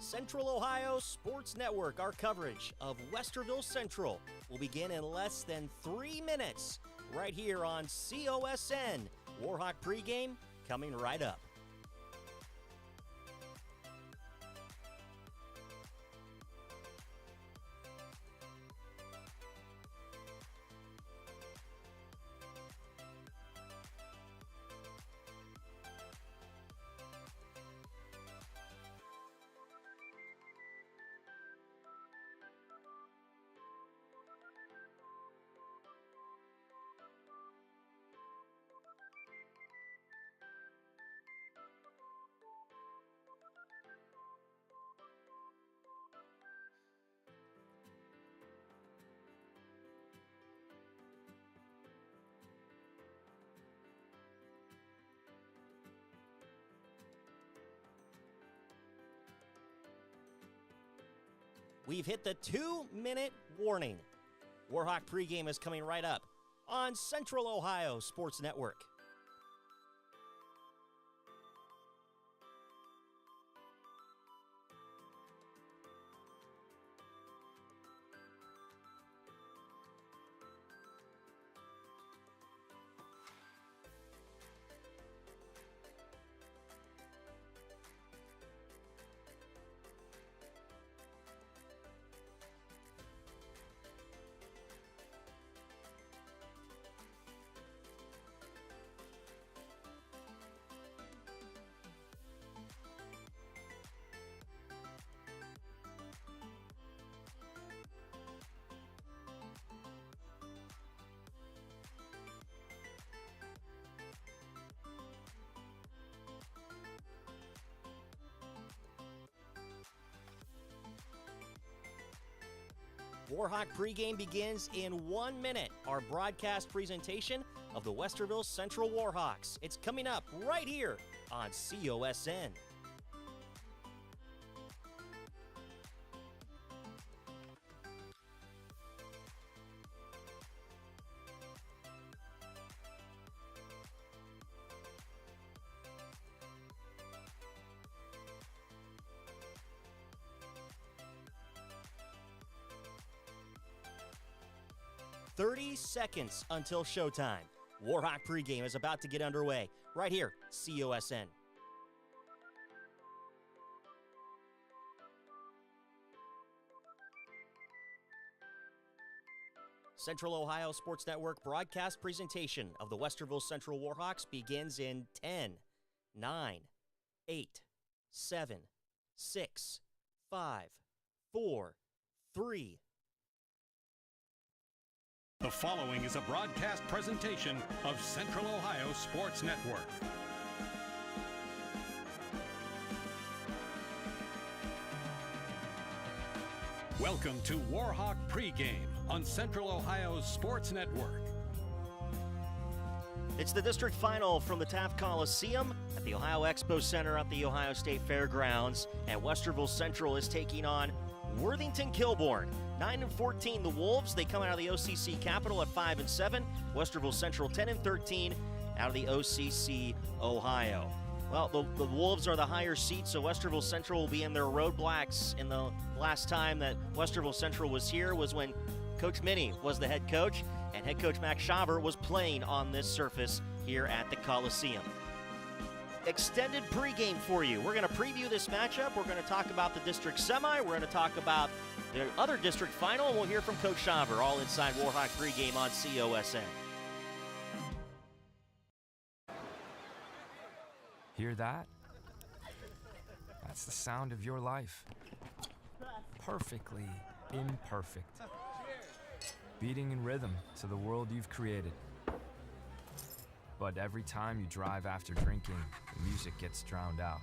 Central Ohio Sports Network. Our coverage of Westerville Central will begin in less than 3 minutes right here on COSN. Warhawk pregame coming right up. We've hit the 2-minute warning. Warhawk pregame is coming right up on Central Ohio Sports Network. Warhawk pregame begins in 1 minute. Our broadcast presentation of the Westerville Central Warhawks. It's coming up right here on COSN. "30 seconds until showtime. Warhawk pregame is about to get underway right here, COSN. Central Ohio Sports Network broadcast presentation of the Westerville Central Warhawks begins in 10, 9, 8, 7, 6, 5, 4, 3. The following is a broadcast presentation of Central Ohio Sports Network. Welcome to Warhawk pregame on Central Ohio's Sports Network. It's the district final from the Taft Coliseum at the Ohio Expo Center at the Ohio State Fairgrounds, and Westerville Central is taking on Worthington Kilbourne. 9-14, the Wolves. They come out of the OCC Capital at 5-7. Westerville Central 10-13 out of the OCC Ohio. Well, the Wolves are the higher seed, so Westerville Central will be in their road blacks. In the last time that Westerville Central was here was when Coach Minnie was the head coach, and head coach Max Shaver was playing on this surface here at the Coliseum. Extended pregame for you. We're going to preview this matchup. We're going to talk about the district semi. We're going to talk about the other district final, and we'll hear from Coach Shaver, all inside Warhawk pregame on COSN. Hear that? That's the sound of your life. Perfectly imperfect. Beating in rhythm to the world you've created. But every time you drive after drinking, the music gets drowned out.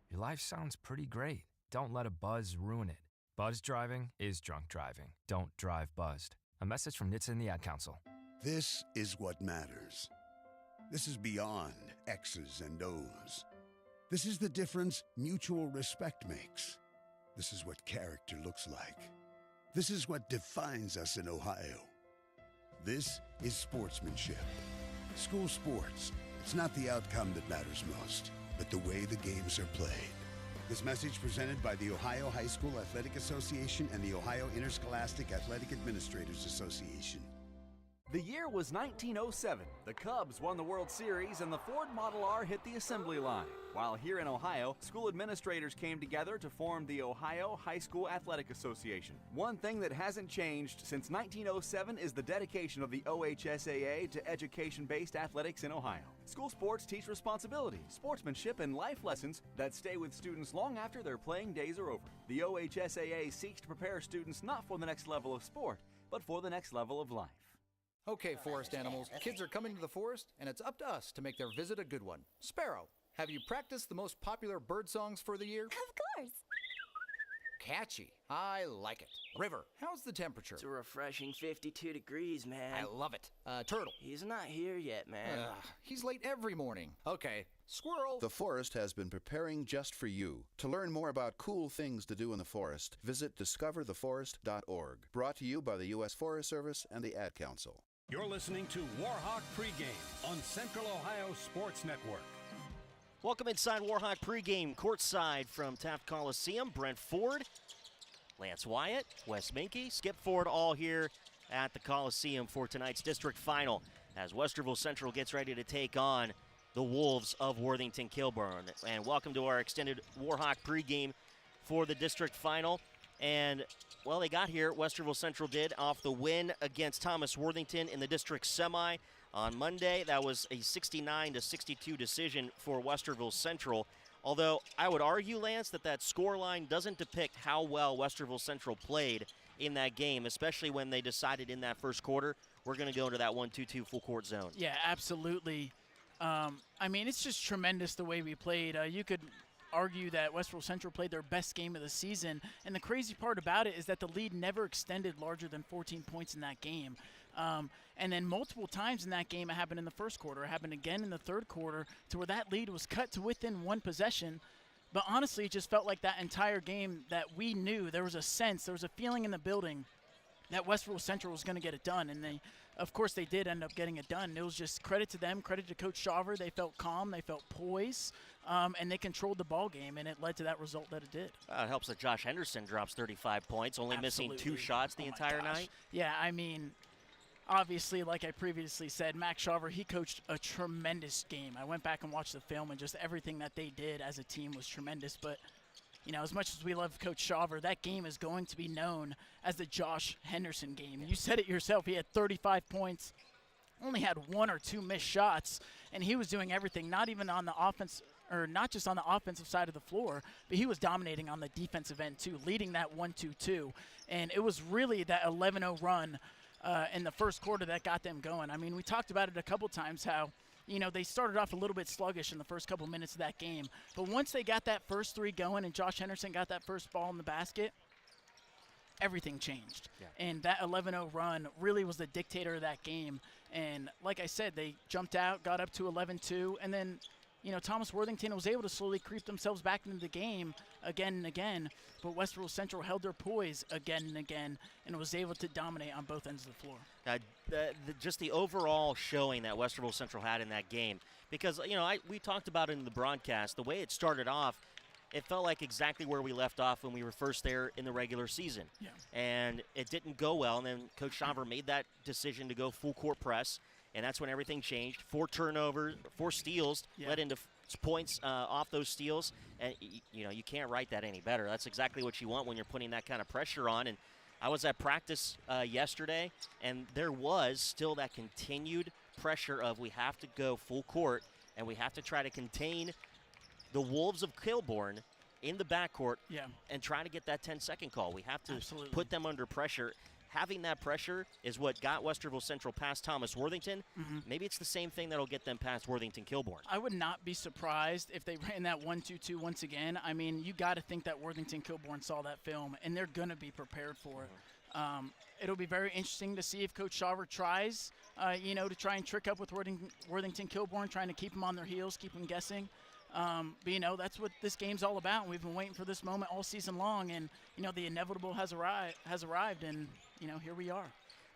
Your life sounds pretty great. Don't let a buzz ruin it. Buzz driving is drunk driving. Don't drive buzzed. A message from NHTSA and the Ad Council. This is what matters. This is beyond X's and O's. This is the difference mutual respect makes. This is what character looks like. This is what defines us in Ohio. This is sportsmanship. School sports, it's not the outcome that matters most. but the way the games are played. This message presented by the Ohio High School Athletic Association and the Ohio Interscholastic Athletic Administrators Association. The year was 1907. The Cubs won the World Series and the Ford Model R hit the assembly line. While here in Ohio, school administrators came together to form the Ohio High School Athletic Association. One thing that hasn't changed since 1907 is the dedication of the OHSAA to education-based athletics in Ohio. School sports teach responsibility, sportsmanship, and life lessons that stay with students long after their playing days are over. The OHSAA seeks to prepare students not for the next level of sport, but for the next level of life. Okay, forest animals, kids are coming to the forest, and it's up to us to make their visit a good one. Sparrow, have you practiced the most popular bird songs for the year? Of course. Catchy. I like it. River, how's the temperature? It's a refreshing 52 degrees, man. I love it. Turtle. He's not here yet, man. He's late every morning. Okay. Squirrel. The forest has been preparing just for you. To learn more about cool things to do in the forest, visit discovertheforest.org. Brought to you by the U.S. Forest Service and the Ad Council. You're listening to Warhawk Pregame on Central Ohio Sports Network. Welcome inside Warhawk pregame, courtside from Taft Coliseum. Brent Ford, Lance Wyatt, Wes Minke, Skip Ford, all here at the Coliseum for tonight's district final as Westerville Central gets ready to take on the Wolves of Worthington Kilbourne. And welcome to our extended Warhawk pregame for the district final. And, well, they got here, Westerville Central did, off the win against Thomas Worthington in the district semi on Monday. That was a 69-62 decision for Westerville Central. Although I would argue, Lance, that scoreline doesn't depict how well Westerville Central played in that game, especially when they decided in that first quarter, we're going to go into that 1-2-2 full court zone. Yeah, absolutely. I mean, it's just tremendous the way we played. You could argue that Westerville Central played their best game of the season, and the crazy part about it is that the lead never extended larger than 14 points in that game. And then multiple times in that game, it happened in the first quarter, it happened again in the third quarter, to where that lead was cut to within one possession. But honestly, it just felt like that entire game that we knew, there was a sense, there was a feeling in the building that Westerville Central was going to get it done. And they, of course, they did end up getting it done. It was just credit to them, credit to Coach Shaver. They felt calm, they felt poised, and they controlled the ball game, and it led to that result that it did. It helps that Josh Henderson drops 35 points, only missing 2 shots the entire night. Yeah, I mean, obviously, like I previously said, Max Shaver, he coached a tremendous game. I went back and watched the film, and just everything that they did as a team was tremendous. But, you know, as much as we love Coach Shaver, that game is going to be known as the Josh Henderson game. You said it yourself. He had 35 points, only had 1 or 2 missed shots, and he was doing everything, not even on the offense, or not just on the offensive side of the floor, but he was dominating on the defensive end too, leading that 1-2-2. And it was really that 11-0 run in the first quarter that got them going. I mean, we talked about it a couple times how, you know, they started off a little bit sluggish in the first couple minutes of that game. But once they got that first 3 going and Josh Henderson got that first ball in the basket, everything changed. Yeah. And that 11-0 run really was the dictator of that game. And like I said, they jumped out, got up to 11-2, and then, you know, Thomas Worthington was able to slowly creep themselves back into the game again and again, but Westerville Central held their poise again and again and was able to dominate on both ends of the floor. Just the overall showing that Westerville Central had in that game, because, you know, we talked about it in the broadcast, the way it started off, it felt like exactly where we left off when we were first there in the regular season. Yeah. And it didn't go well, and then Coach Shaver made that decision to go full court press, and that's when everything changed. 4 turnovers, 4 steals led into points off those steals. And, you know, you can't write that any better. That's exactly what you want when you're putting that kind of pressure on. And I was at practice yesterday, and there was still that continued pressure of we have to go full court, and we have to try to contain the Wolves of Kilbourne in the backcourt and try to get that 10-second call. We have to put them under pressure. Having that pressure is what got Westerville Central past Thomas Worthington. Maybe it's the same thing that'll get them past Worthington Kilbourne. I would not be surprised if they ran that 1-2-2 once again. I mean, you got to think that Worthington Kilbourne saw that film, and they're going to be prepared for it. It'll be very interesting to see if Coach Shaver tries, you know, to try and trick up with Worthington Kilbourne, trying to keep them on their heels, keep them guessing. But, you know, that's what this game's all about. We've been waiting for this moment all season long, and, you know, the inevitable has arrived, and, you know, here we are.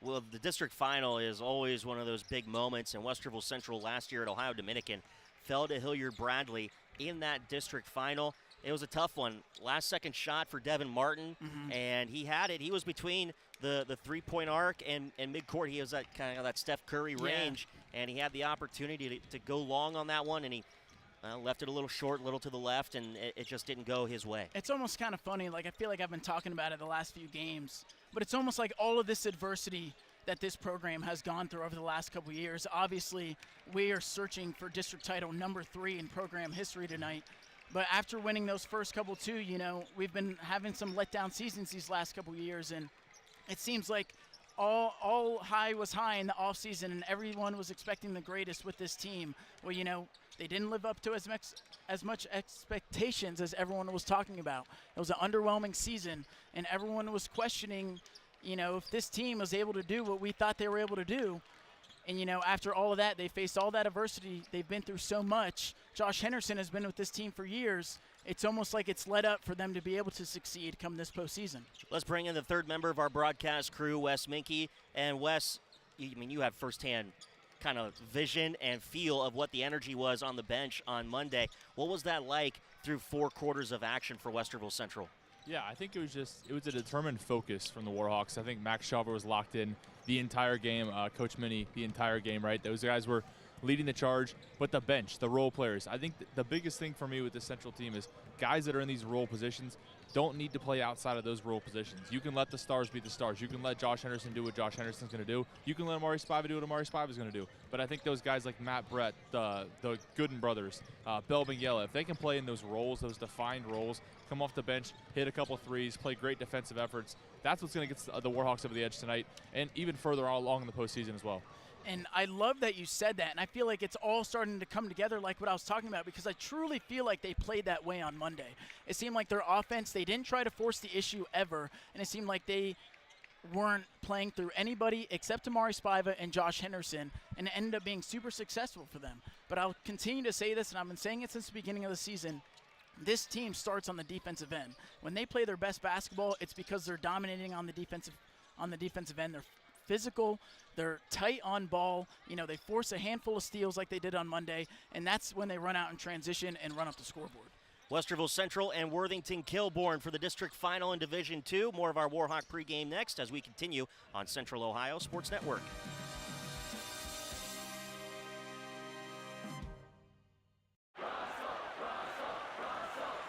Well, the district final is always one of those big moments, and Westerville Central last year at Ohio Dominican fell to Hilliard-Bradley in that district final. It was a tough one. Last-second shot for Devin Martin, and he had it. He was between the three-point arc and midcourt. He was at kind of that Steph Curry range, and he had the opportunity to go long on that one, and he left it a little short, a little to the left, and it just didn't go his way. It's almost kind of funny. Like, I feel like I've been talking about it the last few games, but it's almost like all of this adversity that this program has gone through over the last couple of years. Obviously, we are searching for district title number 3 in program history tonight. But after winning those first couple two, you know, we've been having some letdown seasons these last couple of years, and it seems like all high was high in the offseason, and everyone was expecting the greatest with this team. Well, you know, they didn't live up to as much expectations as everyone was talking about. It was an underwhelming season, and everyone was questioning, you know, if this team was able to do what we thought they were able to do. And, you know, after all of that, they faced all that adversity. They've been through so much. Josh Henderson has been with this team for years. It's almost like it's led up for them to be able to succeed come this postseason. Let's bring in the third member of our broadcast crew, Wes Minke. And, Wes, you have firsthand kind of vision and feel of what the energy was on the bench on Monday. What was that like through 4 quarters of action for Westerville Central? Yeah, I think it was a determined focus from the Warhawks. I think Max Shawver was locked in the entire game, Coach Minnie the entire game, right? Those guys were leading the charge, but the bench, the role players. I think the biggest thing for me with the Central team is guys that are in these role positions don't need to play outside of those role positions. You can let the stars be the stars. You can let Josh Henderson do what Josh Henderson's going to do. You can let Amari Spiva do what Amari Spiva's going to do. But I think those guys like Matt Brett, the Gooden brothers, Belbin Yella, if they can play in those roles, those defined roles, come off the bench, hit a couple threes, play great defensive efforts, that's what's going to get the Warhawks over the edge tonight and even further along in the postseason as well. And I love that you said that, and I feel like it's all starting to come together like what I was talking about, because I truly feel like they played that way on Monday. It seemed like their offense, they didn't try to force the issue ever, and it seemed like they weren't playing through anybody except Amari Spiva and Josh Henderson, and it ended up being super successful for them. But I'll continue to say this, and I've been saying it since the beginning of the season. This team starts on the defensive end. When they play their best basketball, it's because they're dominating on the defensive end. They're physical, they're tight on ball, you know, they force a handful of steals like they did on Monday, and that's when they run out in transition and run up the scoreboard. Westerville Central and Worthington Kilbourne for the district final in Division II. More of our Warhawk pregame next as we continue on Central Ohio Sports Network.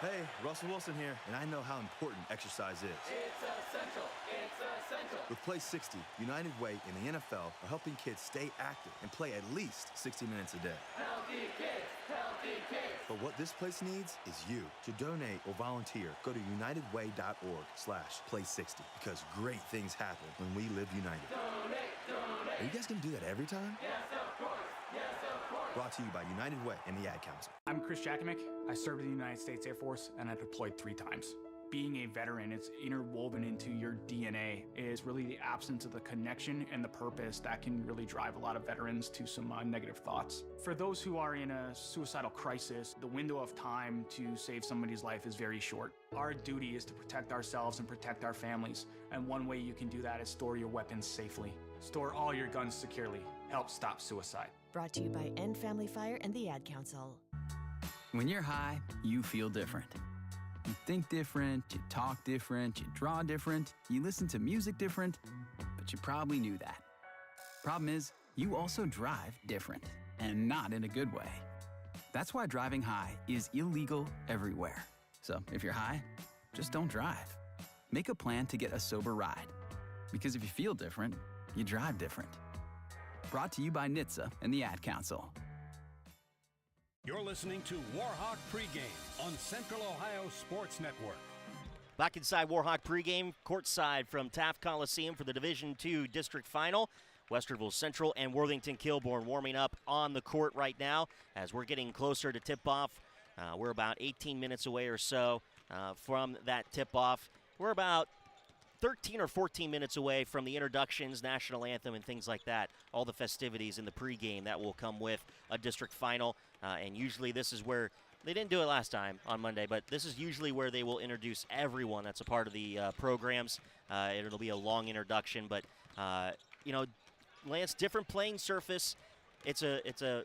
Hey, Russell Wilson here, and I know how important exercise is. It's essential. It's essential. With Play 60, United Way and the NFL are helping kids stay active and play at least 60 minutes a day. Healthy kids, healthy kids. But what this place needs is you. To donate or volunteer, go to unitedway.org/play60 because great things happen when we live united. Donate, donate. Are you guys going to do that every time? Yes, of course. Yes, of course. Brought to you by United Way and the Ad Council. I'm Chris Jakimick. I served in the United States Air Force and I deployed 3 times. Being a veteran, it's interwoven into your DNA, is really the absence of the connection and the purpose that can really drive a lot of veterans to some negative thoughts. For those who are in a suicidal crisis, the window of time to save somebody's life is very short. Our duty is to protect ourselves and protect our families, and one way you can do that is store your weapons safely. Store all your guns securely. Help stop suicide. Brought to you by End Family Fire and the Ad Council. When you're high, you feel different. You think different, you talk different, you draw different, you listen to music different, but you probably knew that. Problem is, you also drive different, and not in a good way. That's why driving high is illegal everywhere. So if you're high, just don't drive. Make a plan to get a sober ride. Because if you feel different, you drive different. Brought to you by NHTSA and the Ad Council. You're listening to Warhawk Pregame on Central Ohio Sports Network. Back inside Warhawk pregame, courtside from Taft Coliseum for the Division II district final. Westerville Central and Worthington Kilbourne warming up on the court right now as we're getting closer to tip-off. We're about 18 minutes away or so from that tip-off. We're about 13 or 14 minutes away from the introductions, national anthem, and things like that. All the festivities in the pregame that will come with a district final. And usually this is where, they didn't do it last time on Monday, but this is usually where they will introduce everyone that's a part of the programs. It'll be a long introduction, but, you know, Lance, different playing surface. It's a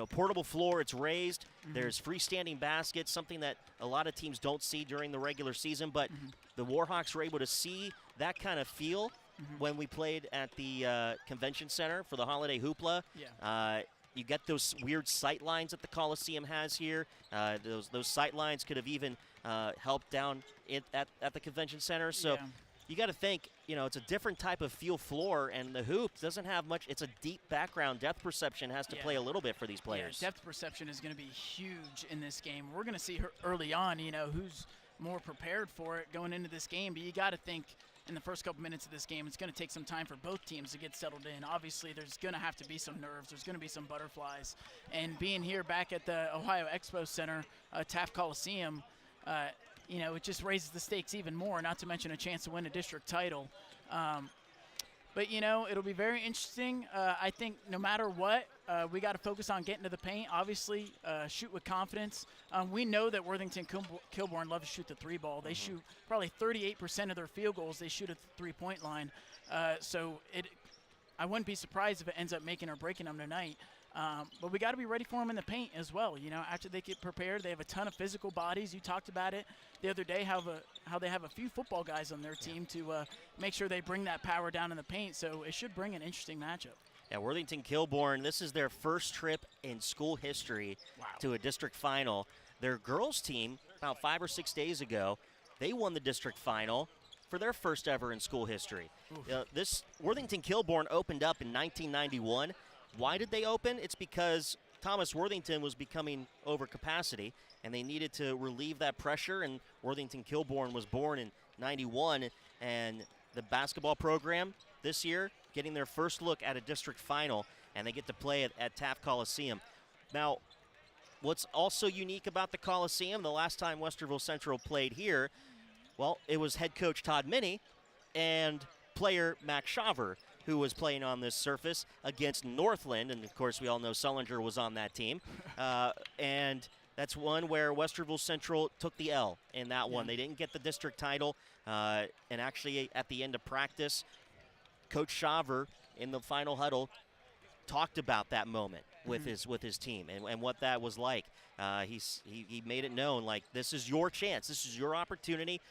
portable floor. It's raised. There's freestanding baskets, something that a lot of teams don't see during the regular season. But the Warhawks were able to see that kind of feel when we played at the convention center for the holiday hoopla. You get those weird sight lines that the Coliseum has here. Those sight lines could have even helped down at the convention center. So you got to think, it's a different type of feel floor, and the hoop doesn't have much. It's a deep background. Depth perception has to play a little bit for these players. Depth perception is going to be huge in this game. We're going to see early on, who's more prepared for it going into this game. But you got to think in the first couple minutes of this game, it's going to take some time for both teams to get settled in. Obviously, there's going to have to be some nerves. There's going to be some butterflies. And being here back at the Ohio Expo Center, Taft Coliseum, it just raises the stakes even more, not to mention a chance to win a district title. But, it'll be very interesting. I think no matter what, we got to focus on getting to the paint. Obviously, shoot with confidence. We know that Worthington Kilbourne loves to shoot the three ball. They shoot probably 38% of their field goals. They shoot at the 3-point line. I wouldn't be surprised if it ends up making or breaking them tonight. But we got to be ready for them in the paint as well. After they get prepared, they have a ton of physical bodies. You talked about it the other day, how they have a few football guys on their team to make sure they bring that power down in the paint. So it should bring an interesting matchup. Yeah, Worthington Kilbourne, this is their first trip in school history to a district final. Their girls team, about 5 or 6 days ago, they won the district final for their first ever in school history. This Worthington Kilbourne opened up in 1991. Why did they open? It's because Thomas Worthington was becoming over capacity, and they needed to relieve that pressure, and Worthington Kilbourne was born in 91, and the basketball program this year getting their first look at a district final, and they get to play at Taft Coliseum. Now, what's also unique about the Coliseum, the last time Westerville Central played here, well, it was head coach Todd Minnie and player Max Shaver, who was playing on this surface against Northland, and of course we all know Sullinger was on that team. And that's one where Westerville Central took the L in that one. They didn't get the district title, and actually at the end of practice, Coach Shaver in the final huddle talked about that moment with his team and what that was like. He made it known, like, this is your chance, this is your opportunity.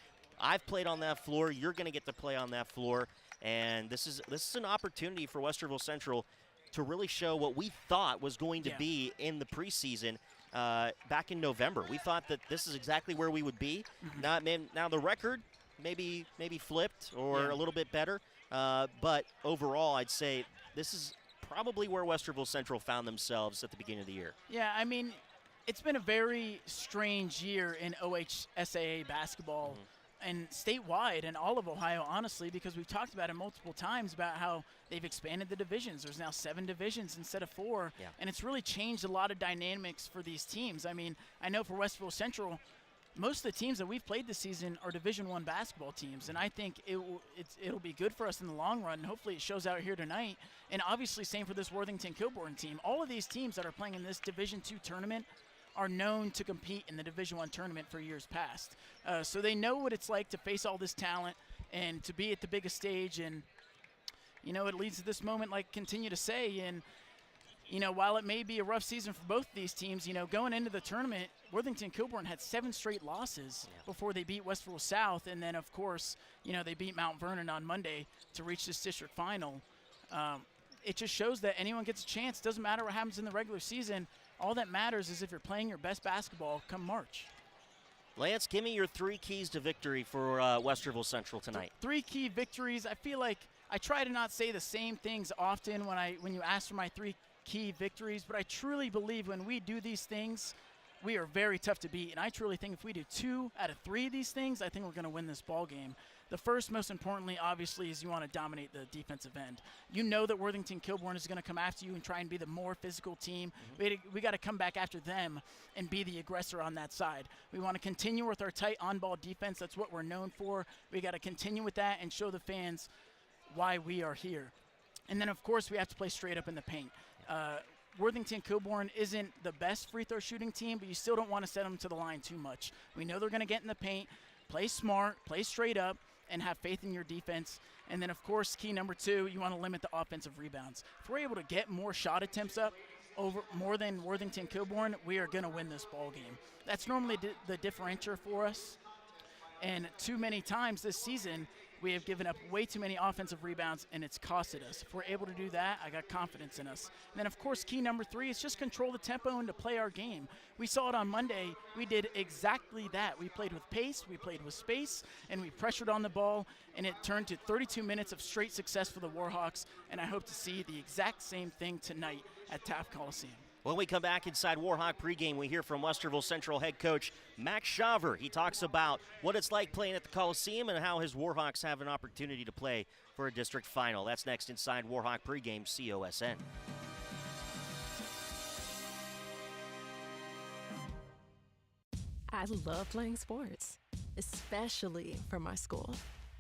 I've played on that floor, you're going to get to play on that floor. And this is an opportunity for Westerville Central to really show what we thought was going to be in the preseason back in November. We thought that this is exactly where we would be. Now the record maybe flipped or a little bit better, but overall I'd say this is probably where Westerville Central found themselves at the beginning of the year. Yeah, I mean, it's been a very strange year in OHSAA basketball. And statewide and all of Ohio, honestly, because we've talked about it multiple times about how they've expanded the divisions. There's now 7 divisions instead of 4, and it's really changed a lot of dynamics for these teams. I mean, I know for Westerville Central, most of the teams that we've played this season are Division I basketball teams, and I think it'll be good for us in the long run, and hopefully it shows out here tonight. And obviously, same for this Worthington Kilbourne team. All of these teams that are playing in this Division II tournament are known to compete in the Division I tournament for years past. So they know what it's like to face all this talent and to be at the biggest stage. And, it leads to this moment, like continue to say. And, while it may be a rough season for both of these teams, going into the tournament, Worthington Kilbourne had 7 straight losses before they beat Westerville South. And then, of course, they beat Mount Vernon on Monday to reach this district final. It just shows that anyone gets a chance. Doesn't matter what happens in the regular season. All that matters is if you're playing your best basketball come March. Lance, give me your 3 keys to victory for Westerville Central tonight. 3 key victories. I feel like I try to not say the same things often when you ask for my 3 key victories, but I truly believe when we do these things, we are very tough to beat. And I truly think if we do 2 out of 3 of these things, I think we're going to win this ball game. The first, most importantly, obviously, is you want to dominate the defensive end. You know that Worthington Kilbourne is going to come after you and try and be the more physical team. We got to come back after them and be the aggressor on that side. We want to continue with our tight on-ball defense. That's what we're known for. We got to continue with that and show the fans why we are here. And then, of course, we have to play straight up in the paint. Worthington Kilbourne isn't the best free throw shooting team, but you still don't want to set them to the line too much. We know they're going to get in the paint, play smart, play straight up, and have faith in your defense. And then, of course, key number 2, you want to limit the offensive rebounds. If we're able to get more shot attempts up more than Worthington Kilbourne, we are going to win this ball game. That's normally the differentiator for us. And too many times this season, we have given up way too many offensive rebounds, and it's costed us. If we're able to do that, I got confidence in us. And then, of course, key number 3 is just control the tempo and to play our game. We saw it on Monday. We did exactly that. We played with pace, we played with space, and we pressured on the ball, and it turned to 32 minutes of straight success for the Warhawks, and I hope to see the exact same thing tonight at Taft Coliseum. When we come back inside Warhawk pregame, we hear from Westerville Central head coach Max Shaver. He talks about what it's like playing at the Coliseum and how his Warhawks have an opportunity to play for a district final. That's next inside Warhawk pregame, COSN. I love playing sports, especially for my school.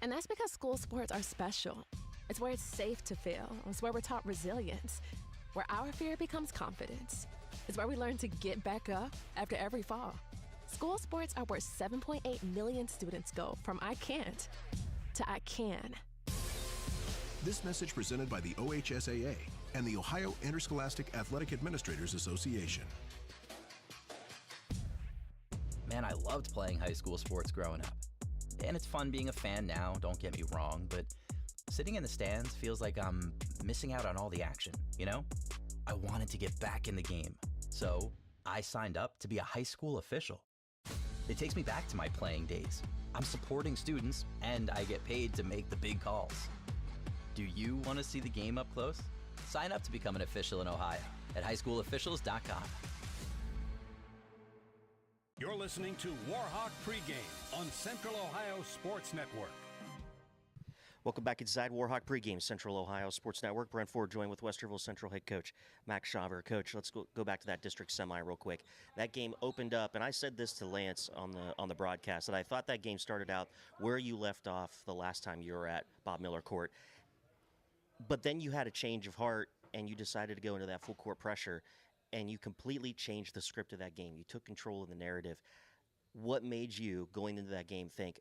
And that's because school sports are special. It's where it's safe to fail. It's where we're taught resilience, where our fear becomes confidence. It's where we learn to get back up after every fall. School sports are where 7.8 million students go from I can't to I can. This message presented by the OHSAA and the Ohio Interscholastic Athletic Administrators Association. Man, I loved playing high school sports growing up. And it's fun being a fan now, don't get me wrong, but sitting in the stands feels like I'm missing out on all the action, you know? I wanted to get back in the game, so I signed up to be a high school official. It takes me back to my playing days. I'm supporting students, and I get paid to make the big calls. Do you want to see the game up close? Sign up to become an official in Ohio at highschoolofficials.com. You're listening to Warhawk Pregame on Central Ohio Sports Network. Welcome back inside Warhawk pregame, Central Ohio Sports Network. Brent Ford joined with Westerville Central head coach Max Shaver. Coach, let's go back to that district semi real quick. That game opened up, and I said this to Lance on the broadcast, that I thought that game started out where you left off the last time you were at Bob Miller Court. But then you had a change of heart, and you decided to go into that full court pressure, and you completely changed the script of that game. You took control of the narrative. What made you, going into that game, think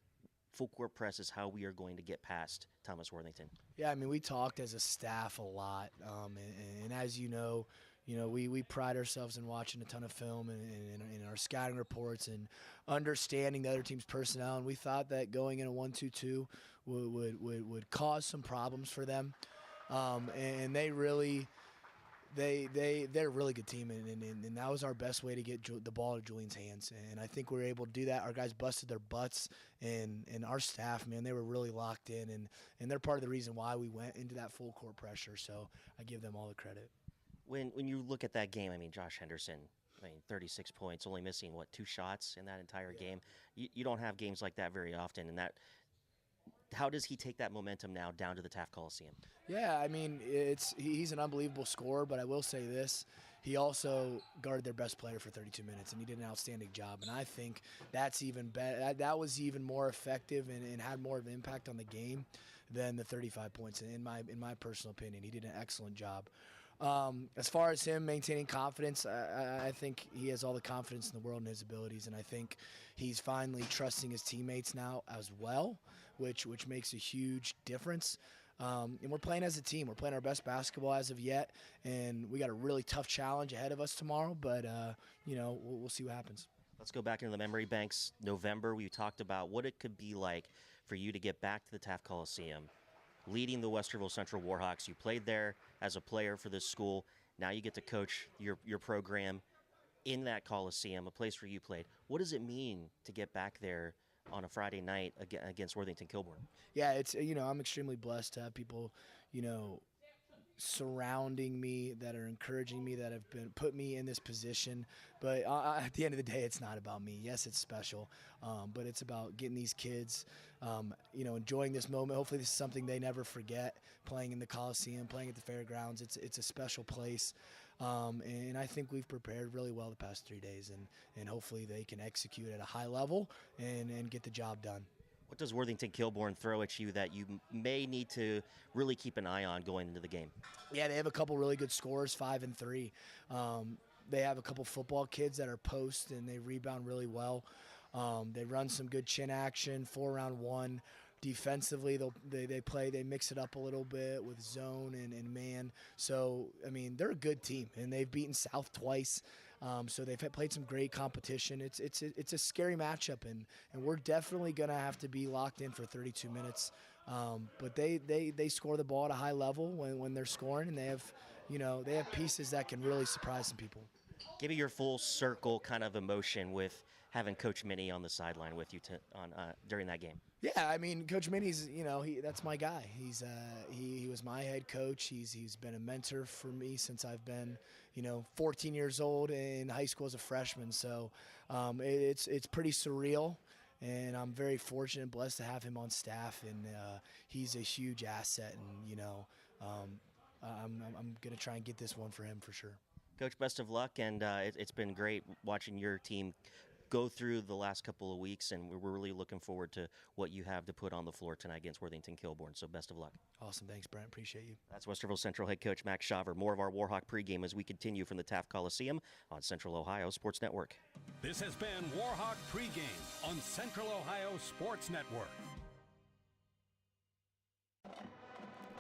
full court press is how we are going to get past Thomas Worthington? Yeah, I mean, we talked as a staff a lot, and as you know, we pride ourselves in watching a ton of film and in our scouting reports and understanding the other team's personnel. And we thought that going in a 1-2-2 would cause some problems for them. And they're a really good team, and that was our best way to get the ball to Julian's hands. And I think we were able to do that. Our guys busted their butts, and our staff, man, they were really locked in, and they're part of the reason why we went into that full court pressure. So I give them all the credit. When you look at that game, I mean, Josh Henderson, 36 points, only missing, 2 shots in that entire game? You don't have games like that very often, and how does he take that momentum now down to the Taft Coliseum? Yeah, I mean, he's an unbelievable scorer, but I will say this. He also guarded their best player for 32 minutes, and he did an outstanding job. And I think that's even better. That was even more effective and had more of an impact on the game than the 35 points. In my personal opinion, he did an excellent job. As far as him maintaining confidence, I think he has all the confidence in the world in his abilities, and I think he's finally trusting his teammates now as well, which makes a huge difference. And we're playing as a team. We're playing our best basketball as of yet, and we got a really tough challenge ahead of us tomorrow, but, we'll see what happens. Let's go back into the memory banks. November, we talked about what it could be like for you to get back to the Taft Coliseum, leading the Westerville Central Warhawks. You played there as a player for this school. Now you get to coach your program in that Coliseum, a place where you played. What does it mean to get back there on a Friday night against Worthington Kilbourne? Yeah, it's I'm extremely blessed to have people, surrounding me, that are encouraging me, that have put me in this position. But at the end of the day, it's not about me. Yes, it's special, but it's about getting these kids, enjoying this moment. Hopefully this is something they never forget, playing in the Coliseum, playing at the fairgrounds. It's a special place. And I think we've prepared really well the past 3 days, and hopefully they can execute at a high level and get the job done. What does Worthington Kilbourne throw at you that you may need to really keep an eye on going into the game? Yeah, they have a couple really good scorers, 5 and 3. They have a couple football kids that are post, and they rebound really well. They run some good chin action, 4-round 1. defensively, they mix it up a little bit with zone and man. So, I mean, they're a good team, and they've beaten South twice. So they've played some great competition. It's a scary matchup, and we're definitely going to have to be locked in for 32 minutes. But they score the ball at a high level when they're scoring, and they have pieces that can really surprise some people. Give me your full circle kind of emotion with having Coach Minnie on the sideline with you during that game. Yeah, I mean, Coach Minnie's, that's my guy. He was my head coach. He's been a mentor for me since I've been, 14 years old in high school as a freshman. So it's pretty surreal, and I'm very fortunate and blessed to have him on staff. And he's a huge asset. And I'm gonna try and get this one for him for sure. Coach, best of luck, and it's been great watching your team go through the last couple of weeks, and we're really looking forward to what you have to put on the floor tonight against Worthington Kilbourne. So best of luck. Awesome. Thanks, Brent. Appreciate you. That's Westerville Central head coach Max Shaver. More of our Warhawk pregame as we continue from the Taft Coliseum on Central Ohio Sports Network. This has been Warhawk pregame on Central Ohio Sports Network.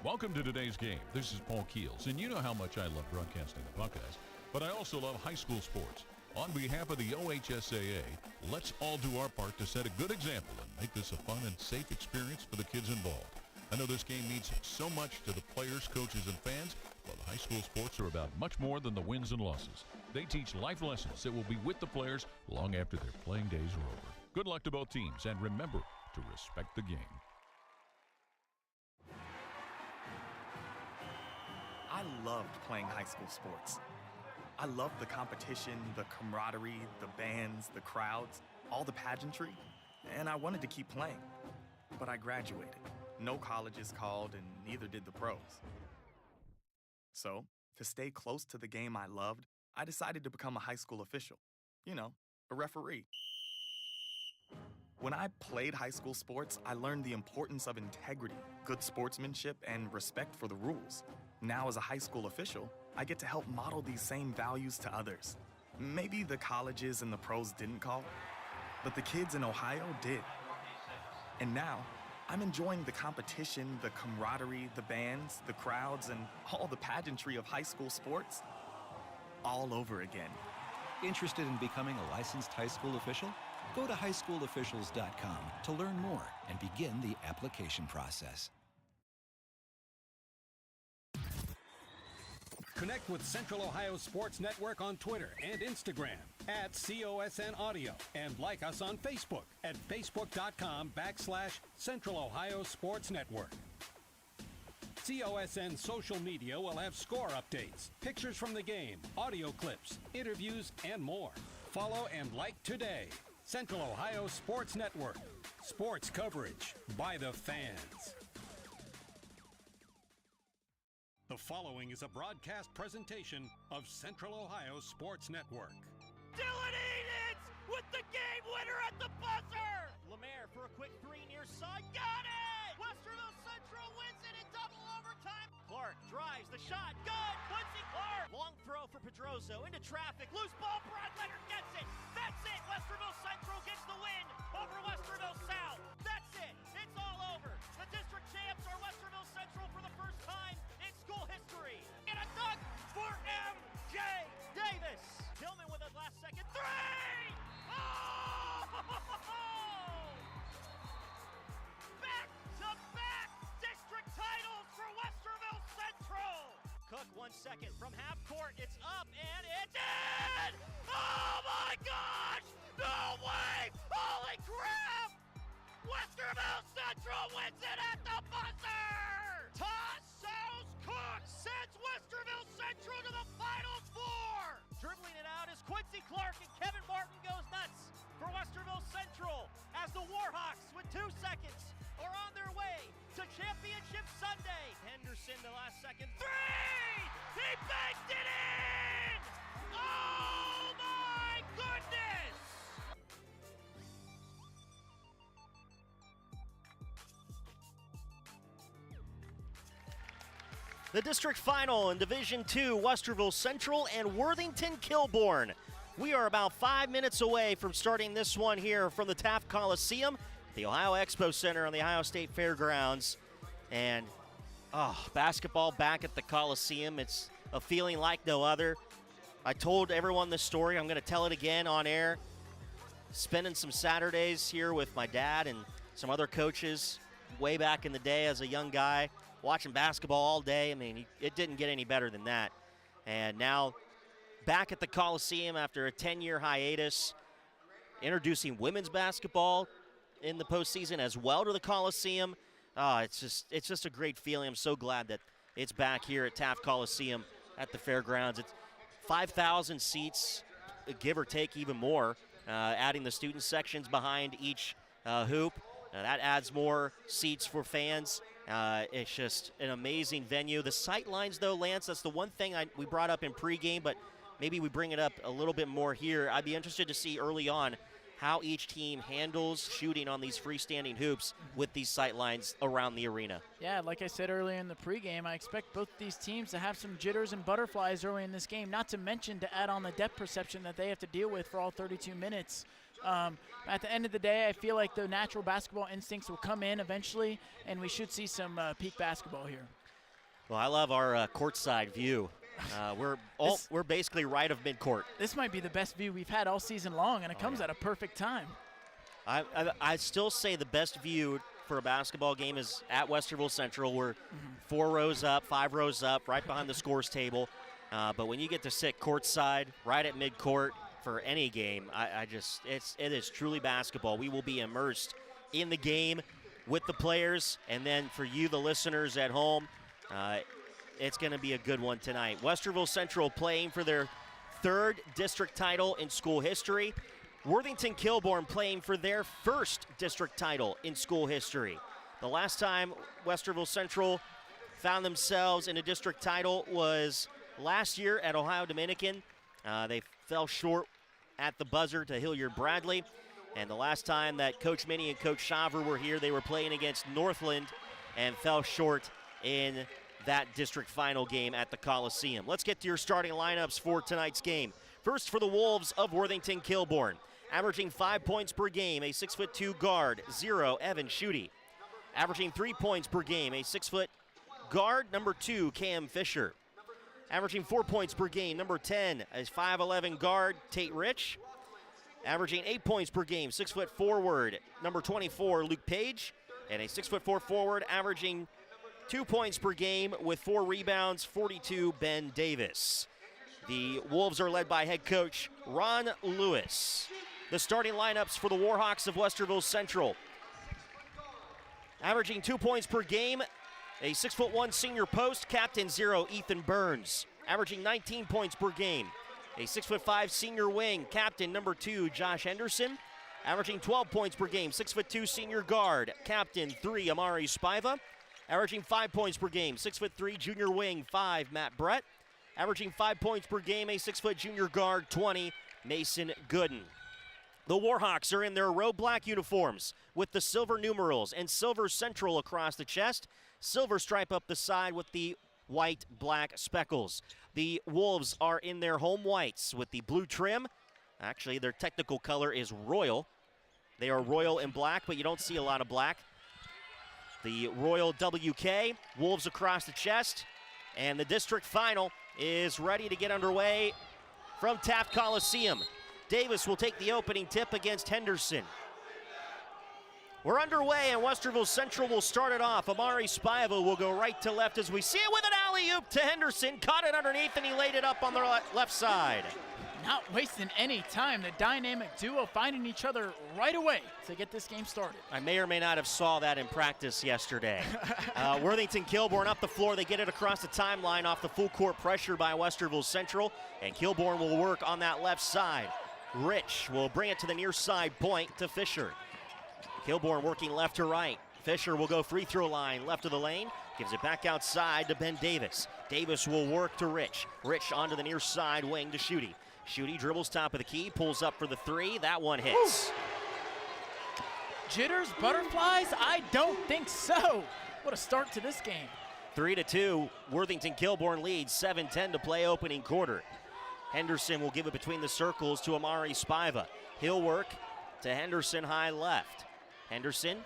Welcome to today's game. This is Paul Keels, and you know how much I love broadcasting the Buckeyes, but I also love high school sports. On behalf of the OHSAA, let's all do our part to set a good example and make this a fun and safe experience for the kids involved. I know this game means so much to the players, coaches, and fans, but high school sports are about much more than the wins and losses. They teach life lessons that will be with the players long after their playing days are over. Good luck to both teams, and remember to respect the game. I loved playing high school sports. I loved the competition, the camaraderie, the bands, the crowds, all the pageantry, and I wanted to keep playing. But I graduated. No colleges called, and neither did the pros. So, to stay close to the game I loved, I decided to become a high school official. A referee. When I played high school sports, I learned the importance of integrity, good sportsmanship, and respect for the rules. Now, as a high school official, I get to help model these same values to others. Maybe the colleges and the pros didn't call, but the kids in Ohio did. And now, I'm enjoying the competition, the camaraderie, the bands, the crowds, and all the pageantry of high school sports all over again. Interested in becoming a licensed high school official? Go to highschoolofficials.com to learn more and begin the application process. Connect with Central Ohio Sports Network on Twitter and Instagram at COSN Audio, and like us on Facebook at facebook.com/Central Ohio Sports Network. COSN social media will have score updates, pictures from the game, audio clips, interviews, and more. Follow and like today. Central Ohio Sports Network. Sports coverage by the fans. The following is a broadcast presentation of Central Ohio Sports Network. Dylan Edens with the game winner at the buzzer! Lemaire for a quick three near side. Got it! Westerville Central wins it in double overtime. Clark drives the shot. Good! Quincy Clark! Long throw for Pedroso into traffic. Loose ball. Brad Leonard gets it. That's it! Westerville Central gets the win over Westerville South. That's it! It's all over. The district champs are Westerville Central for the first time in school history. And a dunk for MJ Davis. Tillman with a last-second three! Oh! Back-to-back district titles for Westerville Central. Cook 1 second from half court. It's up and it's in! Oh my gosh! No way! Holy crap! Westerville Central wins it at the buzzer! Tassos Cook sends Westerville Central to the Final Four! Dribbling it out is Quincy Clark, and Kevin Martin goes nuts for Westerville Central as the Warhawks, with 2 seconds, are on their way to Championship Sunday. Henderson, the last second three! He banked it in! Oh my goodness! The district final in Division II, Westerville Central and Worthington Kilbourne. We are about 5 minutes away from starting this one here from the Taft Coliseum. the Ohio Expo Center on the Ohio State Fairgrounds. And, basketball back at the Coliseum. It's a feeling like no other. I told everyone this story. I'm going to tell it again on air. Spending some Saturdays here with my dad and some other coaches way back in the day as a young guy, watching basketball all day. I mean, it didn't get any better than that. And now back at the Coliseum after a 10-year hiatus, introducing women's basketball in the postseason as well to the Coliseum. It's just a great feeling. I'm so glad that it's back here at Taft Coliseum at the fairgrounds. It's 5,000 seats, give or take even more, adding the student sections behind each hoop. That adds more seats for fans. It's just an amazing venue. The sight lines, though, Lance, that's the one thing we brought up in pregame, but maybe we bring it up a little bit more here. I'd be interested to see early on how each team handles shooting on these freestanding hoops with these sight lines around the arena. Yeah, like I said earlier in the pregame, I expect both these teams to have some jitters and butterflies early in this game, not to mention to add on the depth perception that they have to deal with for all 32 minutes. At the end of the day, I feel like the natural basketball instincts will come in eventually, and we should see some peak basketball here. Well, I love our courtside view. We're basically right of midcourt. This might be the best view we've had all season long, and it comes at a perfect time. I still say the best view for a basketball game is at Westerville Central. We're 4 rows up, 5 rows up, right behind the scores table. But when you get to sit courtside, right at midcourt for any game, it is truly basketball. We will be immersed in the game with the players, and then for you, the listeners at home, it's going to be a good one tonight. Westerville Central playing for their 3rd district title in school history. Worthington Kilbourne playing for their 1st district title in school history. The last time Westerville Central found themselves in a district title was last year at Ohio Dominican. They fell short at the buzzer to Hilliard Bradley. And the last time that Coach Minnie and Coach Shaver were here, they were playing against Northland and fell short in that district final game at the Coliseum. Let's get to your starting lineups for tonight's game. First for the Wolves of Worthington Kilbourne. Averaging 5 points per game, a 6'2" guard, 0, Evan Schutte. Averaging 3 points per game, a 6-foot guard, number 2, Cam Fisher. Averaging 4 points per game, number 10, a 5'11" guard, Tate Rich. Averaging 8 points per game, 6-foot forward, number 24, Luke Page. And a 6'4" forward, averaging 2 points per game with 4 rebounds, 42, Ben Davis. The Wolves are led by head coach Ron Lewis. The starting lineups for the Warhawks of Westerville Central. Averaging 2 points per game, a 6'1" senior post, captain 0, Ethan Burns. Averaging 19 points per game, a 6'5" senior wing, captain number 2, Josh Henderson. Averaging 12 points per game, 6'2" senior guard, captain 3, Amari Spiva. Averaging 5 points per game, 6'3" junior wing, 5, Matt Brett. Averaging 5 points per game, a 6-foot junior guard, 20, Mason Gooden. The Warhawks are in their road black uniforms with the silver numerals and silver central across the chest, silver stripe up the side with the white-black speckles. The Wolves are in their home whites with the blue trim. Actually, their technical color is royal. They are royal and black, but you don't see a lot of black. The Royal WK, Wolves across the chest, and the district final is ready to get underway from Taft Coliseum. Davis will take the opening tip against Henderson. We're underway, and Westerville Central will start it off. Amari Spiva will go right to left as we see it with an alley-oop to Henderson. Caught it underneath, and he laid it up on the left side. Not wasting any time. The dynamic duo finding each other right away to get this game started. I may or may not have saw that in practice yesterday. Worthington Kilbourne up the floor. They get it across the timeline off the full court pressure by Westerville Central, and Kilbourne will work on that left side. Rich will bring it to the near side point to Fisher. Kilbourne working left to right. Fisher will go free throw line left of the lane. Gives it back outside to Ben Davis. Davis will work to Rich. Rich onto the near side wing to Schutte. Schutte dribbles top of the key, pulls up for the 3. That one hits. Woo. Jitters, butterflies? I don't think so. What a start to this game. 3-2. Worthington Kilbourne leads. 7:10 to play opening quarter. Henderson will give it between the circles to Amari Spiva. He'll work to Henderson high left. Henderson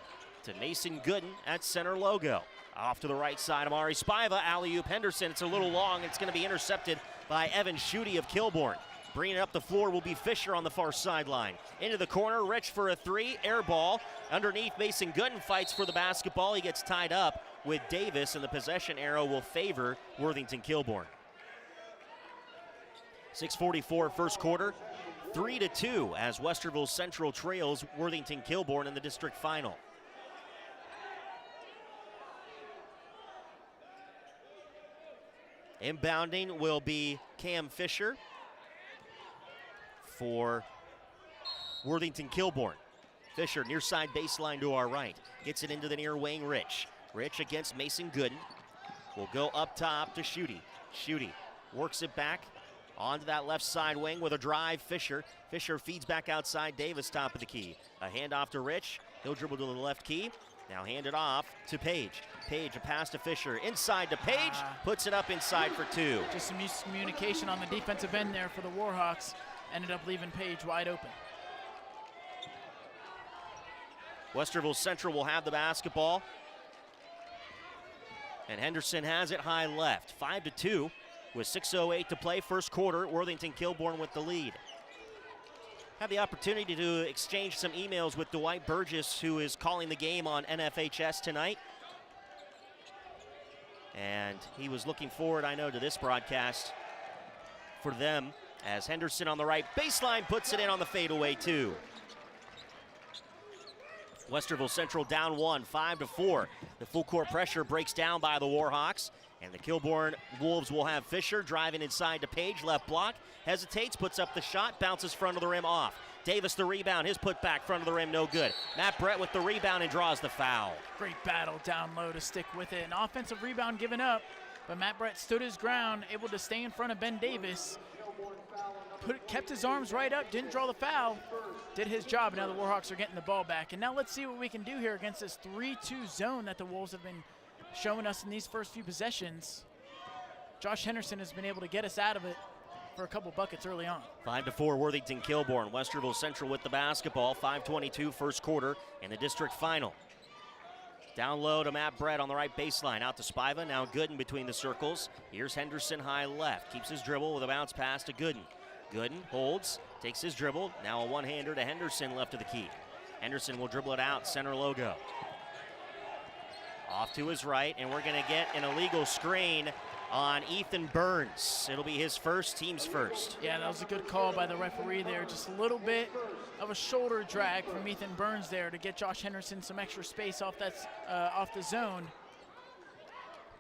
to Mason Gooden at center logo. Off to the right side, Amari Spiva, alley-oop Henderson. It's a little long. It's going to be intercepted by Evan Schutte of Kilbourne. Bringing it up the floor will be Fisher on the far sideline. Into the corner, Rich for a three, air ball. Underneath, Mason Gooden fights for the basketball. He gets tied up with Davis, and the possession arrow will favor Worthington Kilbourne. 6:44 first quarter, 3-2 as Westerville Central trails Worthington Kilbourne in the district final. Inbounding will be Cam Fisher for Worthington Kilbourne. Fisher near side baseline to our right. Gets it into the near wing, Rich. Rich against Mason Gooden. Will go up top to Schutte. Schutte works it back onto that left side wing with a drive, Fisher. Fisher feeds back outside, Davis top of the key. A handoff to Rich. He'll dribble to the left key. Now hand it off to Page. Page, a pass to Fisher. Inside to Page, puts it up inside for two. Just some miscommunication on the defensive end there for the Warhawks. Ended up leaving Page wide open. Westerville Central will have the basketball. And Henderson has it high left. 5-2 with 6:08 to play first quarter. Worthington Kilbourne with the lead. Had the opportunity to exchange some emails with Dwight Burgess, who is calling the game on NFHS tonight. And he was looking forward, I know, to this broadcast for them as Henderson on the right baseline puts it in on the fadeaway two. Westerville Central down one, 5-4. The full court pressure breaks down by the Warhawks. And the Kilbourne Wolves will have Fisher driving inside to Page, left block. Hesitates, puts up the shot, bounces front of the rim off. Davis the rebound, his put back, front of the rim, no good. Matt Brett with the rebound and draws the foul. Great battle down low to stick with it. An offensive rebound given up, but Matt Brett stood his ground, able to stay in front of Ben Davis. Kept his arms right up, didn't draw the foul, did his job. Now the Warhawks are getting the ball back. And now let's see what we can do here against this 3-2 zone that the Wolves have been showing us in these first few possessions. Josh Henderson has been able to get us out of it for a couple buckets early on. 5-4 Worthington Kilbourne. Westerville Central with the basketball. 5:22 first quarter in the district final. Down low to Matt Brett on the right baseline. Out to Spiva. Now Gooden between the circles. Here's Henderson high left. Keeps his dribble with a bounce pass to Gooden. Gooden holds, takes his dribble. Now a one-hander to Henderson left of the key. Henderson will dribble it out, center logo. Off to his right, and we're going to get an illegal screen on Ethan Burns. It'll be his first, team's first. Yeah, that was a good call by the referee there. Just a little bit of a shoulder drag from Ethan Burns there to get Josh Henderson some extra space off the zone.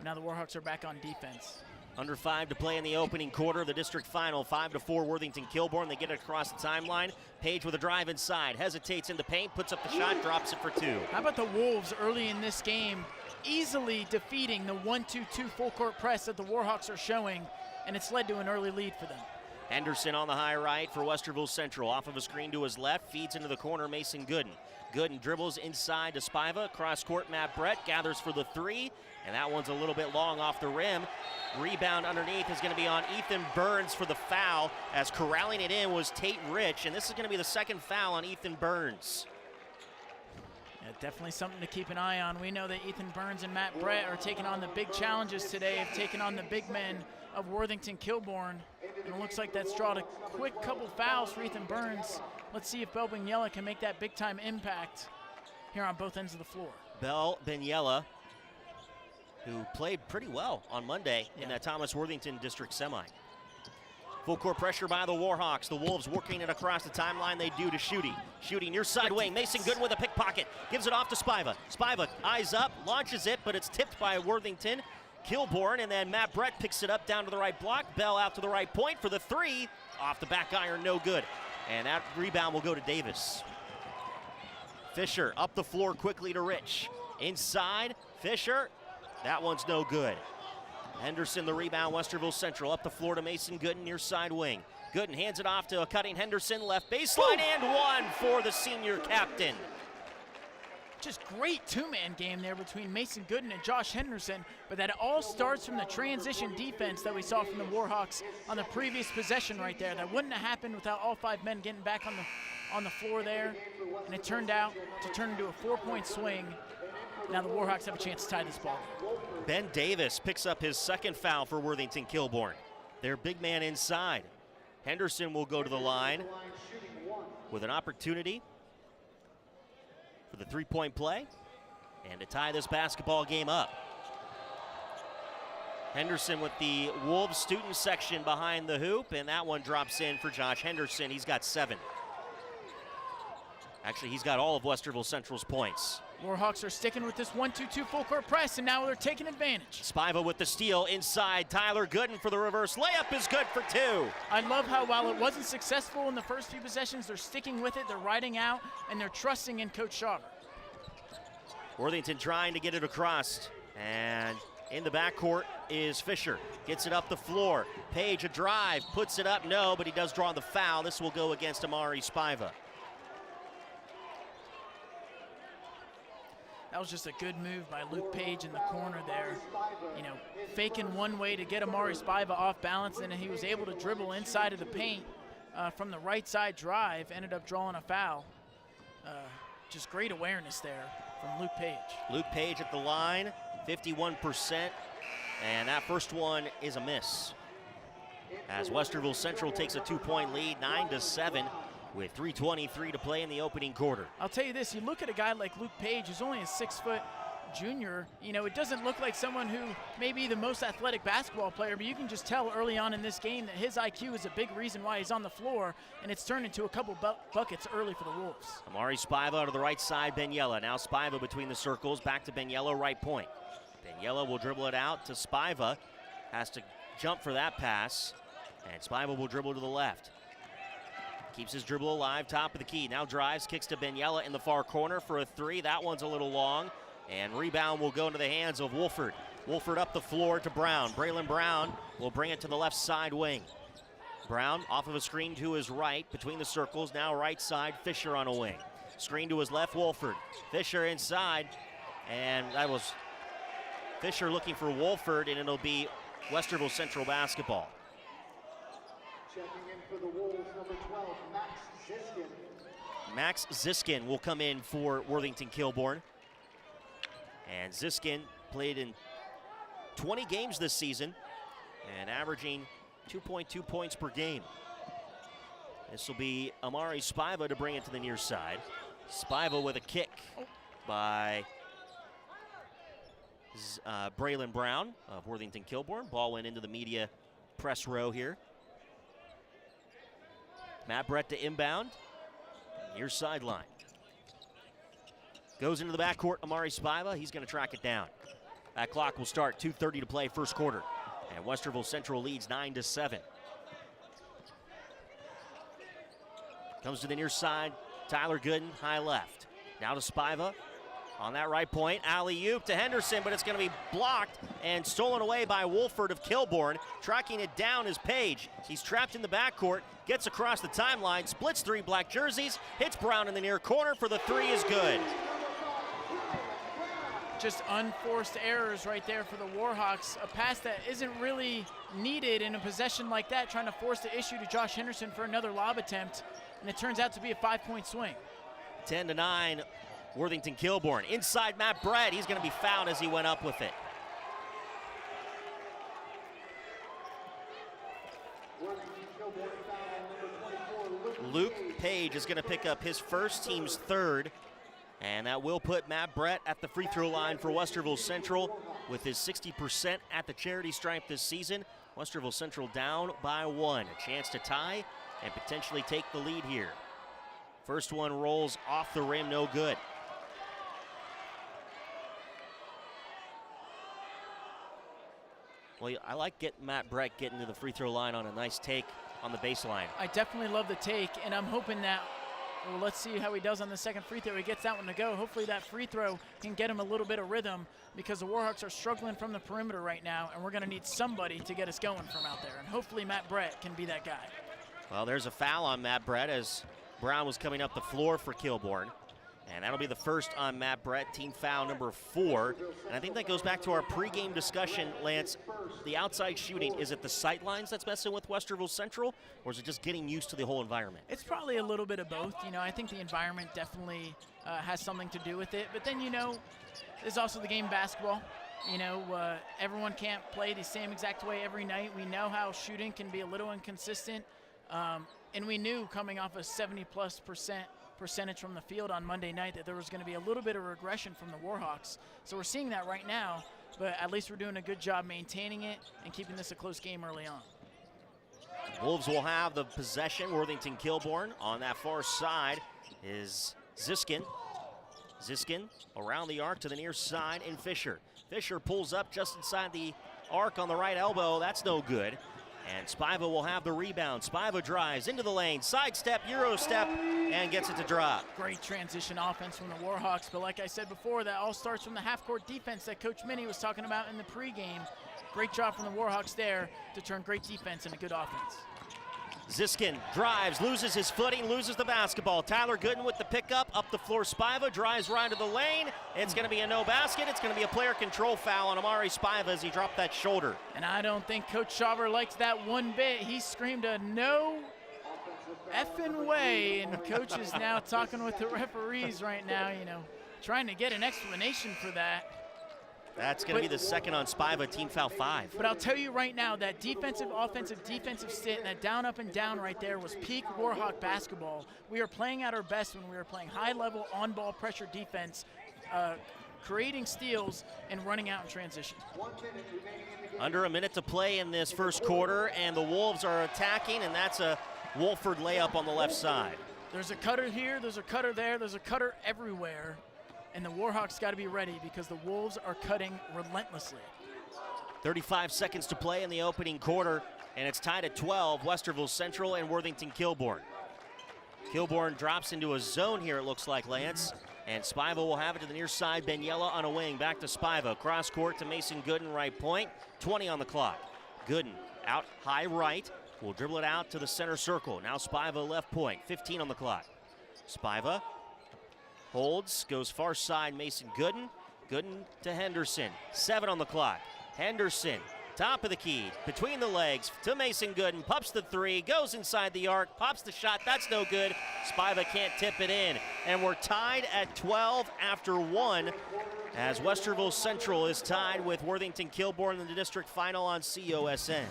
Now the Warhawks are back on defense. Under 5 to play in the opening quarter of the district final. 5-4 Worthington Kilbourne. They get it across the timeline. Page with a drive inside. Hesitates in the paint. Puts up the shot. Drops it for two. How about the Wolves early in this game easily defeating the 1-2-2 full court press that the Warhawks are showing, and it's led to an early lead for them. Henderson on the high right for Westerville Central. Off of a screen to his left. Feeds into the corner. Mason Gooden. Gooden dribbles inside to Spiva. Cross court, Matt Brett gathers for the three, and that one's a little bit long off the rim. Rebound underneath is going to be on Ethan Burns for the foul, as corralling it in was Tate Rich, and this is going to be the second foul on Ethan Burns. Yeah, definitely something to keep an eye on. We know that Ethan Burns and Matt Brett are taking on the big challenges today, have taken on the big men of Worthington Kilbourne, and it looks like that's drawn a quick couple fouls for Ethan Burns. Let's see if Bell Bignella can make that big-time impact here on both ends of the floor. Bell Bignella, who played pretty well on Monday in that Thomas Worthington District Semi. Full court pressure by the Warhawks. The Wolves working it across the timeline. They do to Schutte. Schutte near side wing. Mason Gooden with a pickpocket. Gives it off to Spiva. Spiva eyes up, launches it, but it's tipped by Worthington Kilbourne, and then Matt Brett picks it up down to the right block. Bell out to the right point for the three. Off the back iron, no good. And that rebound will go to Davis. Fisher up the floor quickly to Rich. Inside, Fisher. That one's no good. Henderson the rebound, Westerville Central. Up the floor to Mason Gooden near side wing. Gooden hands it off to a cutting Henderson, left baseline, and one for the senior captain. Just great two-man game there between Mason Gooden and Josh Henderson, but that all starts from the transition defense that we saw from the Warhawks on the previous possession right there. That wouldn't have happened without all five men getting back on the floor there, and it turned out to turn into a 4-point swing. Now the Warhawks have a chance to tie this ball game. Ben Davis picks up his second foul for Worthington Kilbourne. Their big man inside. Henderson will go to the line with an opportunity for the three-point play and to tie this basketball game up. Henderson with the Wolves student section behind the hoop, and that one drops in for Josh Henderson. He's got 7. Actually, he's got all of Westerville Central's points. Warhawks are sticking with this 1-2-2 full court press, and now they're taking advantage. Spiva with the steal inside. Tyler Gooden for the reverse layup is good for 2. I love how while it wasn't successful in the first few possessions, they're sticking with it, they're riding out, and they're trusting in Coach Shaver. Worthington trying to get it across, and in the backcourt is Fisher. Gets it up the floor. Page a drive, puts it up, no, but he does draw the foul. This will go against Amari Spiva. That was just a good move by Luke Page in the corner there. You know, faking one way to get Amari Spiva off balance, and he was able to dribble inside of the paint from the right side drive, ended up drawing a foul. Just great awareness there from Luke Page. Luke Page at the line, 51%, and that first one is a miss. As Westerville Central takes a 2-point lead, 9-7. With 3:23 to play in the opening quarter. I'll tell you this, you look at a guy like Luke Page, who's only a 6-foot junior, you know, it doesn't look like someone who may be the most athletic basketball player, but you can just tell early on in this game that his IQ is a big reason why he's on the floor, and it's turned into a couple buckets early for the Wolves. Amari Spiva to the right side, Benyella. Now Spiva between the circles, back to Benyella, right point. Benyella will dribble it out to Spiva, has to jump for that pass, and Spiva will dribble to the left. Keeps his dribble alive, top of the key. Now drives, kicks to Benyella in the far corner for a 3. That one's a little long. And rebound will go into the hands of Wolford. Wolford up the floor to Brown. Braylon Brown will bring it to the left side wing. Brown off of a screen to his right, between the circles. Now right side, Fisher on a wing. Screen to his left, Wolford. Fisher inside. And that was Fisher looking for Wolford, and it'll be Westerville Central basketball. Checking in for the Wolves, number 12, Max Ziskin. Max Ziskin will come in for Worthington Kilbourne. And Ziskin played in 20 games this season and averaging 2.2 points per game. This will be Amari Spiva to bring it to the near side. Spiva with a kick by Braylon Brown of Worthington Kilbourne. Ball went into the media press row here. Matt Brett to inbound, near sideline. Goes into the backcourt, Amari Spiva. He's going to track it down. That clock will start, 2:30 to play first quarter. And Westerville Central leads 9-7. Comes to the near side, Tyler Gooden, high left. Now to Spiva. On that right point, alley-oop to Henderson, but it's going to be blocked and stolen away by Wolford of Kilbourne. Tracking it down is Page. He's trapped in the backcourt, gets across the timeline, splits 3 black jerseys, hits Brown in the near corner for the 3 is good. Just unforced errors right there for the Warhawks. A pass that isn't really needed in a possession like that, trying to force the issue to Josh Henderson for another lob attempt, and it turns out to be a 5-point swing. 10-9. Worthington Kilbourne. Inside Matt Brett. He's going to be fouled as he went up with it. Luke Page is going to pick up his first, team's 3rd. And that will put Matt Brett at the free throw line for Westerville Central with his 60% at the charity stripe this season. Westerville Central down by 1. A chance to tie and potentially take the lead here. First one rolls off the rim, no good. Well, I like Matt Brett getting to the free throw line on a nice take on the baseline. I definitely love the take, and I'm hoping that, well, let's see how he does on the second free throw. He gets that one to go. Hopefully that free throw can get him a little bit of rhythm, because the Warhawks are struggling from the perimeter right now, and we're going to need somebody to get us going from out there, and hopefully Matt Brett can be that guy. Well, there's a foul on Matt Brett as Brown was coming up the floor for Kilbourne. And that'll be the first on Matt Brett, team foul number 4. And I think that goes back to our pregame discussion, Lance. The outside shooting, is it the sight lines that's messing with Westerville Central, or is it just getting used to the whole environment? It's probably a little bit of both. You know, I think the environment definitely has something to do with it. But then, you know, there's also the game of basketball. You know, everyone can't play the same exact way every night. We know how shooting can be a little inconsistent. And we knew coming off a 70+% percentage from the field on Monday night that there was going to be a little bit of regression from the Warhawks. So we're seeing that right now, but at least we're doing a good job maintaining it and keeping this a close game early on. Wolves will have the possession. Worthington Kilbourne on that far side is Ziskin. Ziskin around the arc to the near side in Fisher. Fisher pulls up just inside the arc on the right elbow. That's no good. And Spiva will have the rebound. Spiva drives into the lane, sidestep, Euro step, and gets it to drop. Great transition offense from the Warhawks, but like I said before, that all starts from the half-court defense that Coach Minnie was talking about in the pregame. Great job from the Warhawks there to turn great defense into good offense. Ziskin drives, loses his footing, loses the basketball. Tyler Gooden with the pickup, up the floor. Spiva drives right to the lane. It's going to be a no basket. It's going to be a player control foul on Amari Spiva as he dropped that shoulder. And I don't think Coach Shaver liked that one bit. He screamed a no effing way, and Coach is now talking with the referees right now, you know, trying to get an explanation for that. That's going to be the second on Spiva, team foul 5. But I'll tell you right now, that defensive, offensive, defensive sit, and that down, up, and down right there was peak Warhawk basketball. We are playing at our best when we are playing high-level, on-ball pressure defense, creating steals and running out in transition. Under a minute to play in this first quarter, and the Wolves are attacking, and that's a Wolford layup on the left side. There's a cutter here, there's a cutter there, there's a cutter everywhere. And the Warhawks got to be ready because the Wolves are cutting relentlessly. 35 seconds to play in the opening quarter, and it's tied at 12, Westerville Central and Worthington Kilbourne. Kilbourne drops into a zone here, it looks like, Lance. And Spiva will have it to the near side. Benyella on a wing, back to Spiva. Cross court to Mason Gooden, right point. 20 on the clock. Gooden out high right. Will dribble it out to the center circle. Now Spiva left point, 15 on the clock. Spiva holds, goes far side, Mason Gooden. Gooden to Henderson, 7 on the clock. Henderson, top of the key, between the legs to Mason Gooden, pops the 3, goes inside the arc, pops the shot, that's no good. Spiva can't tip it in. And we're tied at 12 after 1 as Westerville Central is tied with Worthington Kilbourne in the district final on COSN.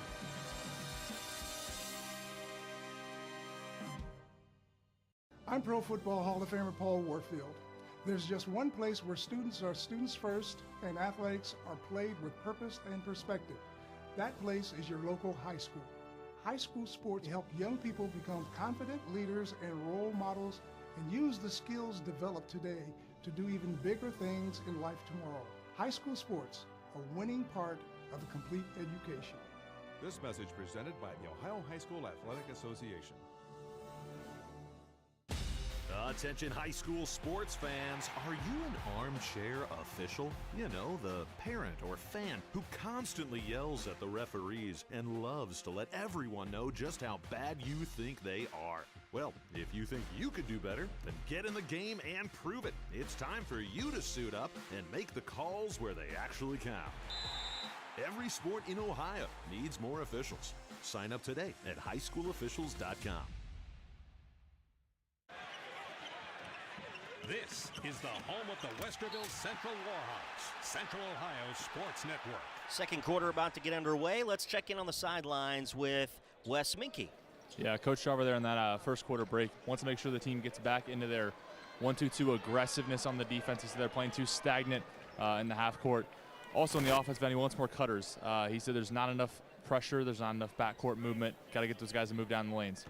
I'm Pro Football Hall of Famer Paul Warfield. There's just one place where students are students first and athletics are played with purpose and perspective. That place is your local high school. High school sports help young people become confident leaders and role models and use the skills developed today to do even bigger things in life tomorrow. High school sports, a winning part of a complete education. This message presented by the Ohio High School Athletic Association. Attention high school sports fans, are you an armchair official? You know, the parent or fan who constantly yells at the referees and loves to let everyone know just how bad you think they are. Well, if you think you could do better, then get in the game and prove it. It's time for you to suit up and make the calls where they actually count. Every sport in Ohio needs more officials. Sign up today at highschoolofficials.com. This is the home of the Westerville Central Warhawks, Central Ohio Sports Network. Second quarter about to get underway. Let's check in on the sidelines with Wes Minke. Yeah, Coach Shaver there in that first quarter break wants to make sure the team gets back into their 1-2-2 aggressiveness on the defense. So they're playing too stagnant in the half court. Also in the offensive end, he wants more cutters. He said there's not enough pressure, there's not enough backcourt movement. Got to get those guys to move down the lanes.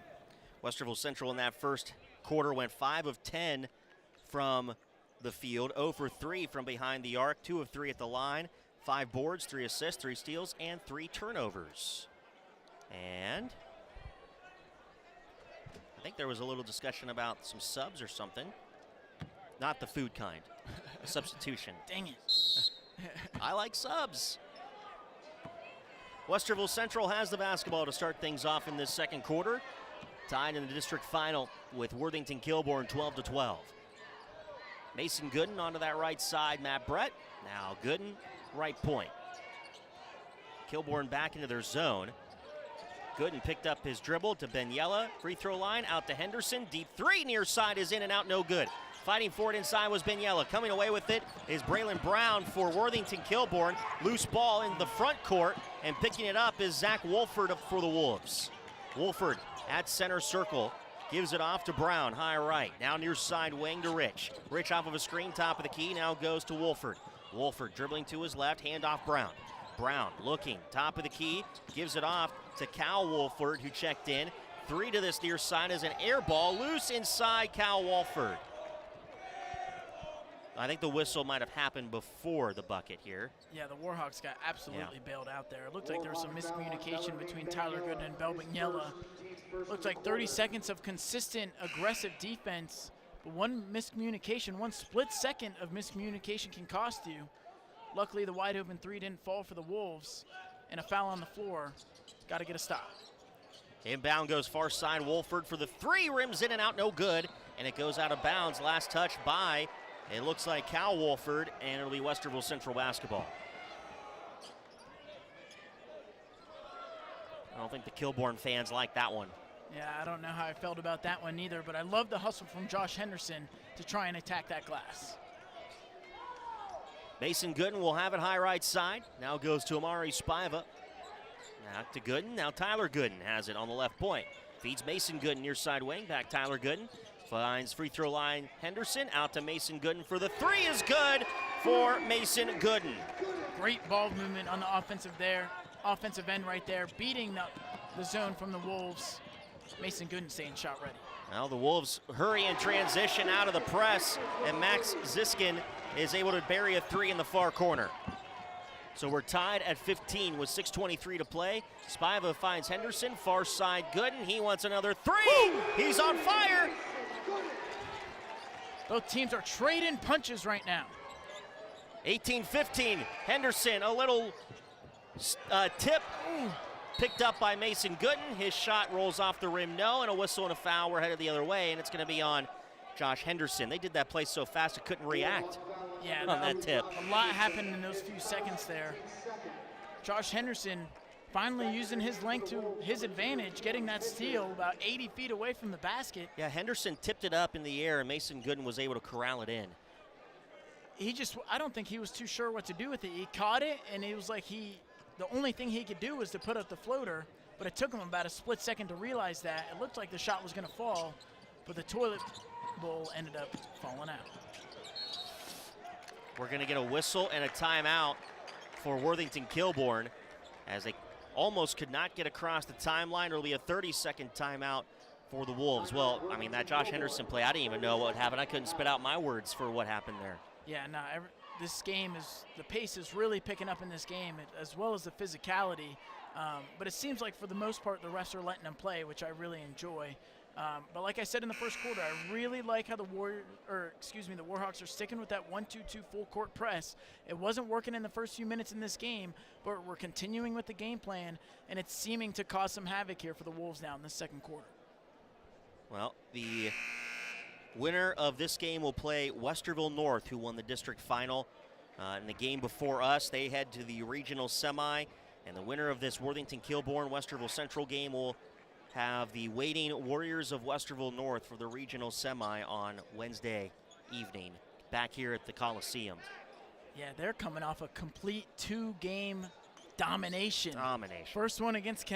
Westerville Central in that first quarter went 5 of 10 from the field, 0 for 3 from behind the arc, 2 of 3 at the line, 5 boards, 3 assists, 3 steals, and 3 turnovers. And I think there was a little discussion about some subs or something. Not the food kind, a substitution. Dang it. I like subs. Westerville Central has the basketball to start things off in this second quarter. Tied in the district final with Worthington Kilbourne 12-12. Mason Gooden onto that right side, Matt Brett. Now Gooden, right point. Kilbourne back into their zone. Gooden picked up his dribble to Benyella. Free throw line, out to Henderson. Deep three, near side is in and out, no good. Fighting for it inside was Benyella. Coming away with it is Braylon Brown for Worthington Kilbourne. Loose ball in the front court, and picking it up is Zach Wolford for the Wolves. Wolford at center circle. Gives it off to Brown, high right. Now near side wing to Rich. Rich off of a screen, top of the key, now goes to Wolford. Wolford dribbling to his left, hand off Brown. Brown looking, top of the key, gives it off to Cal Wolford, who checked in. Three to this near side is an air ball, loose inside Cal Wolford. I think the whistle might have happened before the bucket here. Yeah, the Warhawks got absolutely bailed out there. It looked like there was some miscommunication between Tyler Gooden and Bell Benyella. Looked like 30 seconds of consistent, aggressive defense, but one miscommunication, one split second of miscommunication can cost you. Luckily, the wide open three didn't fall for the Wolves, and a foul on the floor. Got to get a stop. Inbound goes far side, Wolford for the three, rims in and out, no good, and it goes out of bounds. Last touch by, it looks like Cal Wolford, and it'll be Westerville Central basketball. I don't think the Kilbourne fans like that one. Yeah, I don't know how I felt about that one either, but I love the hustle from Josh Henderson to try and attack that glass. Mason Gooden will have it high right side. Now goes to Amari Spiva. Now to Gooden. Now Tyler Gooden has it on the left point. Feeds Mason Gooden near side wing. Back Tyler Gooden. Finds free throw line Henderson. Out to Mason Gooden for the three is good for Mason Gooden. Great ball movement on the offensive end right there. Beating the zone from the Wolves. Mason Gooden staying shot ready. Now the Wolves hurry in transition out of the press, and Max Ziskin is able to bury a three in the far corner. So we're tied at 15 with 6:23 to play. Spiva finds Henderson, far side Gooden. He wants another three. Woo! He's on fire. Both teams are trading punches right now. 18-15. Henderson, a little tip. Picked up by Mason Gooden. His shot rolls off the rim, no, and a whistle and a foul. We're headed the other way, and it's going to be on Josh Henderson. They did that play so fast it couldn't react on that tip. A lot happened in those few seconds there. Josh Henderson finally using his length to his advantage, getting that steal about 80 feet away from the basket. Yeah, Henderson tipped it up in the air, and Mason Gooden was able to corral it in. I don't think he was too sure what to do with it. He caught it, and it was like the only thing he could do was to put up the floater, but it took him about a split second to realize that. It looked like the shot was going to fall, but the toilet bowl ended up falling out. We're going to get a whistle and a timeout for Worthington Kilbourne, as they almost could not get across the timeline. It'll be a 30-second timeout for the Wolves. Well, I mean, that Josh Henderson play, I didn't even know what happened. I couldn't spit out my words for what happened there. Yeah, no, this game the pace is really picking up in this game, as well as the physicality. But it seems like for the most part, the refs are letting them play, which I really enjoy. But like I said in the first quarter, I really like how the Warhawks are sticking with that 1-2-2 full court press. It wasn't working in the first few minutes in this game, but we're continuing with the game plan, and it's seeming to cause some havoc here for the Wolves now in the second quarter. Well, the winner of this game will play Westerville North, who won the district final. In the game before us, they head to the regional semi, and the winner of this Worthington Kilbourne Westerville Central game will have the waiting Warriors of Westerville North for the regional semi on Wednesday evening back here at the Coliseum. Yeah, they're coming off a complete two-game domination. First one against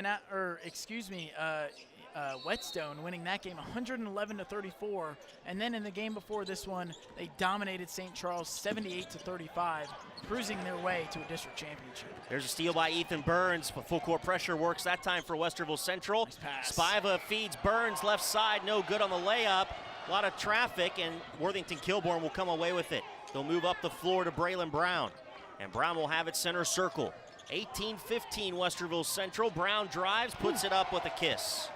Whetstone, winning that game 111-34, and then in the game before this one, they dominated St. Charles 78-35, cruising their way to a district championship. There's a steal by Ethan Burns, but full court pressure works that time for Westerville Central. Nice pass. Spiva feeds Burns left side, no good on the layup. A lot of traffic, and Worthington Kilbourne will come away with it. They'll move up the floor to Braylon Brown, and Brown will have it center circle. 18-15 Westerville Central. Brown drives, puts it up with a kiss.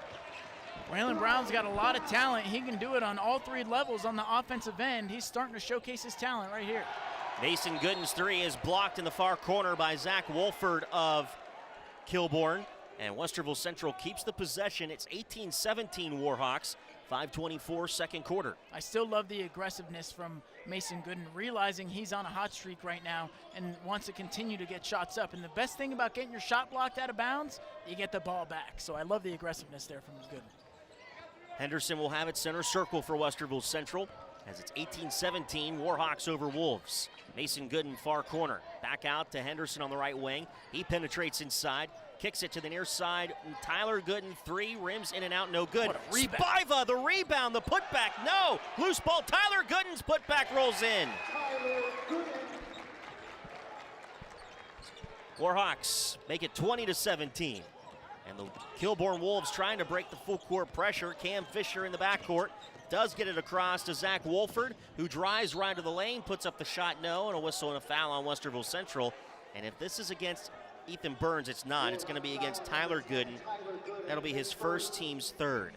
Braylon Brown's got a lot of talent. He can do it on all three levels on the offensive end. He's starting to showcase his talent right here. Mason Gooden's three is blocked in the far corner by Zach Wolford of Kilbourne. And Westerville Central keeps the possession. It's 18-17 Warhawks. 5:24 second quarter. I still love the aggressiveness from Mason Gooden, realizing he's on a hot streak right now and wants to continue to get shots up. And the best thing about getting your shot blocked out of bounds, you get the ball back. So I love the aggressiveness there from Gooden. Henderson will have it center circle for Westerville Central as it's 18-17, Warhawks over Wolves. Mason Gooden far corner. Back out to Henderson on the right wing. He penetrates inside, kicks it to the near side. Tyler Gooden, three, rims in and out, no good. Spiva, the rebound, the putback, no. Loose ball, Tyler Gooden's putback rolls in. Warhawks make it 20-17. And the Kilbourne Wolves trying to break the full court pressure. Cam Fisher in the backcourt does get it across to Zach Wolford, who drives right to the lane, puts up the shot, no, and a whistle and a foul on Westerville Central. And if this is against Ethan Burns, it's not. It's going to be against Tyler Gooden. That'll be his first, team's third.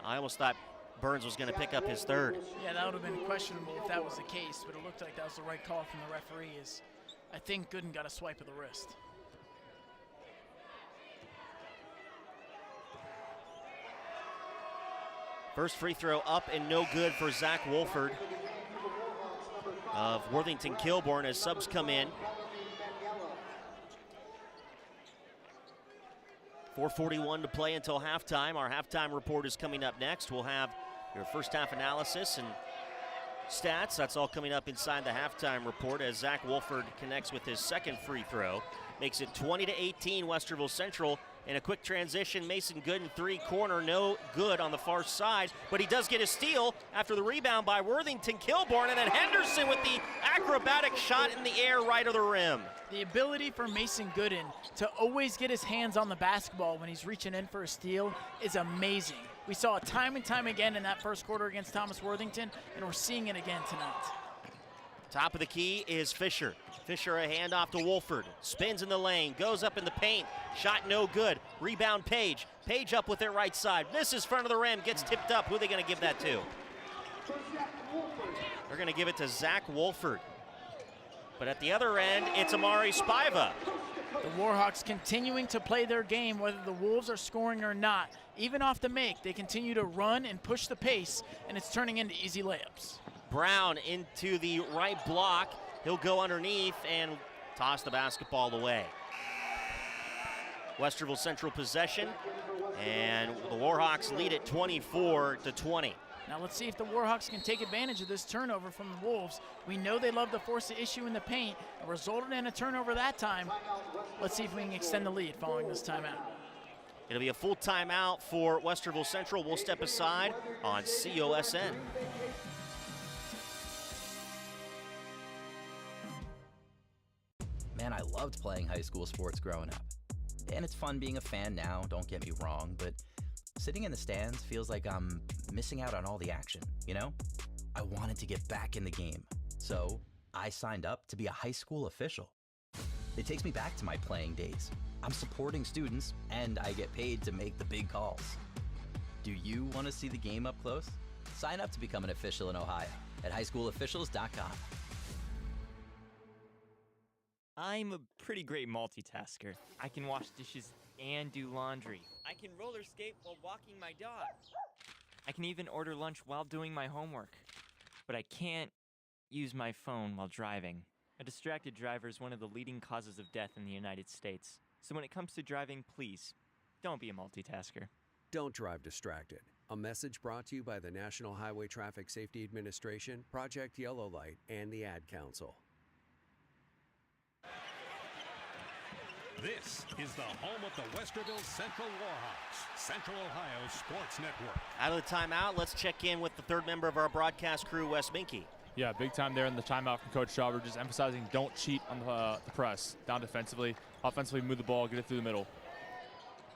I almost thought Burns was going to pick up his third. Yeah, that would have been questionable if that was the case, but it looked like that was the right call from the referee. I think Gooden got a swipe of the wrist. First free throw up and no good for Zach Wolford of Worthington Kilbourne as subs come in. 4:41 to play until halftime. Our halftime report is coming up next. We'll have your first half analysis and stats. That's all coming up inside the halftime report as Zach Wolford connects with his second free throw. Makes it 20-18 Westerville Central. In a quick transition, Mason Gooden three corner, no good on the far side, but he does get a steal after the rebound by Worthington Kilbourne, and then Henderson with the acrobatic shot in the air right of the rim. The ability for Mason Gooden to always get his hands on the basketball when he's reaching in for a steal is amazing. We saw it time and time again in that first quarter against Thomas Worthington, and we're seeing it again tonight. Top of the key is Fisher. Fisher a handoff to Wolford. Spins in the lane, goes up in the paint. Shot no good. Rebound Page. Page up with it right side. Misses front of the rim, gets tipped up. Who are they going to give that to? They're going to give it to Zach Wolford. But at the other end, it's Amari Spiva. The Warhawks continuing to play their game, whether the Wolves are scoring or not. Even off the make, they continue to run and push the pace, and it's turning into easy layups. Brown into the right block. He'll go underneath and toss the basketball away. Westerville Central possession, and the Warhawks lead it 24-20. Now let's see if the Warhawks can take advantage of this turnover from the Wolves. We know they love to force the issue in the paint. It resulted in a turnover that time. Let's see if we can extend the lead following this timeout. It'll be a full timeout for Westerville Central. We'll step aside on COSN. Man, I loved playing high school sports growing up. And it's fun being a fan now, don't get me wrong, but sitting in the stands feels like I'm missing out on all the action, you know? I wanted to get back in the game, so I signed up to be a high school official. It takes me back to my playing days. I'm supporting students, and I get paid to make the big calls. Do you want to see the game up close? Sign up to become an official in Ohio at highschoolofficials.com. I'm a pretty great multitasker. I can wash dishes and do laundry. I can roller skate while walking my dog. I can even order lunch while doing my homework. But I can't use my phone while driving. A distracted driver is one of the leading causes of death in the United States. So when it comes to driving, please, don't be a multitasker. Don't drive distracted. A message brought to you by the National Highway Traffic Safety Administration, Project Yellow Light, and the Ad Council. This is the home of the Westerville Central Warhawks, Central Ohio Sports Network. Out of the timeout, let's check in with the third member of our broadcast crew, Wes Minke. Yeah, big time there in the timeout from Coach Schauber, just emphasizing don't cheat on the press, down defensively. Offensively, move the ball, get it through the middle.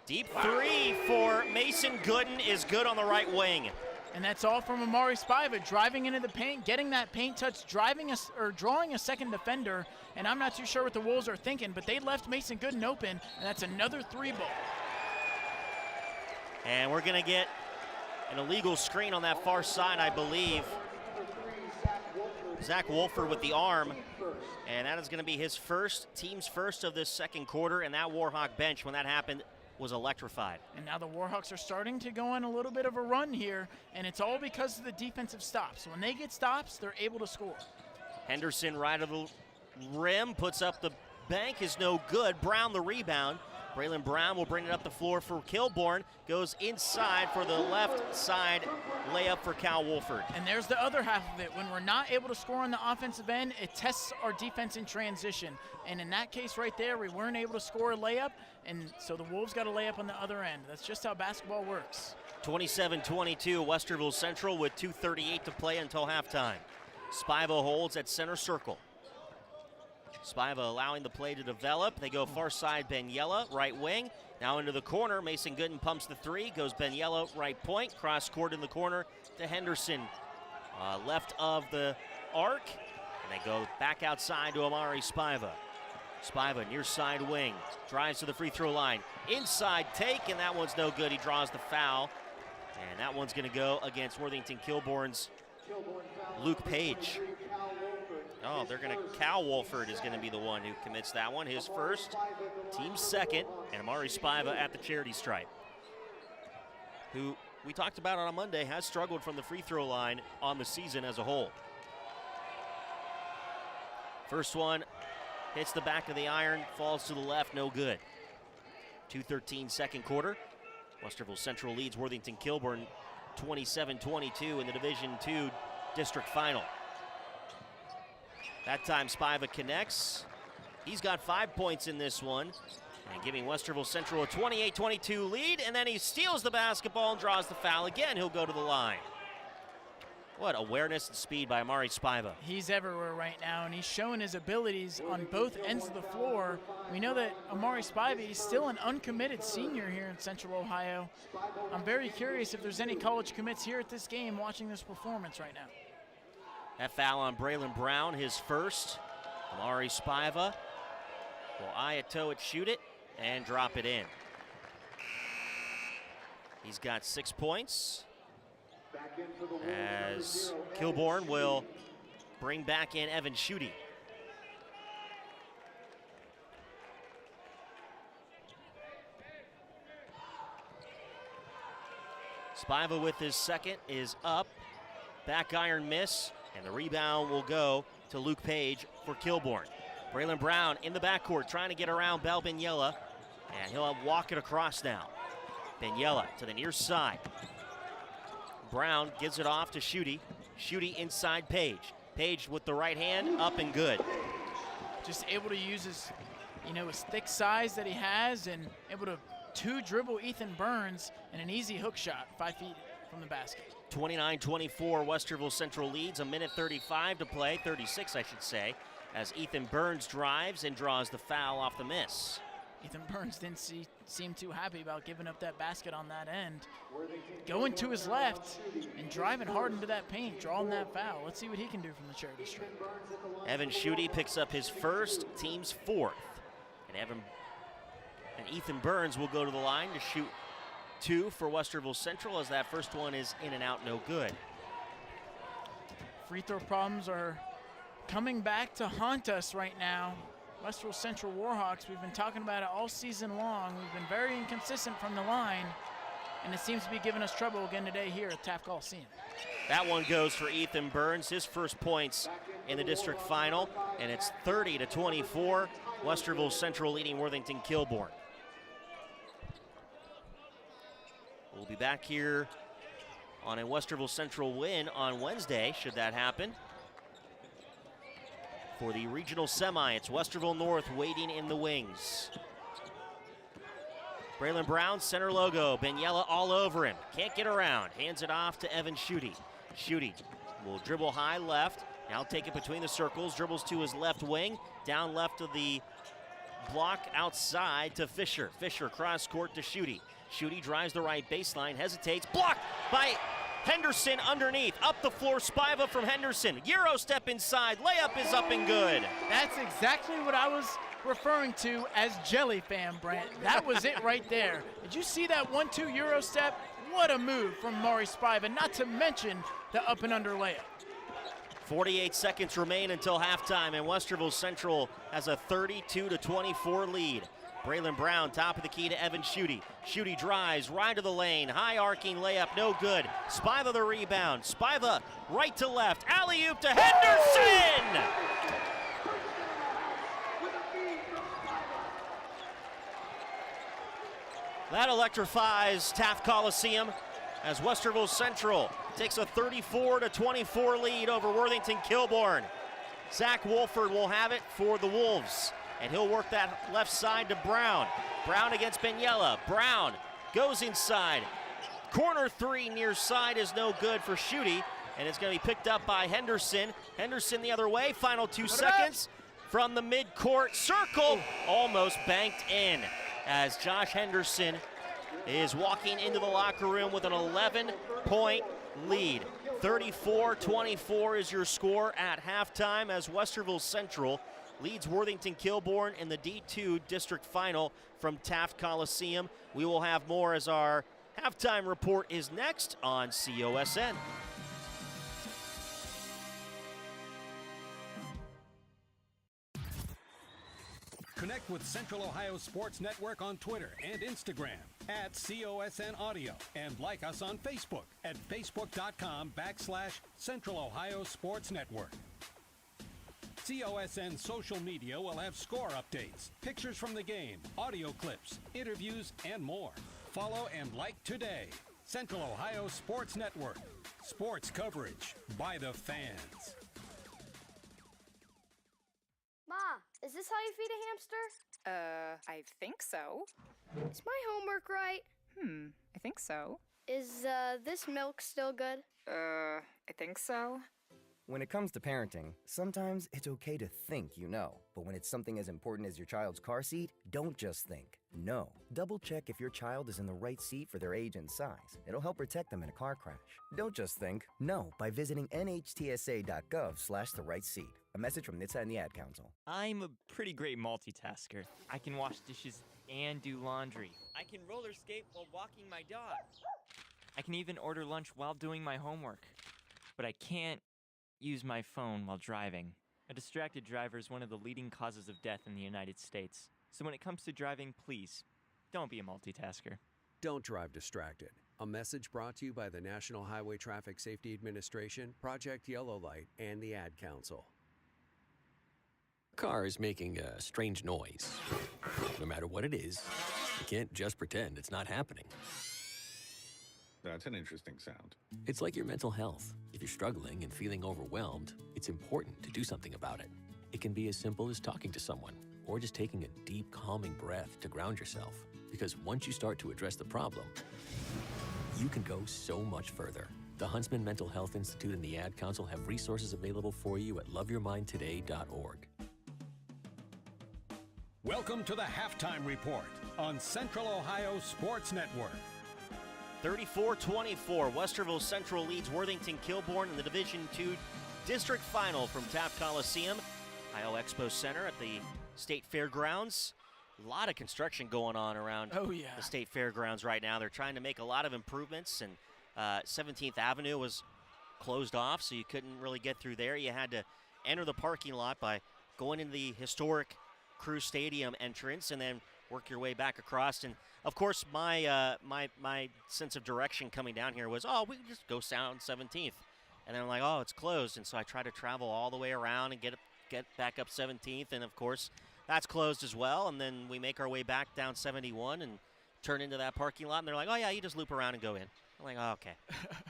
Deep three for Mason Gooden is good on the right wing. And that's all from Amari Spiva, driving into the paint, getting that paint touch, drawing a second defender. And I'm not too sure what the Wolves are thinking, but they left Mason Gooden open, and that's another three ball. And we're going to get an illegal screen on that far side, I believe. Zach Wolford with the arm, and that is going to be his first, team's first of this second quarter, and that Warhawk bench, when that happened, was electrified. And now the Warhawks are starting to go on a little bit of a run here, and it's all because of the defensive stops. When they get stops, they're able to score. Henderson right of the rim, puts up the bank, is no good. Brown the rebound. Braylon Brown will bring it up the floor for Kilbourne. Goes inside for the left side layup for Cal Wolford. And there's the other half of it. When we're not able to score on the offensive end, it tests our defense in transition. And in that case right there, we weren't able to score a layup, and so the Wolves got a layup on the other end. That's just how basketball works. 27-22, Westerville Central with 2:38 to play until halftime. Spiva holds at center circle. Spiva allowing the play to develop. They go far side, Benyella, right wing. Now into the corner, Mason Gooden pumps the three, goes Benyella, right point. Cross court in the corner to Henderson. Left of the arc, and they go back outside to Amari Spiva. Spiva near side wing, drives to the free throw line. Inside take, and that one's no good. He draws the foul, and that one's gonna go against Worthington Kilbourne's Luke Page. Oh, Cal Wolford is gonna be the one who commits that one. His first, team second, and Amari Spiva at the charity stripe, who we talked about on a Monday has struggled from the free throw line on the season as a whole. First one hits the back of the iron, falls to the left, no good. 2:13 second quarter. Westerville Central leads Worthington Kilbourne 27-22 in the Division II district final. That time Spiva connects. He's got 5 points in this one, and giving Westerville Central a 28-22 lead, and then he steals the basketball and draws the foul again. He'll go to the line. What awareness and speed by Amari Spiva. He's everywhere right now, and he's showing his abilities on both ends of the floor. We know that Amari Spiva is still an uncommitted senior here in Central Ohio. I'm very curious if there's any college commits here at this game watching this performance right now. That foul on Braylon Brown, his first. Amari Spiva will eye it, toe it, shoot it, and drop it in. He's got 6 points, as Kilbourne will bring back in Evan Schutte. Spiva with his second is up. Back iron miss, and the rebound will go to Luke Page for Kilbourne. Braylon Brown in the backcourt trying to get around Bell Benyella, and he'll walk it across now. Benyella to the near side. Brown gives it off to Schutte. Schutte inside Page. Page with the right hand, up and good. Just able to use his, his thick size that he has, and able to two-dribble Ethan Burns in an easy hook shot, 5 feet from the basket. 29-24, Westerville Central leads, 1:35 to play, 36 I should say, as Ethan Burns drives and draws the foul off the miss. Ethan Burns didn't seem too happy about giving up that basket on that end. Going to his left and driving hard into that paint, drawing that foul. Let's see what he can do from the charity stripe. Evan Schutte picks up his first, team's fourth. And Ethan Burns will go to the line to shoot 2 for Westerville Central, as that first one is in and out, no good. Free throw problems are coming back to haunt us right now. Westerville Central Warhawks, we've been talking about it all season long. We've been very inconsistent from the line, and it seems to be giving us trouble again today here at Taft Coliseum. That one goes for Ethan Burns, his first points in the district final, and it's 30-24, Westerville Central leading Worthington Kilbourne. We'll be back here on a Westerville Central win on Wednesday, should that happen. For the regional semi, it's Westerville North waiting in the wings. Braylon Brown, center logo. Benyella all over him. Can't get around. Hands it off to Evan Schutte. Schutte will dribble high left. Now take it between the circles. Dribbles to his left wing. Down left of the block outside to Fisher. Fisher cross court to Schutte. Schutte drives the right baseline, hesitates, blocked by Henderson underneath. Up the floor, Spiva from Henderson. Euro step inside, layup is up and good. That's exactly what I was referring to as Jelly Fam, Brant. That was it right there. Did you see that 1-2 Euro step? What a move from Amari Spiva, not to mention the up and under layup. 48 seconds remain until halftime, and Westerville Central has a 32-24 lead. Braylon Brown, top of the key to Evan Schutte. Schutte drives right to the lane. High arcing layup, no good. Spiva the rebound. Spiva right to left. Alley-oop to Henderson! That electrifies Taft Coliseum as Westerville Central takes a 34-24 lead over Worthington Kilbourne. Zach Wolford will have it for the Wolves, and he'll work that left side to Brown. Brown against Benyella. Brown goes inside. Corner three near side is no good for Schutte, and it's going to be picked up by Henderson. Henderson the other way, final 2 seconds from the midcourt circle, almost banked in as Josh Henderson is walking into the locker room with an 11-point lead. 34-24 is your score at halftime as Westerville Central leads Worthington Kilbourne in the D2 District Final from Taft Coliseum. We will have more as our halftime report is next on COSN. Connect with Central Ohio Sports Network on Twitter and Instagram at COSN Audio, and like us on Facebook at facebook.com/Central Ohio Sports Network. COSN social media will have score updates, pictures from the game, audio clips, interviews, and more. Follow and like today. Central Ohio Sports Network. Sports coverage by the fans. Ma, is this how you feed a hamster? I think so. Is my homework right? I think so. Is, this milk still good? I think so. When it comes to parenting, sometimes it's okay to think you know. But when it's something as important as your child's car seat, don't just think. No. Double check if your child is in the right seat for their age and size. It'll help protect them in a car crash. Don't just think. No by visiting nhtsa.gov/the right seat. A message from NHTSA and the Ad Council. I'm a pretty great multitasker. I can wash dishes and do laundry. I can roller skate while walking my dog. I can even order lunch while doing my homework. But I can't use my phone while driving. A distracted driver is one of the leading causes of death in the United States. So when it comes to driving, please, don't be a multitasker. Don't drive distracted. A message brought to you by the National Highway Traffic Safety Administration, Project Yellow Light, and the Ad Council. Car is making a strange noise. No matter what it is, you can't just pretend it's not happening. That's an interesting sound. It's like your mental health. If you're struggling and feeling overwhelmed, it's important to do something about it. It can be as simple as talking to someone or just taking a deep, calming breath to ground yourself. Because once you start to address the problem, you can go so much further. The Huntsman Mental Health Institute and the Ad Council have resources available for you at loveyourmindtoday.org. Welcome to the Halftime Report on Central Ohio Sports Network. 34-24, Westerville Central leads Worthington Kilbourne in the Division II District Final from Taft Coliseum, Ohio Expo Center at the State Fairgrounds. A lot of construction going on around the State Fairgrounds right now. They're trying to make a lot of improvements, and 17th Avenue was closed off, so you couldn't really get through there. You had to enter the parking lot by going into the historic Crew Stadium entrance and then work your way back across. And of course, my sense of direction coming down here was, we can just go down 17th. And then I'm like, it's closed. And so I try to travel all the way around and get back up 17th. And of course, that's closed as well. And then we make our way back down 71 and turn into that parking lot. And they're like, you just loop around and go in. I'm like, okay.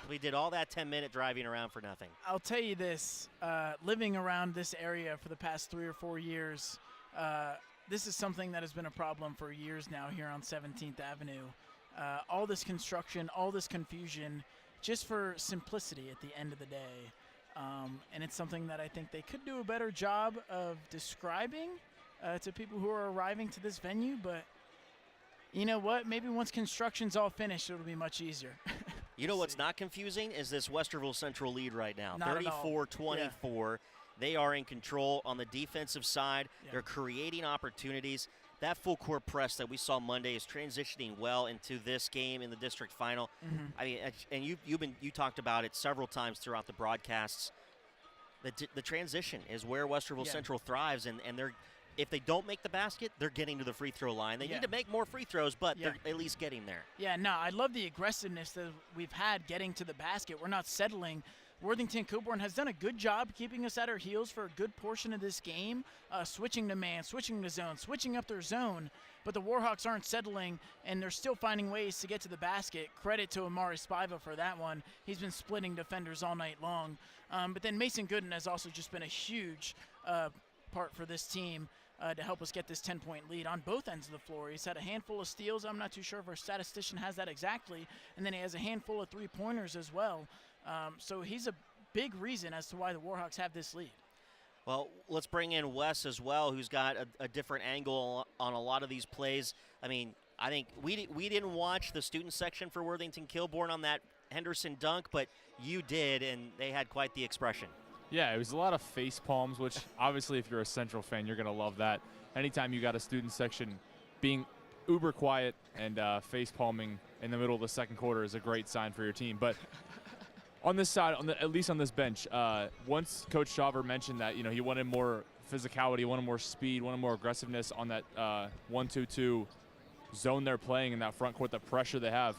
We did all that 10-minute driving around for nothing. I'll tell you this, living around this area for the past 3 or 4 years, this is something that has been a problem for years now here on 17th Avenue. All this construction, all this confusion, just for simplicity at the end of the day. And it's something that I think they could do a better job of describing to people who are arriving to this venue. But you know what? Maybe once construction's all finished, it'll be much easier. You know what's not confusing is this Westerville Central lead right now, 34-24. Yeah. They are in control on the defensive side. Yeah. They're creating opportunities. That full court press that we saw Monday is transitioning well into this game in the district final. Mm-hmm. I mean, and you talked about it several times throughout the broadcasts. The transition is where Westerville Central thrives, and they're if they don't make the basket, they're getting to the free throw line. They need to make more free throws, but they're at least getting there. Yeah, no, I love the aggressiveness that we've had getting to the basket. We're not settling. Worthington Kilbourne has done a good job keeping us at our heels for a good portion of this game, switching to man, switching to zone, switching up their zone. But the Warhawks aren't settling, and they're still finding ways to get to the basket. Credit to Amari Spiva for that one. He's been splitting defenders all night long. But then Mason Gooden has also just been a huge part for this team to help us get this 10-point lead on both ends of the floor. He's had a handful of steals. I'm not too sure if our statistician has that exactly. And then he has a handful of three-pointers as well. So he's a big reason as to why the Warhawks have this lead. Well, let's bring in Wes as well, who's got a different angle on a lot of these plays. I mean, I think we didn't watch the student section for Worthington Kilbourne on that Henderson dunk, but you did, and they had quite the expression. Yeah, it was a lot of face palms, which obviously if you're a Central fan, you're going to love that. Anytime you got a student section being uber quiet and face palming in the middle of the second quarter is a great sign for your team. But on this side, at least on this bench, once Coach Shaver mentioned that, he wanted more physicality, wanted more speed, wanted more aggressiveness on that 1-2-2 zone they're playing in that front court, the pressure they have,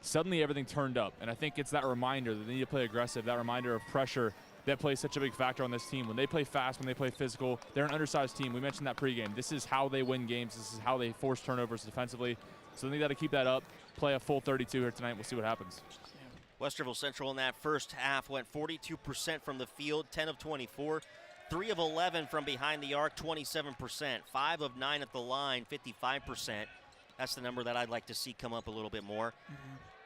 suddenly everything turned up. And I think it's that reminder that they need to play aggressive, that reminder of pressure that plays such a big factor on this team. When they play fast, when they play physical, they're an undersized team. We mentioned that pregame. This is how they win games. This is how they force turnovers defensively. So they got to keep that up, play a full 32 here tonight. We'll see what happens. Westerville Central in that first half went 42% from the field, 10 of 24, 3 of 11 from behind the arc, 27%, 5 of 9 at the line, 55%. That's the number that I'd like to see come up a little bit more.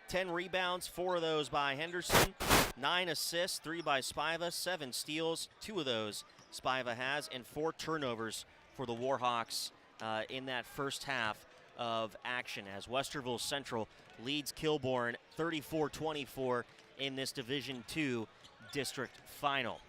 10 rebounds, 4 of those by Henderson, 9 assists, 3 by Spiva, 7 steals, 2 of those Spiva has, and 4 turnovers for the Warhawks in that first half of action as Westerville Central leads Kilbourne 34-24 in this Division II district final.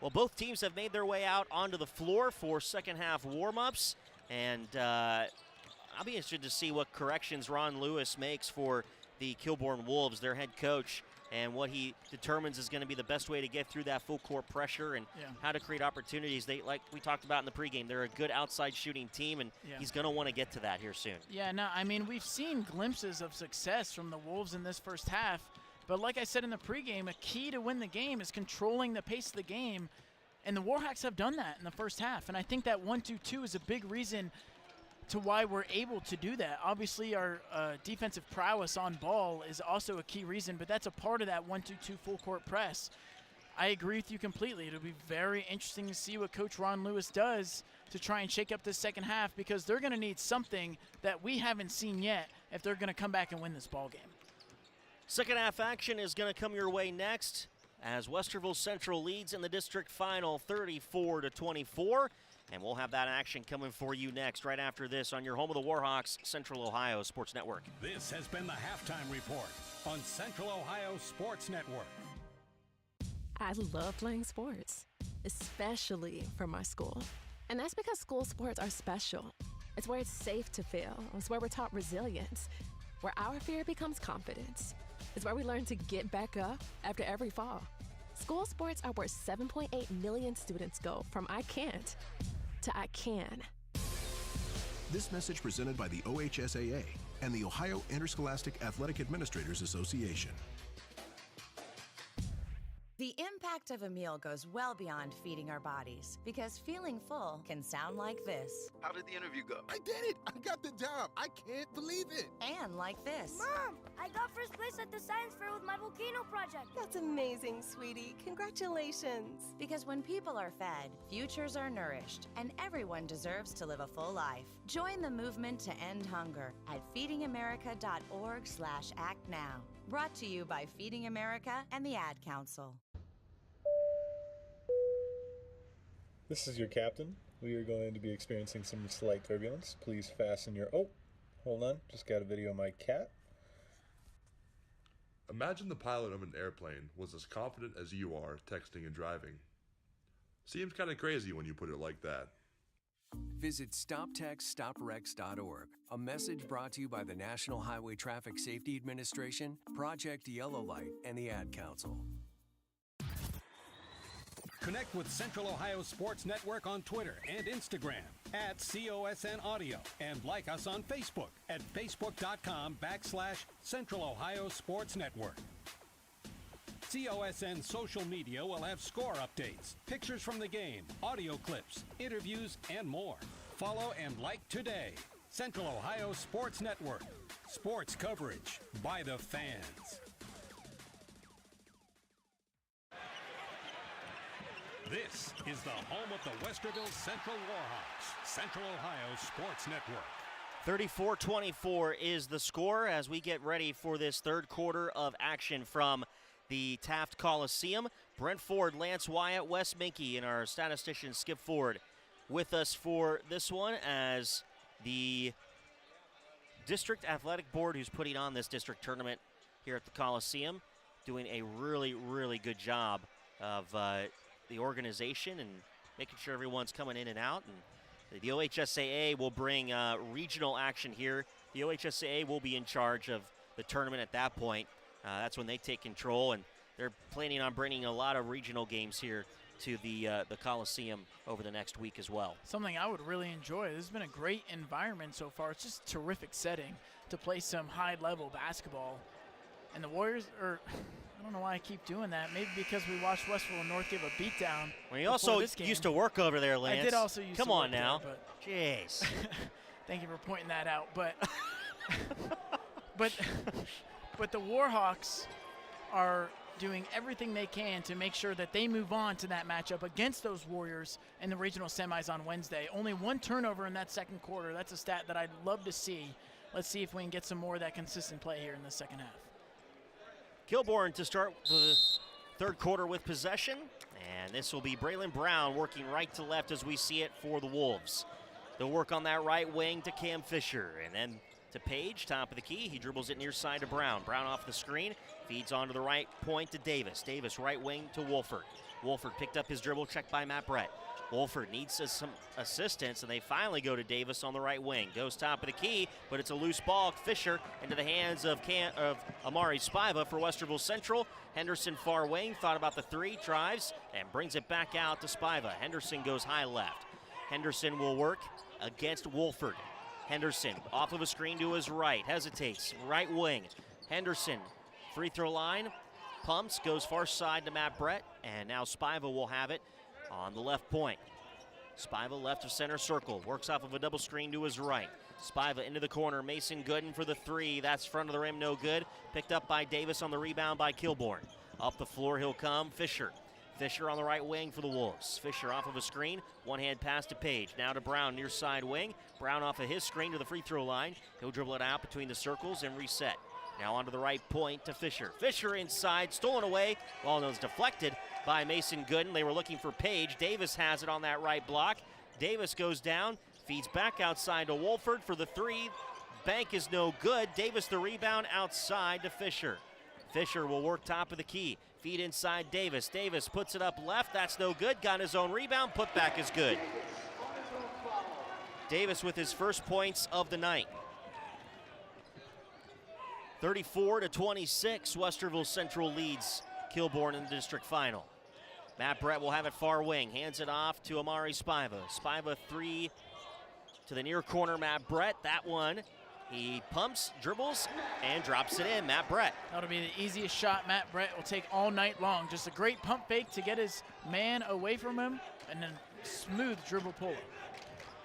Well, both teams have made their way out onto the floor for second half warm-ups, and I'll be interested to see what corrections Ron Lewis makes for the Kilbourne Wolves, their head coach, and what he determines is going to be the best way to get through that full court pressure and how to create opportunities. They, like we talked about in the pregame, they're a good outside shooting team, and he's going to want to get to that here soon. Yeah, no, I mean, we've seen glimpses of success from the Wolves in this first half, but like I said in the pregame, a key to win the game is controlling the pace of the game, and the Warhawks have done that in the first half, and I think that 1-2-2 is a big reason to why we're able to do that. Obviously, our defensive prowess on ball is also a key reason, but that's a part of that 1-2-2 full court press. I agree with you completely. It'll be very interesting to see what Coach Ron Lewis does to try and shake up this second half, because they're going to need something that we haven't seen yet if they're going to come back and win this ball game. Second half action is going to come your way next as Westerville Central leads in the district final 34-24. And we'll have that action coming for you next, right after this, on your home of the Warhawks, Central Ohio Sports Network. This has been the Halftime Report on Central Ohio Sports Network. I love playing sports, especially for my school. And that's because school sports are special. It's where it's safe to fail. It's where we're taught resilience, where our fear becomes confidence. It's where we learn to get back up after every fall. School sports are where 7.8 million students go from I can't to I can. This message presented by the OHSAA and the Ohio Interscholastic Athletic Administrators Association. The impact of a meal goes well beyond feeding our bodies, because feeling full can sound like this. How did the interview go? I did it! I got the job! I can't believe it! And like this. Mom, I got first place at the science fair with my volcano project. That's amazing, sweetie. Congratulations. Because when people are fed, futures are nourished, and everyone deserves to live a full life. Join the movement to end hunger at feedingamerica.org/actnow. Brought to you by Feeding America and the Ad Council. This is your captain. We are going to be experiencing some slight turbulence. Please fasten your... Oh, hold on. Just got a video of my cat. Imagine the pilot of an airplane was as confident as you are texting and driving. Seems kind of crazy when you put it like that. Visit StopTextStopWrecks.org, a message brought to you by the National Highway Traffic Safety Administration, Project Yellow Light, and the Ad Council. Connect with Central Ohio Sports Network on Twitter and Instagram at COSN Audio, and like us on Facebook at facebook.com/Central Ohio Sports Network. COSN social media will have score updates, pictures from the game, audio clips, interviews, and more. Follow and like today. Central Ohio Sports Network. Sports coverage by the fans. This is the home of the Westerville Central Warhawks. Central Ohio Sports Network. 34-24 is the score as we get ready for this third quarter of action from the Taft Coliseum. Brent Ford, Lance Wyatt, Wes Minke, and our statistician Skip Ford with us for this one as the District Athletic Board, who's putting on this district tournament here at the Coliseum, doing a really, really good job of the organization and making sure everyone's coming in and out. And the OHSAA will bring regional action here. The OHSAA will be in charge of the tournament at that point. That's when they take control, and they're planning on bringing a lot of regional games here to the Coliseum over the next week as well. Something I would really enjoy. This has been a great environment so far. It's just a terrific setting to play some high-level basketball. And the Warriors are, I don't know why I keep doing that. Maybe because we watched Westville and North give a beatdown. Well, you also used to work over there, Lance. I did also used Come to work on now. there, Jeez. Thank you for pointing that out. But but the Warhawks are doing everything they can to make sure that they move on to that matchup against those Warriors in the regional semis on Wednesday. Only one turnover in that second quarter. That's a stat that I'd love to see. Let's see if we can get some more of that consistent play here in the second half. Kilbourne to start the third quarter with possession, and this will be Braylon Brown working right to left as we see it for the Wolves. They'll work on that right wing to Cam Fisher, and then to Page, top of the key. He dribbles it near side to Brown. Brown off the screen, feeds onto the right point to Davis. Davis right wing to Wolford. Wolford picked up his dribble, checked by Matt Brett. Wolford needs some assistance, and they finally go to Davis on the right wing. Goes top of the key, but it's a loose ball. Fisher into the hands of Amari Spiva for Westerville Central. Henderson far wing, thought about the three, drives, and brings it back out to Spiva. Henderson goes high left. Henderson will work against Wolford. Henderson off of a screen to his right, hesitates, right wing. Henderson, free throw line, pumps, goes far side to Matt Brett, and now Spiva will have it on the left point. Spiva left of center circle, works off of a double screen to his right. Spiva into the corner, Mason Gooden for the three, that's front of the rim, no good. Picked up by Davis on the rebound by Kilbourne. Up the floor he'll come, Fisher. Fisher on the right wing for the Wolves. Fisher off of a screen, one-hand pass to Page. Now to Brown, near side wing. Brown off of his screen to the free throw line. He'll dribble it out between the circles and reset. Now onto the right point to Fisher. Fisher inside, stolen away. Well, it was deflected by Mason Gooden. They were looking for Page. Davis has it on that right block. Davis goes down, feeds back outside to Wolford for the three. Bank is no good. Davis the rebound outside to Fisher. Fisher will work top of the key. Feed inside Davis. Davis puts it up left. That's no good. Got his own rebound. Putback is good. Davis with his first points of the night. 34-26. Westerville Central leads Kilbourne in the district final. Matt Brett will have it far wing. Hands it off to Amari Spiva. Spiva three to the near corner. Matt Brett. That one. He pumps, dribbles, and drops it in. Matt Brett. That'll be the easiest shot Matt Brett will take all night long. Just a great pump fake to get his man away from him, and then smooth dribble pull-up.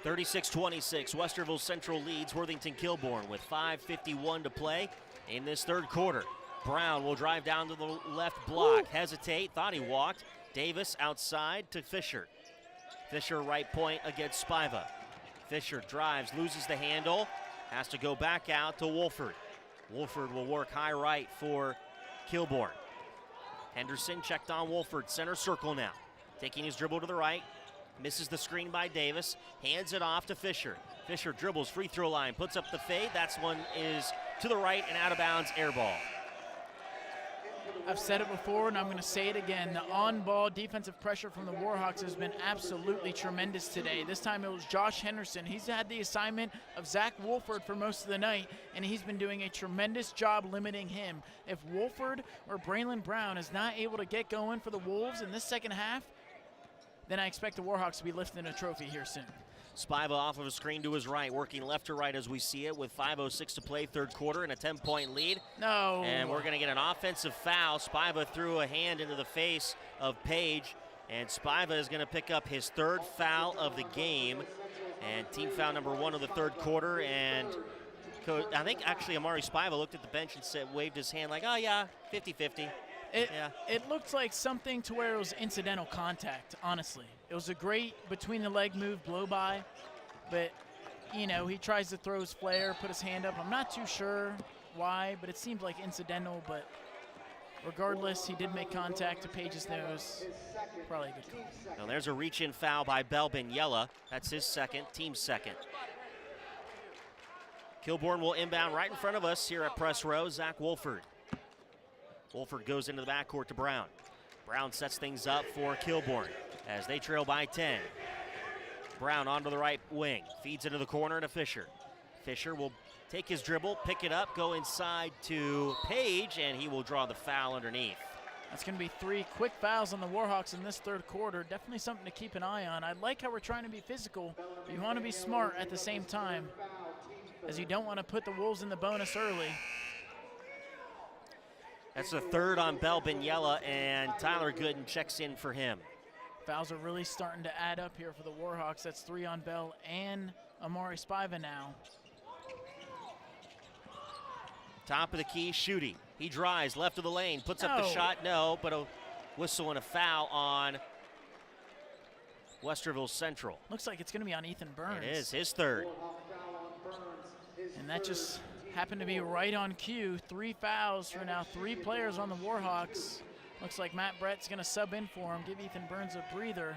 36-26, Westerville Central leads Worthington Kilbourne with 5:51 to play in this third quarter. Brown will drive down to the left block, hesitate, thought he walked. Davis outside to Fisher. Fisher right point against Spiva. Fisher drives, loses the handle. Has to go back out to Wolford. Wolford will work high right for Kilbourne. Henderson checked on Wolford, center circle now. Taking his dribble to the right, misses the screen by Davis, hands it off to Fisher. Fisher dribbles, free throw line, puts up the fade. That's one is to the right and out of bounds, air ball. I've said it before, and I'm going to say it again. The on-ball defensive pressure from the Warhawks has been absolutely tremendous today. This time it was Josh Henderson. He's had the assignment of Zach Wolford for most of the night, and he's been doing a tremendous job limiting him. If Wolford or Braylon Brown is not able to get going for the Wolves in this second half, then I expect the Warhawks to be lifting a trophy here soon. Spiva off of a screen to his right, working left to right as we see it with 5:06 to play, third quarter, and a 10-point lead. No. And we're going to get an offensive foul. Spiva threw a hand into the face of Page, and Spiva is going to pick up his third foul of the game, and team foul number 1 of the third quarter. And I think actually Amari Spiva looked at the bench and waved his hand like, oh yeah, 50-50. It looked like something to where it was incidental contact, honestly. It was a great between-the-leg move, blow-by, but, you know, he tries to throw his flare, put his hand up. I'm not too sure why, but it seemed like incidental, but regardless, he did make contact to Page's nose. Probably a good call. Now there's a reach-in foul by Belbin Yella. That's his second, team second. Kilbourne will inbound right in front of us here at press row, Zach Wolford. Wolford goes into the backcourt to Brown. Brown sets things up for Kilbourne as they trail by 10. Brown onto the right wing, feeds into the corner to Fisher. Fisher will take his dribble, pick it up, go inside to Page, and he will draw the foul underneath. That's going to be 3 quick fouls on the Warhawks in this third quarter. Definitely something to keep an eye on. I like how we're trying to be physical, but you want to be smart at the same time, as you don't want to put the Wolves in the bonus early. That's the third on Belbin Yella, and Tyler Gooden checks in for him. Fouls are really starting to add up here for the Warhawks. That's 3 on Bell and Amari Spiva now. Top of the key, Schutte. He drives left of the lane, puts up the shot, no, but a whistle and a foul on Westerville Central. Looks like it's going to be on Ethan Burns. It is, his third. And that just happened to be right on cue. 3 fouls for now 3 players on the Warhawks. Looks like Matt Brett's going to sub in for him, give Ethan Burns a breather.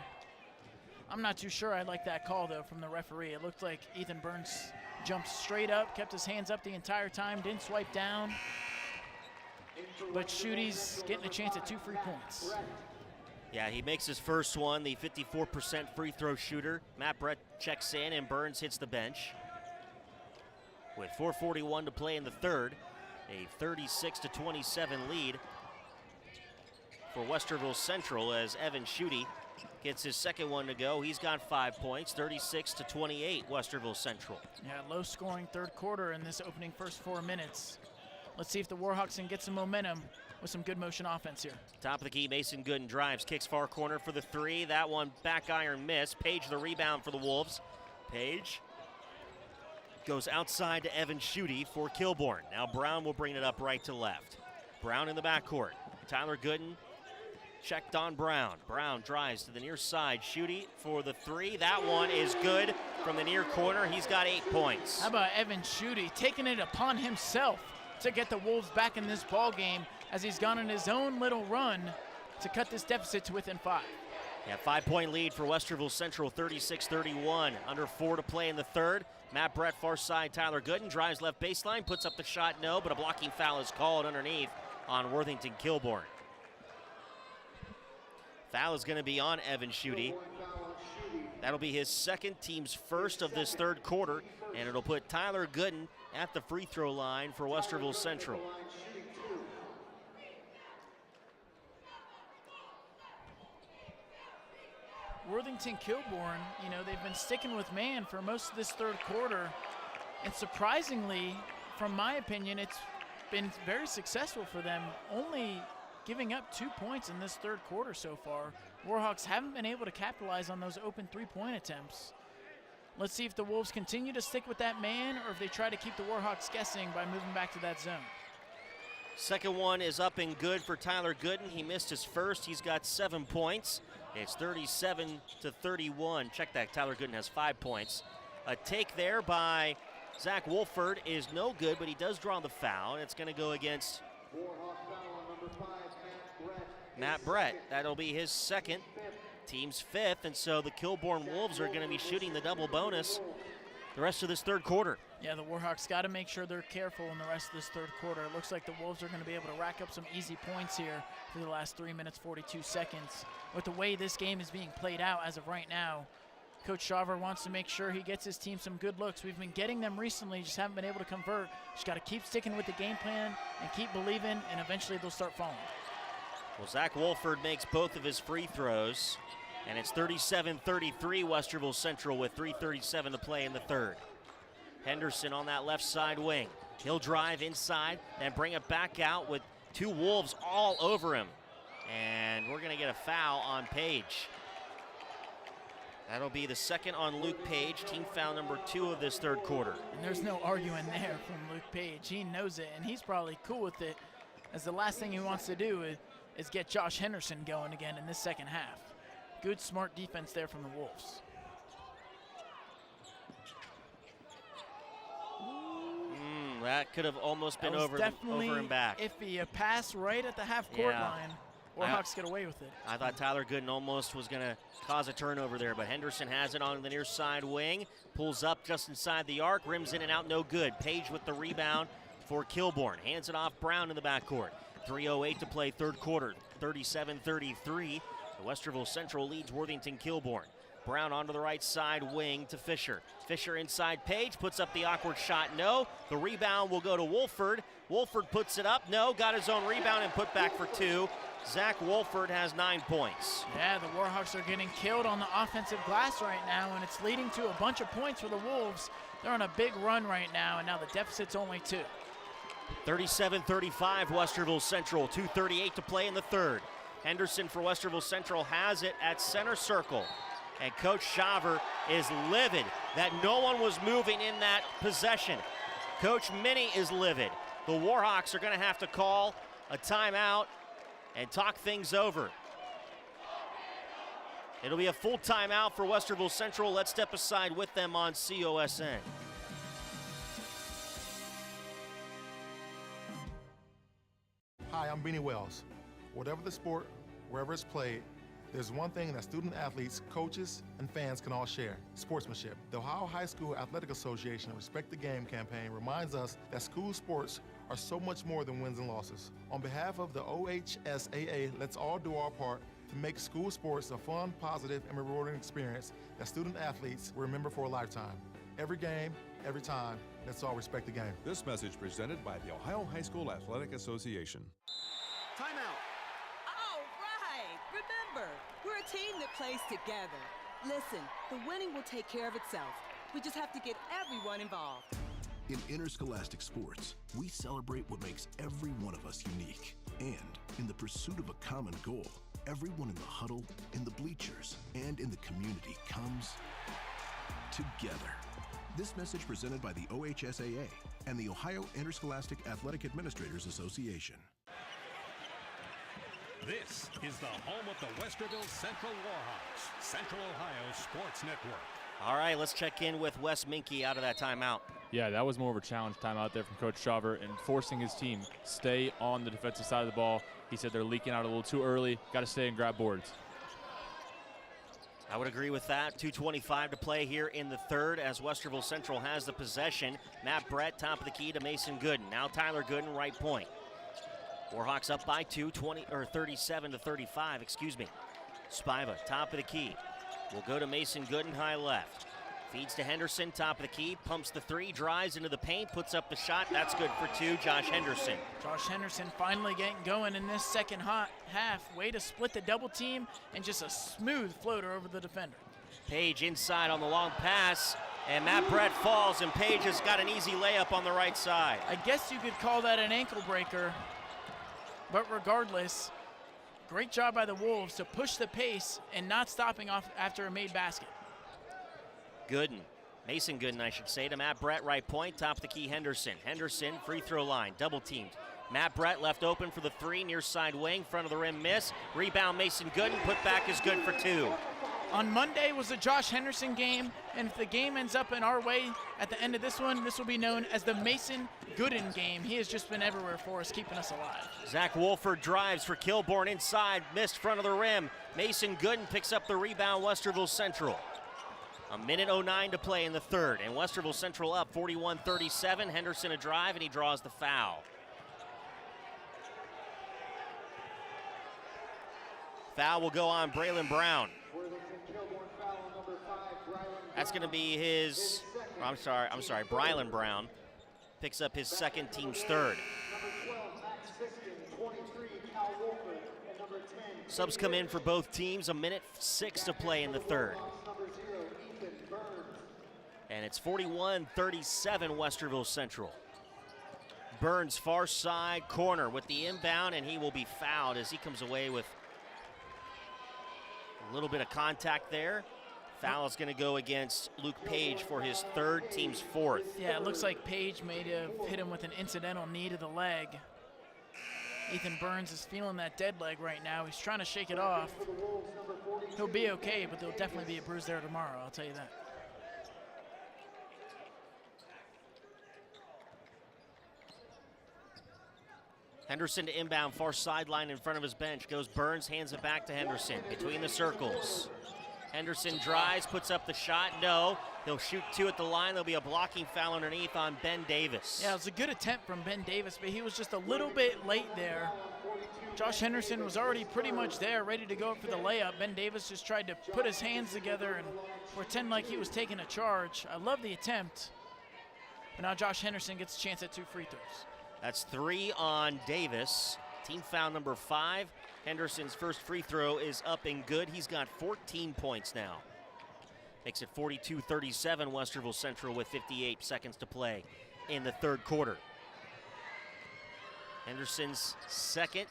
I'm not too sure I like that call, though, from the referee. It looked like Ethan Burns jumped straight up, kept his hands up the entire time, didn't swipe down. But Schutte's getting a chance at 2 free points. Yeah, he makes his first one, the 54% free throw shooter. Matt Brett checks in, and Burns hits the bench. With 4:41 to play in the third, a 36-27 lead for Westerville Central as Evan Schutte gets his second one to go. He's got 5 points, 36-28 Westerville Central. Yeah, low-scoring third quarter in this opening first 4 minutes. Let's see if the Warhawks can get some momentum with some good motion offense here. Top of the key, Mason Gooden drives, kicks far corner for the 3. That one back iron miss. Page the rebound for the Wolves. Page goes outside to Evan Schutte for Kilbourne. Now Brown will bring it up right to left. Brown in the backcourt. Tyler Gooden checked on Brown. Brown drives to the near side. Schutte for the 3. That one is good from the near corner. He's got 8 points. How about Evan Schutte taking it upon himself to get the Wolves back in this ball game as he's gone on his own little run to cut this deficit to within 5. Yeah, 5-point lead for Westerville Central, 36-31. Under 4 to play in the third. Matt Brett, far side, Tyler Gooden drives left baseline, puts up the shot, no, but a blocking foul is called underneath on Worthington Kilbourne. Foul is going to be on Evan Schutte. That'll be his second, team's first of this third quarter, and it'll put Tyler Gooden at the free throw line for Westerville Central. Worthington Kilbourne, you know, they've been sticking with man for most of this third quarter, and surprisingly, from my opinion, it's been very successful for them, only giving up 2 points in this third quarter so far. Warhawks haven't been able to capitalize on those open 3-point attempts. Let's see if the Wolves continue to stick with that man or if they try to keep the Warhawks guessing by moving back to that zone. Second one is up and good for Tyler Gooden. He missed his first. He's got 7 points. It's 37-31. Check that. Tyler Gooden has 5 points. A take there by Zach Wolford is no good, but he does draw the foul. It's going to go against Matt Brett. That'll be his second, team's 5th, and so the Kilbourne Wolves are going to be shooting the double bonus the rest of this third quarter. Yeah, the Warhawks got to make sure they're careful in the rest of this third quarter. It looks like the Wolves are going to be able to rack up some easy points here for the last 3 minutes, 42 seconds. With the way this game is being played out as of right now, Coach Shaver wants to make sure he gets his team some good looks. We've been getting them recently, just haven't been able to convert. Just got to keep sticking with the game plan and keep believing, and eventually they'll start falling. Well, Zach Wolford makes both of his free throws. And it's 37-33 Westerville Central with 3:37 to play in the third. Henderson on that left side wing. He'll drive inside and bring it back out with two Wolves all over him. And we're going to get a foul on Page. That'll be the second on Luke Page, team foul number 2 of this third quarter. And there's no arguing there from Luke Page. He knows it, and he's probably cool with it, as the last thing he wants to do is get Josh Henderson going again in this second half. Good, smart defense there from the Wolves. That could have almost been over and back. Iffy, a pass right at the half-court line. Warhawks get away with it. I thought Tyler Gooden almost was going to cause a turnover there, but Henderson has it on the near side wing. Pulls up just inside the arc, rims in and out, no good. Page with the rebound for Kilbourne. Hands it off Brown in the backcourt. 3:08 to play third quarter, 37-33. The Westerville Central leads Worthington Kilbourne. Brown onto the right side wing to Fisher. Fisher inside Page, puts up the awkward shot, no. The rebound will go to Wolford. Wolford puts it up, no. Got his own rebound and put back for 2. Zach Wolford has 9 points. Yeah, the Warhawks are getting killed on the offensive glass right now, and it's leading to a bunch of points for the Wolves. They're on a big run right now, and now the deficit's only 2. 37-35 Westerville Central, 2:38 to play in the third. Henderson for Westerville Central has it at center circle. And Coach Shaver is livid that no one was moving in that possession. Coach Minnie is livid. The Warhawks are going to have to call a timeout and talk things over. It'll be a full timeout for Westerville Central. Let's step aside with them on COSN. Hi, I'm Beanie Wells. Whatever the sport, wherever it's played, there's one thing that student athletes, coaches, and fans can all share: sportsmanship. The Ohio High School Athletic Association Respect the Game campaign reminds us that school sports are so much more than wins and losses. On behalf of the OHSAA, let's all do our part to make school sports a fun, positive, and rewarding experience that student athletes will remember for a lifetime. Every game, every time, let's all respect the game. This message presented by the Ohio High School Athletic Association. Timeout. All right. Remember, we're a team that plays together. Listen, the winning will take care of itself. We just have to get everyone involved. In interscholastic sports, we celebrate what makes every one of us unique. And in the pursuit of a common goal, everyone in the huddle, in the bleachers, and in the community comes together. This message presented by the OHSAA and the Ohio Interscholastic Athletic Administrators Association. This is the home of the Westerville Central Warhawks, Central Ohio Sports Network. All right, let's check in with Wes Minke out of that timeout. Yeah, that was more of a challenge timeout there from Coach Shaver and forcing his team stay on the defensive side of the ball. He said they're leaking out a little too early. Got to stay and grab boards. I would agree with that. 2:25 to play here in the third as Westerville Central has the possession. Matt Brett, top of the key to Mason Gooden. Now Tyler Gooden, right point. Warhawks up by 37-35, excuse me. Spiva, top of the key. Will go to Mason Gooden, high left. Feeds to Henderson, top of the key, pumps the 3, drives into the paint, puts up the shot. That's good for 2, Josh Henderson. Josh Henderson finally getting going in this second half. Way to split the double team and just a smooth floater over the defender. Page inside on the long pass, and Matt Brett falls, and Page has got an easy layup on the right side. I guess you could call that an ankle breaker, but regardless, great job by the Wolves to push the pace and not stopping off after a made basket. Gooden, Mason Gooden, I should say, to Matt Brett, right point, top of the key, Henderson. Henderson, free throw line, double teamed. Matt Brett left open for the 3, near side wing, front of the rim miss. Rebound, Mason Gooden, put back is good for 2. On Monday was the Josh Henderson game, and if the game ends up in our way at the end of this one, this will be known as the Mason Gooden game. He has just been everywhere for us, keeping us alive. Zach Wolford drives for Kilbourne inside, missed front of the rim. Mason Gooden picks up the rebound, Westerville Central. 1:09 to play in the third, and Westerville Central up 41-37. Henderson a drive, and he draws the foul. Foul will go on Braylon Brown. That's going to be his, I'm sorry, Brylan Brown picks up his second, team's third. Subs come in for both teams, 1:06 to play in the third. And it's 41-37 Westerville Central. Burns far side corner with the inbound, and he will be fouled as he comes away with a little bit of contact there. Foul is going to go against Luke Page for his third, team's fourth. Yeah, it looks like Page may have hit him with an incidental knee to the leg. Ethan Burns is feeling that dead leg right now. He's trying to shake it off. He'll be okay, but there'll definitely be a bruise there tomorrow, I'll tell you that. Henderson to inbound, far sideline in front of his bench. Goes Burns, hands it back to Henderson. Between the circles. Henderson drives, puts up the shot. No, he'll shoot two at the line. There'll be a blocking foul underneath on Ben Davis. Yeah, it was a good attempt from Ben Davis, but he was just a little bit late there. Josh Henderson was already pretty much there, ready to go up for the layup. Ben Davis just tried to put his hands together and pretend like he was taking a charge. I love the attempt, but now Josh Henderson gets a chance at 2 free throws. That's 3 on Davis. Team foul number 5. Henderson's first free throw is up and good. He's got 14 points now. Makes it 42-37 Westerville Central with 58 seconds to play in the third quarter. Henderson's second.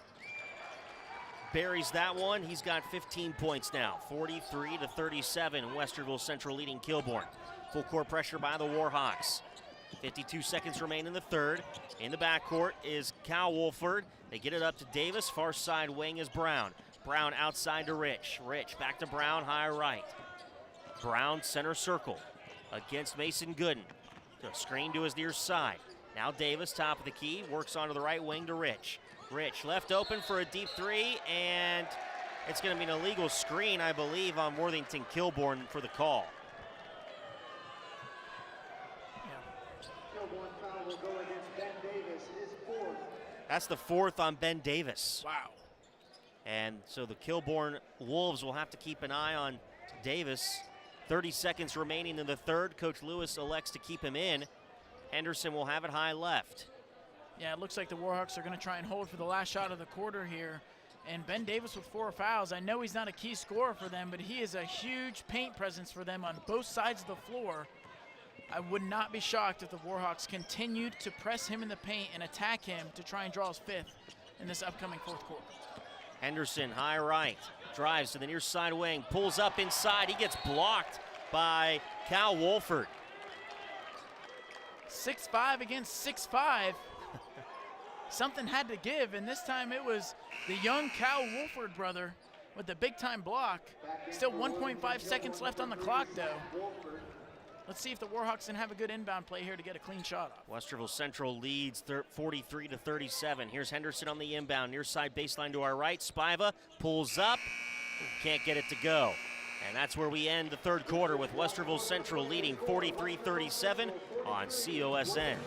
Buries that one. He's got 15 points now. 43-37. Westerville Central leading Kilbourne. Full court pressure by the Warhawks. 52 seconds remain in the third. In the backcourt is Cal Wolford. They get it up to Davis. Far side wing is Brown. Brown outside to Rich. Rich back to Brown, high right. Brown center circle against Mason Gooden. A screen to his near side. Now Davis, top of the key, works onto the right wing to Rich. Rich left open for a deep three, and it's going to be an illegal screen, I believe, on Worthington Kilbourne for the call. That's the 4th on Ben Davis. Wow. And so the Kilbourne Wolves will have to keep an eye on Davis. 30 seconds remaining in the third. Coach Lewis elects to keep him in. Henderson will have it high left. Yeah, it looks like the Warhawks are going to try and hold for the last shot of the quarter here. And Ben Davis with 4 fouls. I know he's not a key scorer for them, but he is a huge paint presence for them on both sides of the floor. I would not be shocked if the Warhawks continued to press him in the paint and attack him to try and draw his 5th in this upcoming fourth quarter. Henderson, high right, drives to the near side wing, pulls up inside. He gets blocked by Cal Wolford. 6'5" against 6'5". Something had to give, and this time it was the young Cal Wolford brother with the big-time block. Still 1.5 seconds left on the clock, though. Let's see if the Warhawks can have a good inbound play here to get a clean shot off. Westerville Central leads 43-37. Here's Henderson on the inbound, near side baseline to our right. Spiva pulls up, can't get it to go. And that's where we end the third quarter with Westerville Central leading 43-37 on COSN.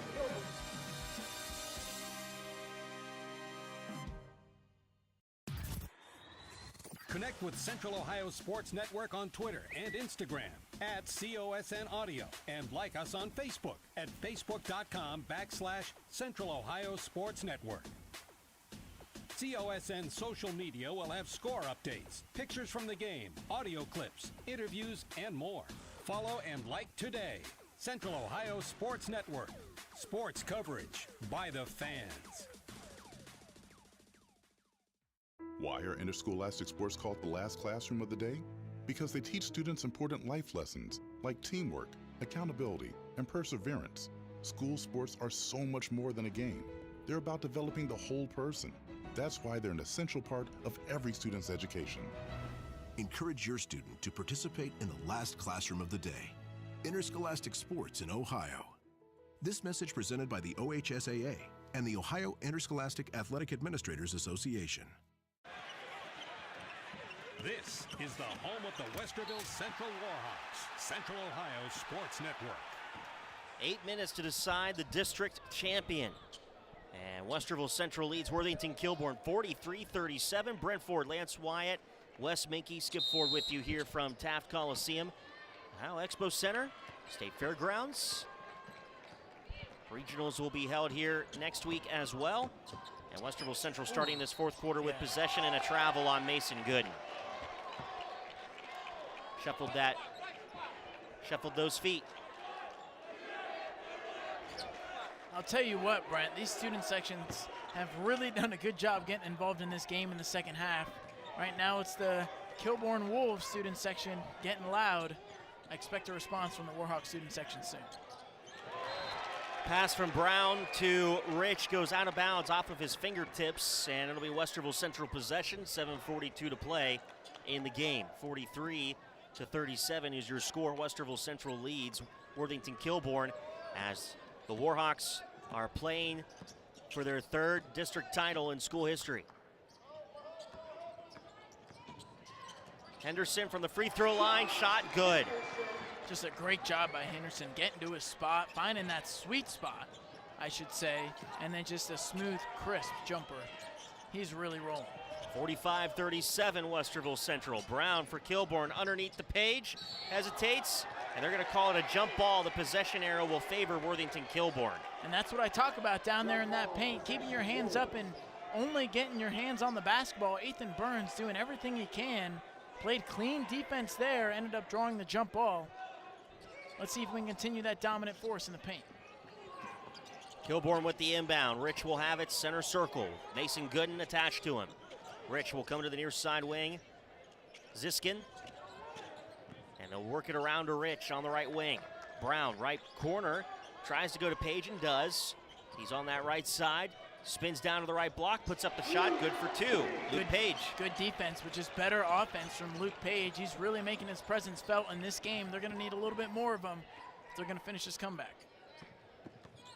Connect with Central Ohio Sports Network on Twitter and Instagram at COSN Audio, and like us on Facebook at facebook.com/Central Ohio Sports Network. COSN social media will have score updates, pictures from the game, audio clips, interviews, and more. Follow and like today. Central Ohio Sports Network. Sports coverage by the fans. Why are interscholastic sports called the last classroom of the day? Because they teach students important life lessons like teamwork, accountability, and perseverance. School sports are so much more than a game. They're about developing the whole person. That's why they're an essential part of every student's education. Encourage your student to participate in the last classroom of the day. Interscholastic sports in Ohio. This message presented by the OHSAA and the Ohio Interscholastic Athletic Administrators Association. This is the home of the Westerville Central Warhawks, Central Ohio Sports Network. 8 minutes to decide the district champion. And Westerville Central leads Worthington Kilbourne 43-37. Brent Ford, Lance Wyatt, Wes Minke, Skip Ford with you here from Taft Coliseum. Ohio Expo Center, State Fairgrounds. Regionals will be held here next week as well. And Westerville Central starting this fourth quarter with possession and a travel on Mason Gooden. Shuffled those feet. I'll tell you what, Brent, these student sections have really done a good job getting involved in this game in the second half. Right now it's the Kilbourne Wolves student section getting loud. I expect a response from the Warhawks student section soon. Pass from Brown to Rich goes out of bounds off of his fingertips, and it'll be Westerville Central possession. 7:42 to play in the game. 43-37 is your score. Westerville Central leads Worthington Kilbourne as the Warhawks are playing for their third district title in school history. Henderson from the free throw line, shot good. Just a great job by Henderson getting to his spot, finding that sweet spot, I should say, and then just a smooth, crisp jumper. He's really rolling. 45-37 Westerville Central. Brown for Kilbourne underneath the page, hesitates, and they're going to call it a jump ball. The possession arrow will favor Worthington Kilbourne. And that's what I talk about down there in that paint, keeping your hands up and only getting your hands on the basketball. Ethan Burns doing everything he can. Played clean defense there, ended up drawing the jump ball. Let's see if we can continue that dominant force in the paint. Kilbourne with the inbound. Rich will have it center circle. Mason Gooden attached to him. Rich will come to the near side wing. Ziskin. And they'll work it around to Rich on the right wing. Brown, right corner. Tries to go to Page and does. He's on that right side. Spins down to the right block, puts up the shot, good for two. Luke Page. Good defense, which is better offense from Luke Page. He's really making his presence felt in this game. They're going to need a little bit more of him if they're going to finish this comeback.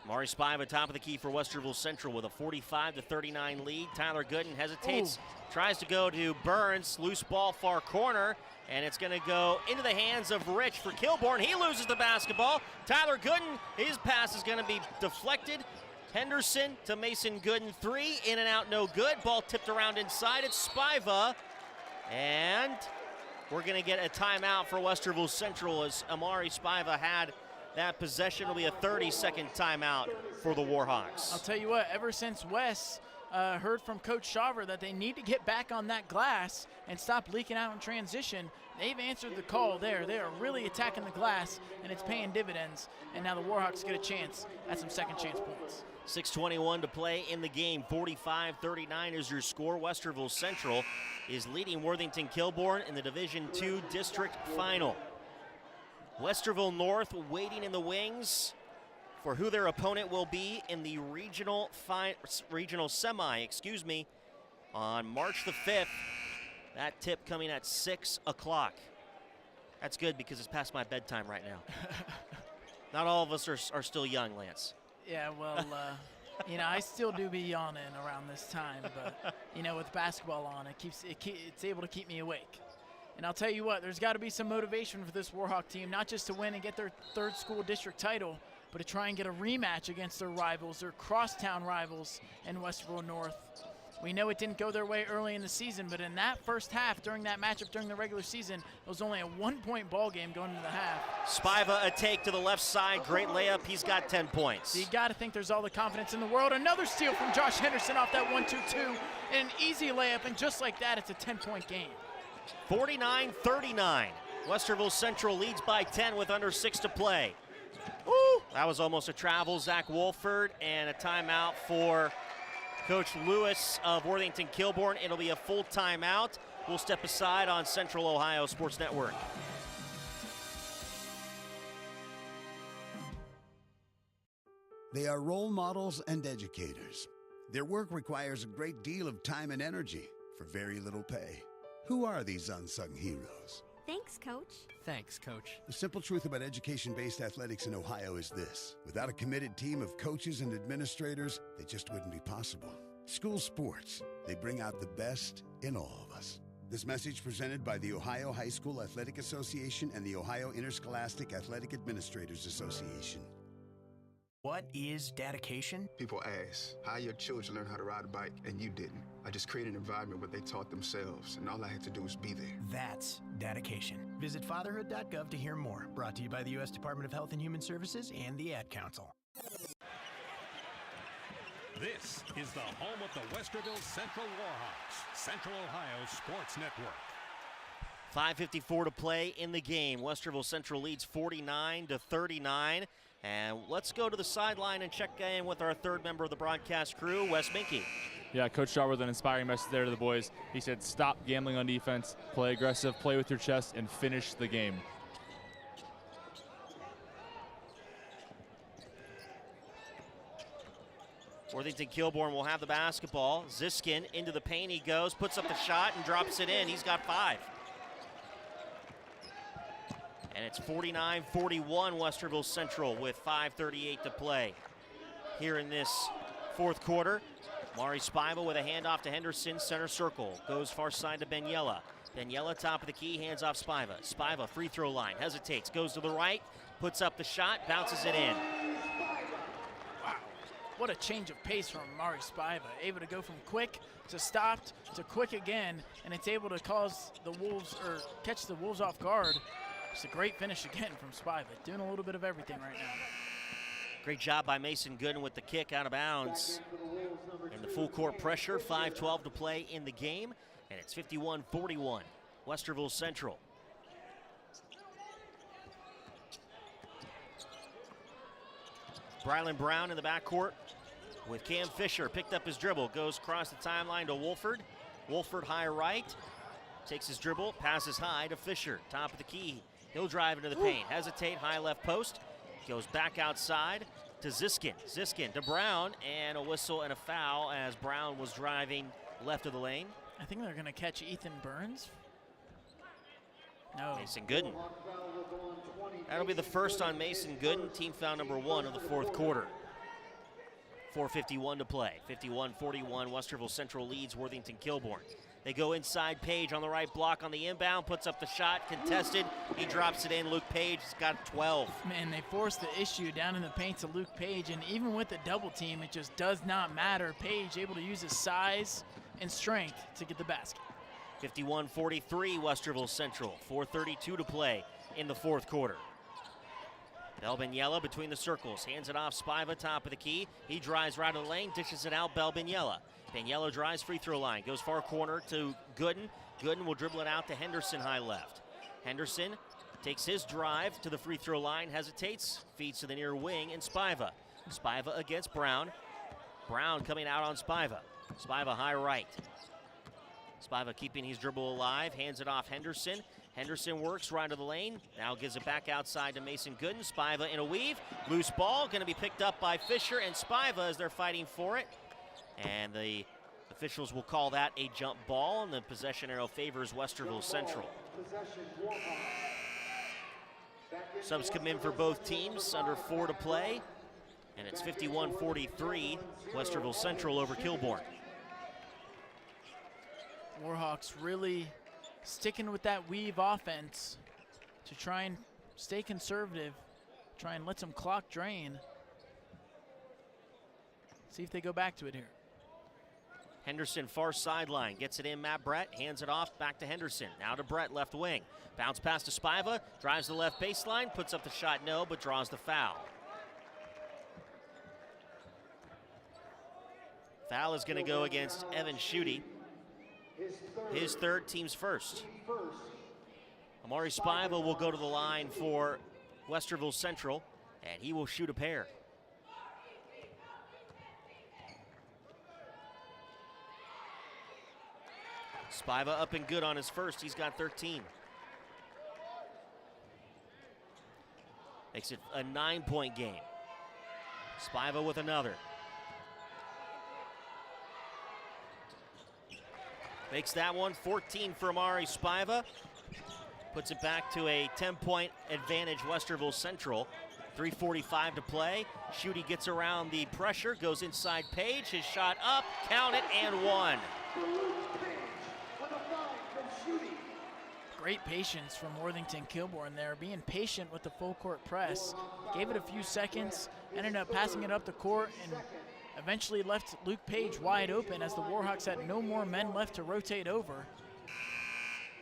Mari Spiva top of the key for Westerville Central with a 45-39 lead. Tyler Gooden hesitates, tries to go to Burns, loose ball far corner, and it's going to go into the hands of Rich for Kilbourne. He loses the basketball. Tyler Gooden, his pass is going to be deflected. Henderson to Mason Gooden, three, in and out, no good. Ball tipped around inside, it's Spiva. And we're gonna get a timeout for Westerville Central as Amari Spiva had that possession. It'll be a 30-second timeout for the Warhawks. I'll tell you what, ever since Wes heard from Coach Shaver that they need to get back on that glass and stop leaking out in transition, they've answered the call there. They are really attacking the glass, and it's paying dividends. And now the Warhawks get a chance at some second chance points. 6:21 to play in the game. 45-39 is your score. Westerville Central is leading Worthington Kilbourne in the Division II District Final. Westerville North waiting in the wings for who their opponent will be in the regional semi, on March the 5th. That tip coming at 6 o'clock. That's good because it's past my bedtime right now. Not all of us are still young, Lance. Yeah, well, I still do be yawning around this time, but, with basketball on, it's able to keep me awake. And I'll tell you what, there's got to be some motivation for this Warhawk team, not just to win and get their third school district title, but to try and get a rematch against their rivals, their crosstown rivals in Westerville North. We know it didn't go their way early in the season, but in that first half, during that matchup during the regular season, it was only a 1-point ball game going into the half. Spiva a take to the left side, great layup, he's got 10 points. So you got to think there's all the confidence in the world. Another steal from Josh Henderson off that 1-2-2, and an easy layup, and just like that, it's a 10-point game. 49-39. Westerville Central leads by 10 with under 6 to play. Woo! That was almost a travel. Zach Wolford, and a timeout for Coach Lewis of Worthington Kilbourne. It'll be a full timeout. We'll step aside on Central Ohio Sports Network. They are role models and educators. Their work requires a great deal of time and energy for very little pay. Who are these unsung heroes? Thanks, Coach. Thanks, Coach. The simple truth about education-based athletics in Ohio is this: without a committed team of coaches and administrators, it just wouldn't be possible. School sports, they bring out the best in all of us. This message presented by the Ohio High School Athletic Association and the Ohio Interscholastic Athletic Administrators Association. What is dedication? People ask, how your children learn how to ride a bike, and you didn't. I just created an environment where they taught themselves, and all I had to do was be there. That's dedication. Visit fatherhood.gov to hear more. Brought to you by the U.S. Department of Health and Human Services and the Ad Council. This is the home of the Westerville Central Warhawks, Central Ohio Sports Network. 5:54 to play in the game. Westerville Central leads 49-39. And let's go to the sideline and check in with our third member of the broadcast crew, Wes Minke. Yeah, Coach Shaw with an inspiring message there to the boys. He said, stop gambling on defense, play aggressive, play with your chest, and finish the game. Worthington Kilbourne will have the basketball. Ziskin into the paint he goes, puts up the shot and drops it in. He's got 5. And it's 49-41 Westerville Central with 5:38 to play. Here in this fourth quarter, Mari Spiva with a handoff to Henderson, center circle. Goes far side to Benyella. Benyella, top of the key, hands off Spiva. Spiva, free throw line, hesitates, goes to the right, puts up the shot, bounces it in. Wow, what a change of pace from Mari Spiva. Able to go from quick to stopped to quick again, and it's able to cause the Wolves, or catch the Wolves off guard. It's a great finish again from Spiva, doing a little bit of everything right now. Great job by Mason Gooden with the kick out of bounds. And the full court pressure, 5:12 to play in the game, and it's 51-41, Westerville Central. Brylan Brown in the backcourt with Cam Fisher, picked up his dribble, goes across the timeline to Wolford. Wolford high right, takes his dribble, passes high to Fisher, top of the key. He'll drive into the paint, hesitate, high left post, goes back outside to Ziskin. Ziskin to Brown, and a whistle and a foul as Brown was driving left of the lane. I think they're going to catch Ethan Burns. No. Mason Gooden. That'll be the first on Mason Gooden, team foul number 1 of the fourth quarter. 4:51 to play, 51-41, Westerville Central leads Worthington Kilbourne. They go inside, Page on the right block on the inbound, puts up the shot, contested, he drops it in. Luke Page has got 12. Man, they forced the issue down in the paint to Luke Page, and even with the double team, it just does not matter. Page able to use his size and strength to get the basket. 51-43 Westerville Central, 4:32 to play in the fourth quarter. Belbiniella between the circles, hands it off, Spiva, top of the key. He drives right of the lane, dishes it out, Belbiniella. Benyella drives, free throw line, goes far corner to Gooden. Gooden will dribble it out to Henderson, high left. Henderson takes his drive to the free throw line, hesitates, feeds to the near wing, and Spiva. Spiva against Brown. Brown coming out on Spiva. Spiva high right. Spiva keeping his dribble alive, hands it off Henderson. Henderson works right of the lane, now gives it back outside to Mason Gooden. Spiva in a weave, loose ball, going to be picked up by Fisher and Spiva as they're fighting for it. And the officials will call that a jump ball, and the possession arrow favors Westerville Central. Subs come in for both teams, under 4 to play, and it's 51-43, Westerville Central over Kilbourne. Warhawks really sticking with that weave offense to try and stay conservative, try and let some clock drain. See if they go back to it here. Henderson far sideline, gets it in, Matt Brett, hands it off, back to Henderson. Now to Brett, left wing. Bounce pass to Spiva, drives the left baseline, puts up the shot, no, but draws the foul. Foul is gonna go against Evan Schutte. His third, team's first. Amari Spiva will go to the line for Westerville Central, and he will shoot a pair. Spiva up and good on his first. He's got 13. Makes it a 9-point game. Spiva with another. Makes that one 14 for Amari Spiva. Puts it back to a 10-point advantage Westerville Central. 3:45 to play. Schutte gets around the pressure, goes inside Page. His shot up, count it, and one. Great patience from Worthington Kilbourne there, being patient with the full court press. Gave it a few seconds, ended up passing it up the court, and eventually left Luke Page wide open as the Warhawks had no more men left to rotate over.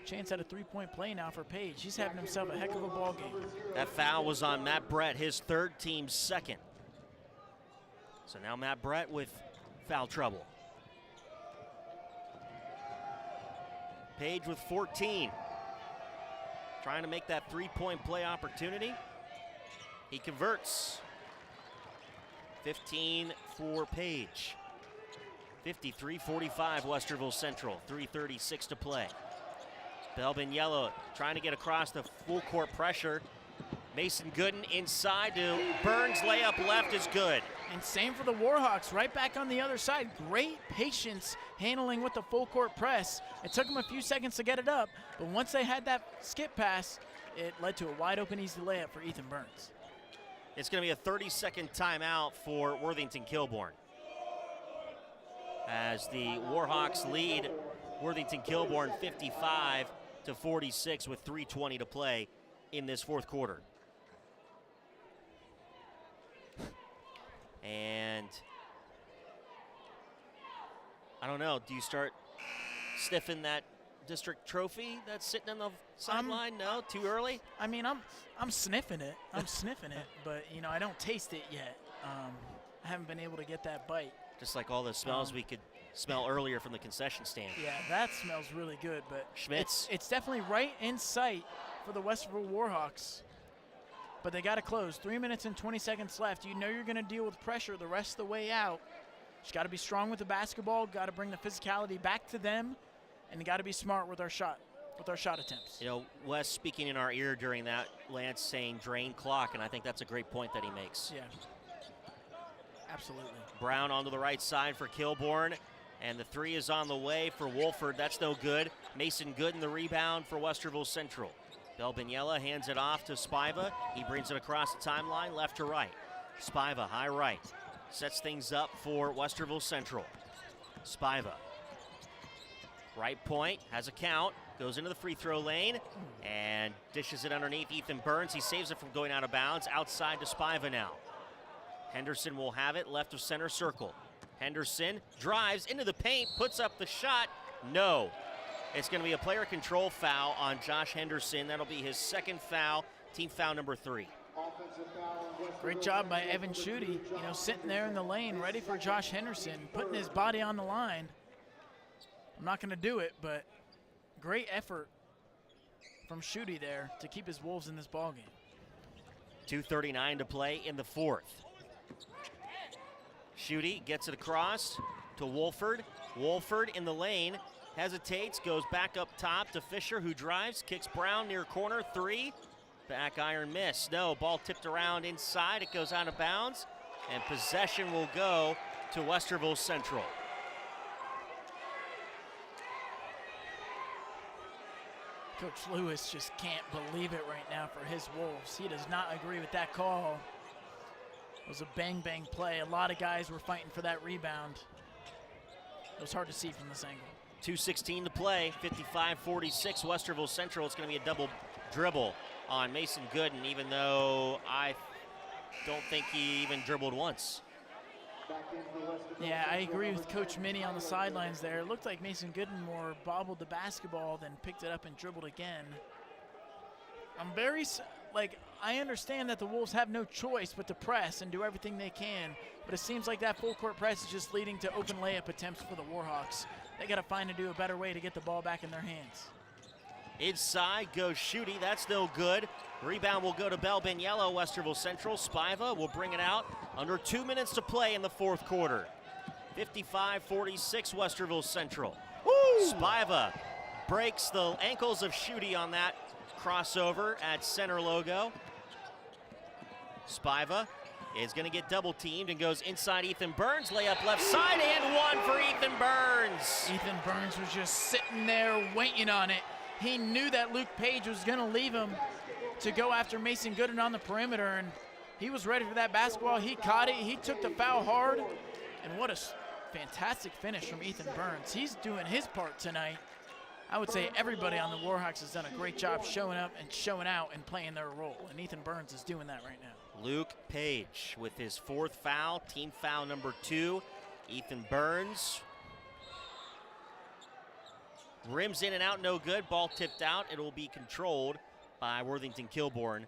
Chance at a three-point play now for Page. He's having himself a heck of a ball game. That foul was on Matt Brett, his third, team's second. So now Matt Brett with foul trouble. Page with 14. Trying to make that three-point play opportunity. He converts. 15 for Page. 53-45 Westerville Central. 3:36 to play. Belbin Yellow trying to get across the full court pressure. Mason Gooden inside to Burns. Layup left is good. And same for the Warhawks, right back on the other side. Great patience handling with the full court press. It took them a few seconds to get it up, but once they had that skip pass, it led to a wide open easy layup for Ethan Burns. It's going to be a 30-second timeout for Worthington Kilbourne, as the Warhawks lead Worthington Kilbourne 55-46 with 3:20 to play in this fourth quarter. And I don't know, do you start sniffing that district trophy that's sitting on the sideline? No, too early? I mean, I'm sniffing it. I'm sniffing it, but you know, I don't taste it yet. I haven't been able to get that bite. Just like all the smells we could smell earlier from the concession stand. Yeah, that smells really good, but Schmitz. It's definitely right in sight for the Westerville Warhawks. But they got to close. 3 minutes and 20 seconds left. You know you're going to deal with pressure the rest of the way out. Just got to be strong with the basketball. Got to bring the physicality back to them, and got to be smart with our shot attempts. You know, Wes speaking in our ear during that, Lance saying drain clock, and I think that's a great point that he makes. Yeah, absolutely. Brown onto the right side for Kilbourne, and the three is on the way for Wolford. That's no good. Mason Gooden the rebound for Westerville Central. Belbiniella hands it off to Spiva. He brings it across the timeline, left to right. Spiva, high right. Sets things up for Westerville Central. Spiva. Right point, has a count, goes into the free throw lane, and dishes it underneath Ethan Burns. He saves it from going out of bounds. Outside to Spiva now. Henderson will have it, left of center circle. Henderson drives into the paint, puts up the shot. No. It's going to be a player control foul on Josh Henderson. That'll be his second foul, team foul number 3. Great job by Evan Schutte, you know, sitting there in the lane, ready for Josh Henderson, putting his body on the line. I'm not going to do it, but great effort from Schutte there to keep his Wolves in this ballgame. 2:39 to play in the fourth. Schutte gets it across to Wolford. Wolford in the lane, hesitates, goes back up top to Fisher, who drives, kicks Brown near corner, 3. Back iron miss. No, ball tipped around inside. It goes out of bounds, and possession will go to Westerville Central. Coach Lewis just can't believe it right now for his Wolves. He does not agree with that call. It was a bang-bang play. A lot of guys were fighting for that rebound. It was hard to see from this angle. 2:16 to play, 55-46 Westerville Central. It's going to be a double dribble on Mason Gooden, even though I don't think he even dribbled once. Yeah, I agree with Coach Minnie on the sidelines there. It looked like Mason Gooden more bobbled the basketball than picked it up and dribbled again. I'm very, I understand that the Wolves have no choice but to press and do everything they can, but it seems like that full court press is just leading to open layup attempts for the Warhawks. They got to find a better way to get the ball back in their hands. Inside goes Schutte, that's no good. Rebound will go to Belbiniella, Westerville Central. Spiva will bring it out. Under 2 minutes to play in the fourth quarter. 55-46 Westerville Central. Woo! Spiva breaks the ankles of Schutte on that crossover at center logo. Spiva is going to get double teamed and goes inside Ethan Burns. Layup left side and one for Ethan Burns. Ethan Burns was just sitting there waiting on it. He knew that Luke Page was going to leave him to go after Mason Gooden on the perimeter, and he was ready for that basketball. He caught it. He took the foul hard, and what a fantastic finish from Ethan Burns. He's doing his part tonight. I would say everybody on the Warhawks has done a great job showing up and showing out and playing their role, and Ethan Burns is doing that right now. Luke Page with his 4th foul, team foul number 2. Ethan Burns rims in and out, no good. Ball tipped out. It will be controlled by Worthington Kilbourne.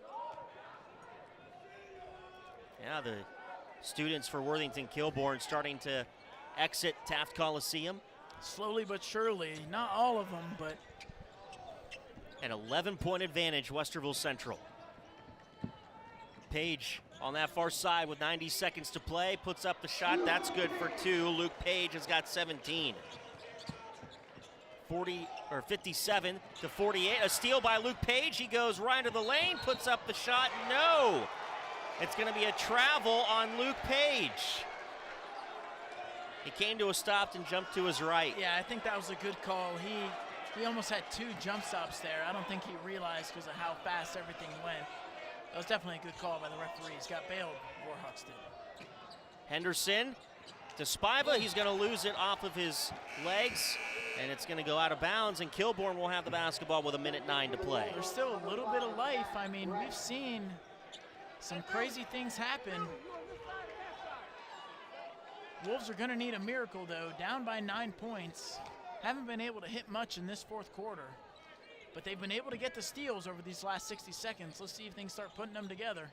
Yeah, the students for Worthington Kilbourne starting to exit Taft Coliseum. Slowly but surely, not all of them, but. An 11-point advantage, Westerville Central. Page on that far side with 90 seconds to play, puts up the shot. That's good for 2. Luke Page has got 17. 57 to 48. A steal by Luke Page. He goes right into the lane, puts up the shot. No! It's going to be a travel on Luke Page. He came to a stop and jumped to his right. Yeah, I think that was a good call. He almost had 2 jump stops there. I don't think he realized because of how fast everything went. That was definitely a good call by the referees. Got bailed, Warhawks did. Henderson to Spiva. He's going to lose it off of his legs, and it's going to go out of bounds, and Kilbourne will have the basketball with 1:09 to play. There's still a little bit of life. I mean, we've seen some crazy things happen. Wolves are going to need a miracle, though. Down by 9 points. Haven't been able to hit much in this fourth quarter, but they've been able to get the steals over these last 60 seconds. Let's see if things start putting them together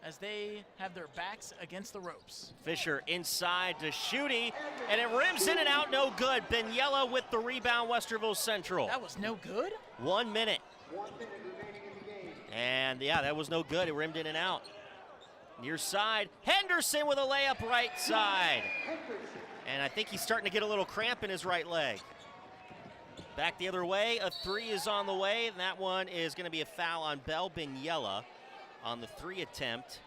as they have their backs against the ropes. Fisher inside to Schutte, and it rims in and out, no good. Beniella with the rebound, Westerville Central. That was no good? 1 minute. And yeah, that was no good. It rimmed in and out. Near side, Henderson with a layup right side. And I think he's starting to get a little cramp in his right leg. Back the other way, a 3 is on the way, and that one is going to be a foul on Bell Beniella on the 3 attempt.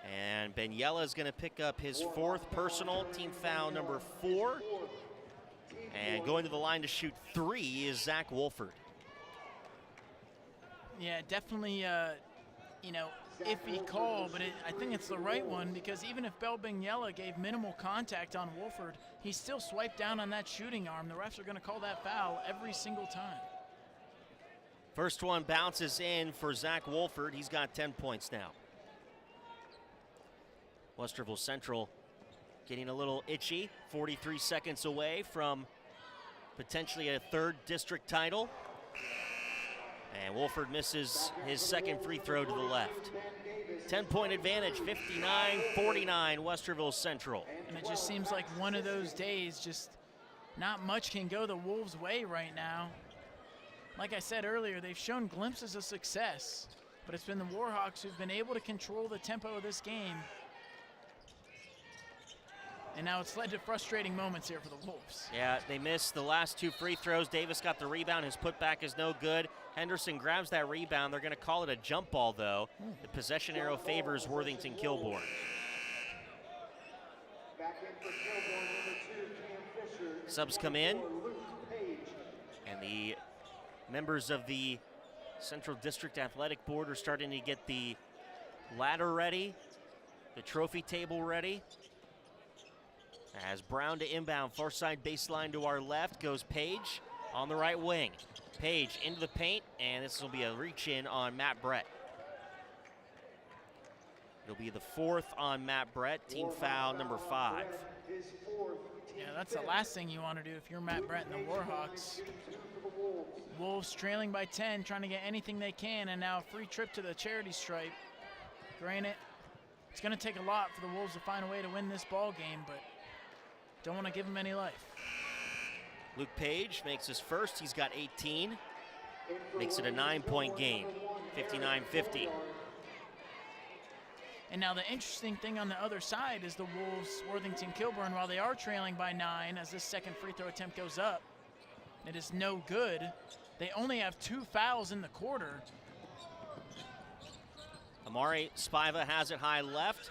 And Beniella is going to pick up his 4th personal, team foul number 4. And going to the line to shoot 3 is Zach Wolford. Yeah, definitely, iffy call, but I think it's the right one, because even if Bell Beniella gave minimal contact on Wolford, he still swiped down on that shooting arm. The refs are going to call that foul every single time. First one bounces in for Zach Wolford. He's got 10 points now. Westerville Central getting a little itchy, 43 seconds away from potentially a 3rd district title. And Wolford misses his 2nd free throw to the left. 10-point advantage, 59-49, Westerville Central. And it just seems like one of those days, just not much can go the Wolves' way right now. Like I said earlier, they've shown glimpses of success, but it's been the Warhawks who've been able to control the tempo of this game. And now it's led to frustrating moments here for the Wolves. Yeah, they missed the last 2 free throws. Davis got the rebound. His putback is no good. Henderson grabs that rebound. They're going to call it a jump ball, though. The possession arrow favors Worthington Kilbourne. Subs come in. And the members of the Central District Athletic Board are starting to get the ladder ready, the trophy table ready. As Brown to inbound, far side baseline to our left, goes Page on the right wing. Page into the paint, and this will be a reach in on Matt Brett. It'll be the 4th on Matt Brett, team foul number 5. Yeah, that's the last thing you want to do if you're Matt Brett and the Warhawks. Wolves trailing by 10, trying to get anything they can, and now a free trip to the charity stripe. Granted, it's going to take a lot for the Wolves to find a way to win this ball game, but don't want to give him any life. Luke Page makes his first. He's got 18. Makes it a 9-point game, 59-50. And now the interesting thing on the other side is the Wolves, Worthington Kilbourne, while they are trailing by 9 as this 2nd free throw attempt goes up, it is no good. They only have 2 fouls in the quarter. Amari Spiva has it high left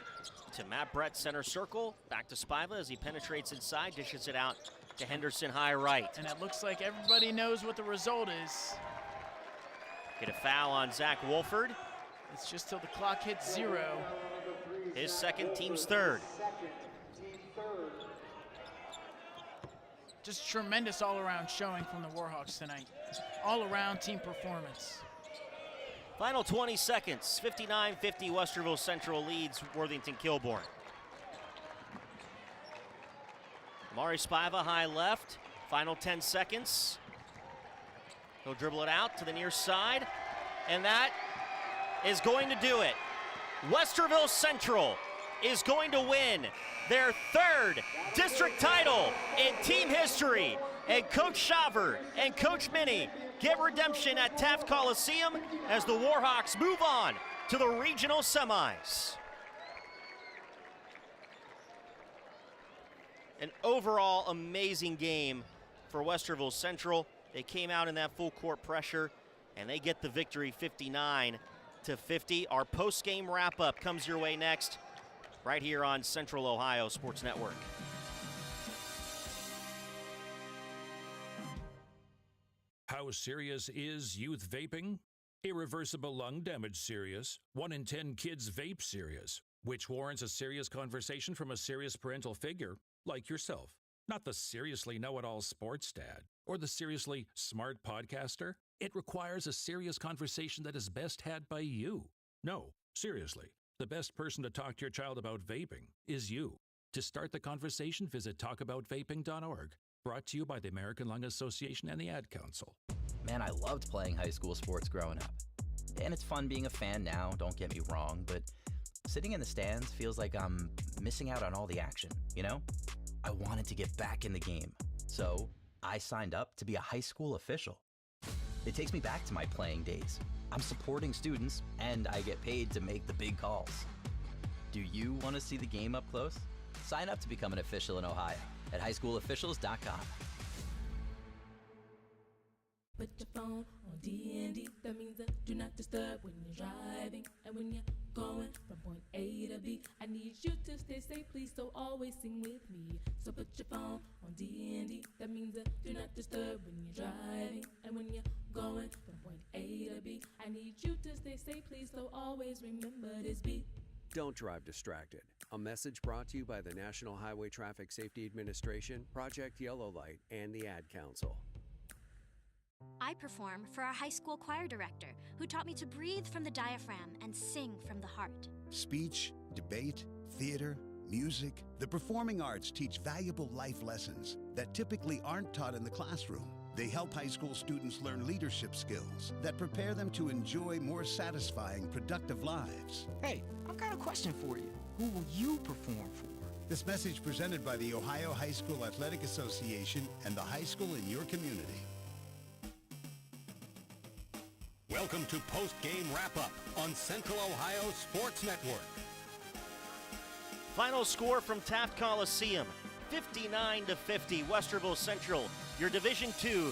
to Matt Brett, center circle. Back to Spiva as he penetrates inside, dishes it out to Henderson, high right. And it looks like everybody knows what the result is. Get a foul on Zach Wolford. It's just till the clock hits 0. His 2nd, team's 3rd. Just tremendous all-around showing from the Warhawks tonight. All-around team performance. Final 20 seconds, 59-50, Westerville Central leads Worthington Kilbourne. Amari Spiva, high left, final 10 seconds. He'll dribble it out to the near side, and that is going to do it. Westerville Central is going to win their third district title in team history. And Coach Shaver and Coach Minnie get redemption at Taft Coliseum as the Warhawks move on to the regional semis. An overall amazing game for Westerville Central. They came out in that full court pressure and they get the victory 59-50. Our post-game wrap-up comes your way next, right here on Central Ohio Sports Network. How serious is youth vaping? Irreversible lung damage serious. 1 in 10 kids vape serious, which warrants a serious conversation from a serious parental figure like yourself. Not the seriously know-it-all sports dad or the seriously smart podcaster. It requires a serious conversation that is best had by you. No, seriously, the best person to talk to your child about vaping is you. To start the conversation, visit talkaboutvaping.org. Brought to you by the American Lung Association and the Ad Council. Man, I loved playing high school sports growing up. And it's fun being a fan now, don't get me wrong, but sitting in the stands feels like I'm missing out on all the action, you know? I wanted to get back in the game, so I signed up to be a high school official. It takes me back to my playing days. I'm supporting students, and I get paid to make the big calls. Do you want to see the game up close? Sign up to become an official in Ohio at highschoolofficials.com. Put your phone on D&D, that means that do not disturb when you're driving. And when you're going from point A to B, I need you to stay safe, please, so always sing with me. So put your phone on D&D, that means that do not disturb when you're driving. And when you're going from point A to B, I need you to stay safe, please, so always remember this beat. Don't drive distracted. A message brought to you by the National Highway Traffic Safety Administration, Project Yellow Light, and the Ad Council. I perform for our high school choir director, who taught me to breathe from the diaphragm and sing from the heart. Speech, debate, theater, music. The performing arts teach valuable life lessons that typically aren't taught in the classroom. They help high school students learn leadership skills that prepare them to enjoy more satisfying, productive lives. Hey, I've got a question for you. Who will you perform for? This message presented by the Ohio High School Athletic Association and the high school in your community. Welcome to Post-Game Wrap-Up on Central Ohio Sports Network. Final score from Taft Coliseum, 59-50. Westerville Central, your Division II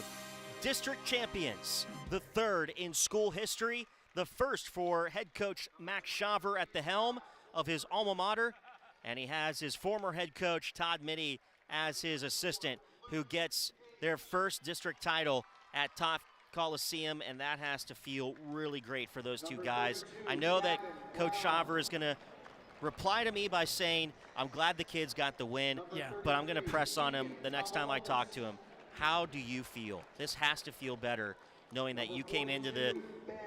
district champions. The third in school history, the first for head coach Max Shaver at the helm of his alma mater, and he has his former head coach Todd Mitty as his assistant, who gets their first district title at Taft Coliseum, and that has to feel really great for those two guys. I know that Coach Shaver is going to reply to me by saying, I'm glad the kids got the win, but I'm going to press on him the next time I talk to him. How do you feel? This has to feel better, knowing that you came into the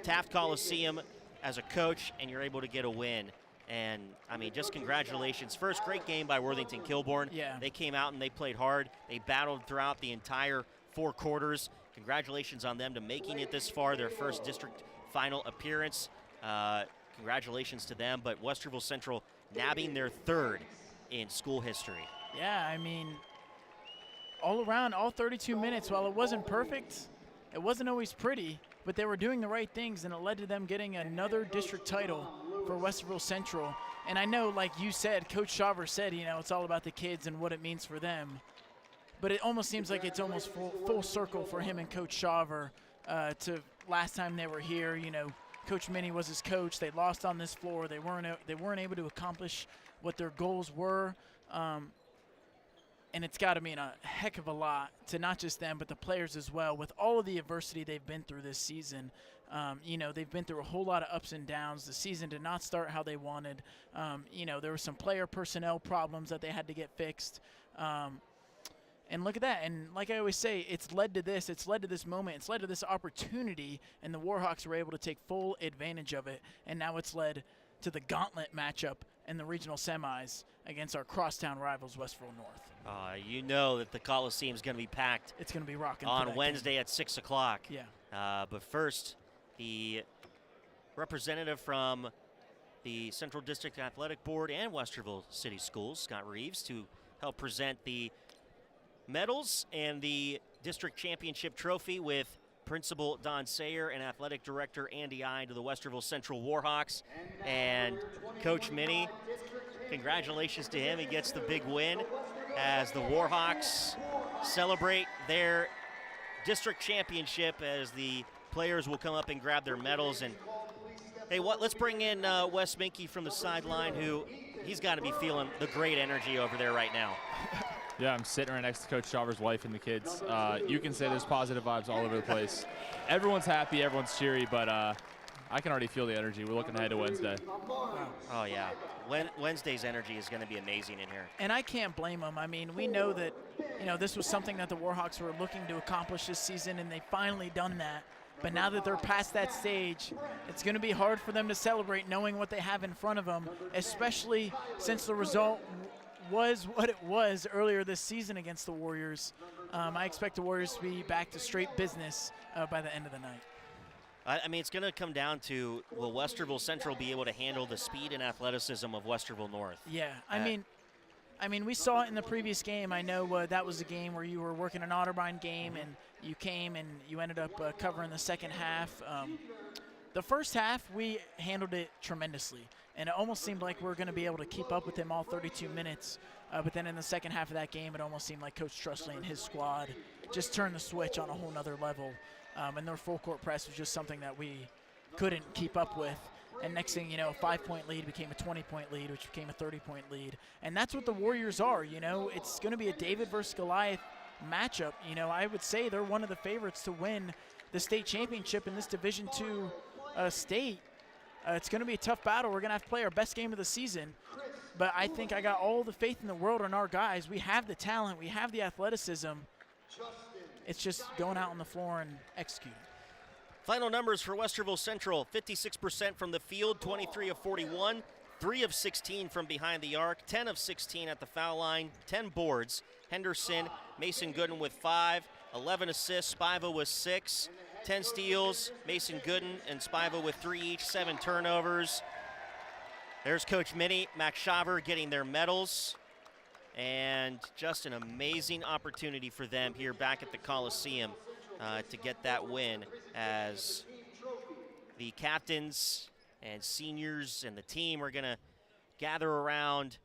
Taft Coliseum as a coach and you're able to get a win. And, I mean, just congratulations. First great game by Worthington Kilbourne. They came out and they played hard. They battled throughout the entire 4 quarters. Congratulations on them to making it this far, their first district final appearance. Congratulations to them, but Westerville Central nabbing their third in school history. Yeah, I mean, all around, all 32 minutes, while it wasn't perfect, it wasn't always pretty, but they were doing the right things, and it led to them getting another district title for Westerville Central. And I know, like you said, Coach Shaver said, you know, it's all about the kids and what it means for them. But it almost seems like it's almost full circle for him and Coach Shaver to last time they were here. You know, Coach Minnie was his coach. They lost on this floor. They weren't able to accomplish what their goals were. And it's got to mean a heck of a lot to not just them, but the players as well. With all of the adversity they've been through this season, you know, they've been through a whole lot of ups and downs. The season did not start how they wanted. You know, there were some player personnel problems that they had to get fixed. And look at that. And like I always say, it's led to this. It's led to this moment. It's led to this opportunity, and the Warhawks were able to take full advantage of it. And now it's led to the gauntlet matchup in the regional semis against our crosstown rivals, Westerville North. You know that the Coliseum is going to be packed. It's going to be rocking on Wednesday at 6 o'clock. Yeah. But first, the representative from the Central District Athletic Board and Westerville City Schools, Scott Reeves, to help present the medals and the district championship trophy with Principal Don Sayer and Athletic Director Andy I to the Westerville Central Warhawks. And Coach Minnie, congratulations to him. He gets the big win as the Warhawks celebrate their district championship as the players will come up and grab their medals. And hey, let's bring in Wes Minke from the sideline, who he's got to be feeling the great energy over there right now. Yeah, I'm sitting right next to Coach Shaver's wife and the kids. You can say there's positive vibes all over the place. Everyone's happy, everyone's cheery, but I can already feel the energy. We're looking ahead to Wednesday. Oh, yeah. Wednesday's energy is going to be amazing in here. And I can't blame them. I mean, we know that, this was something that the Warhawks were looking to accomplish this season, and they've finally done that. But now that they're past that stage, it's going to be hard for them to celebrate knowing what they have in front of them, especially since the result was what it was earlier this season against the Warriors. I expect the Warriors to be back to straight business by the end of the night. I mean, it's going to come down to, will Westerville Central be able to handle the speed and athleticism of Westerville North? Yeah, I mean, we saw it in the previous game. I know that was a game where you were working an Otterbein game, and you came and you ended up covering the second half. The first half, we handled it tremendously, and it almost seemed like we were going to be able to keep up with them all 32 minutes. But then in the second half of that game, it almost seemed like Coach Trustley and his squad just turned the switch on a whole nother level. And their full court press was just something that we couldn't keep up with. And next thing you know, a 5-point lead became a 20-point lead, which became a 30-point lead. And that's what the Warriors are, It's going to be a David versus Goliath matchup. I would say they're one of the favorites to win the state championship in this Division II state. It's going to be a tough battle. We're going to have to play our best game of the season. But I think I got all the faith in the world in our guys. We have the talent. We have the athleticism. It's just going out on the floor and executing. Final numbers for Westerville Central: 56% from the field, 23 of 41, 3 of 16 from behind the arc, 10 of 16 at the foul line, 10 boards. Henderson, Mason Gooden with 5, 11 assists, Spiva with 6, 10 steals, Mason Gooden and Spiva with 3 each, 7 turnovers. There's Coach Minnie, Max Shaver getting their medals. And just an amazing opportunity for them here back at the Coliseum to get that win, as the captains and seniors and the team are going to gather around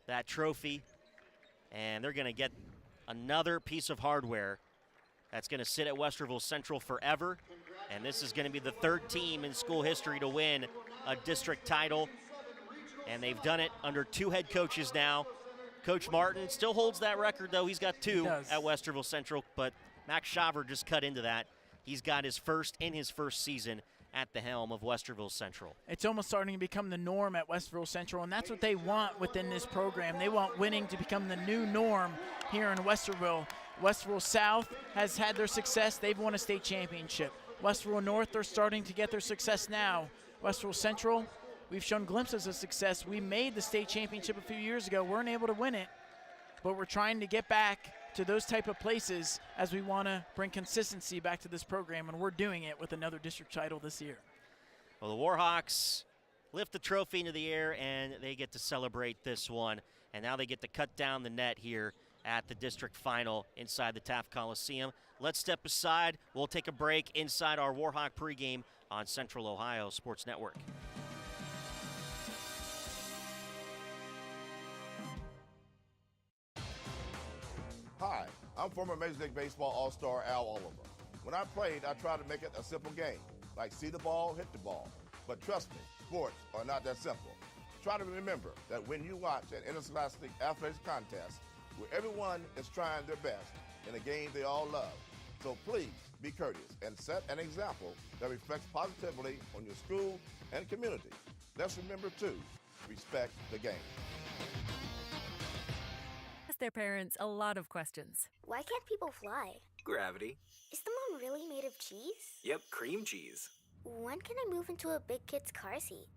that trophy, and they're going to get another piece of hardware that's going to sit at Westerville Central forever. And this is going to be the third team in school history to win a district title, and they've done it under 2 head coaches now. Coach Martin still holds that record, though. He's got 2 at Westerville Central, but Max Shaver just cut into that. He's got his first season at the helm of Westerville Central. It's almost starting to become the norm at Westerville Central, and that's what they want within this program. They want winning to become the new norm here in Westerville. Westerville South has had their success. They've won a state championship. Westerville North, they're starting to get their success now. Westerville Central, we've shown glimpses of success. We made the state championship a few years ago. Weren't able to win it, but we're trying to get back to those type of places as we want to bring consistency back to this program, and we're doing it with another district title this year. Well, the Warhawks lift the trophy into the air, and they get to celebrate this one. And now they get to cut down the net here at the district final inside the Taft Coliseum. Let's step aside. We'll take a break inside our Warhawk pregame on Central Ohio Sports Network. Hi, I'm former Major League Baseball All-Star Al Oliver. When I played, I tried to make it a simple game, like see the ball, hit the ball. But trust me, sports are not that simple. Try to remember that when you watch an interscholastic athletics contest where everyone is trying their best in a game they all love. So please be courteous and set an example that reflects positively on your school and community. Let's remember, too, respect the game. Ask their parents a lot of questions. Why can't people fly? Gravity. Is the moon really made of cheese? Yep, cream cheese. When can I move into a big kid's car seat?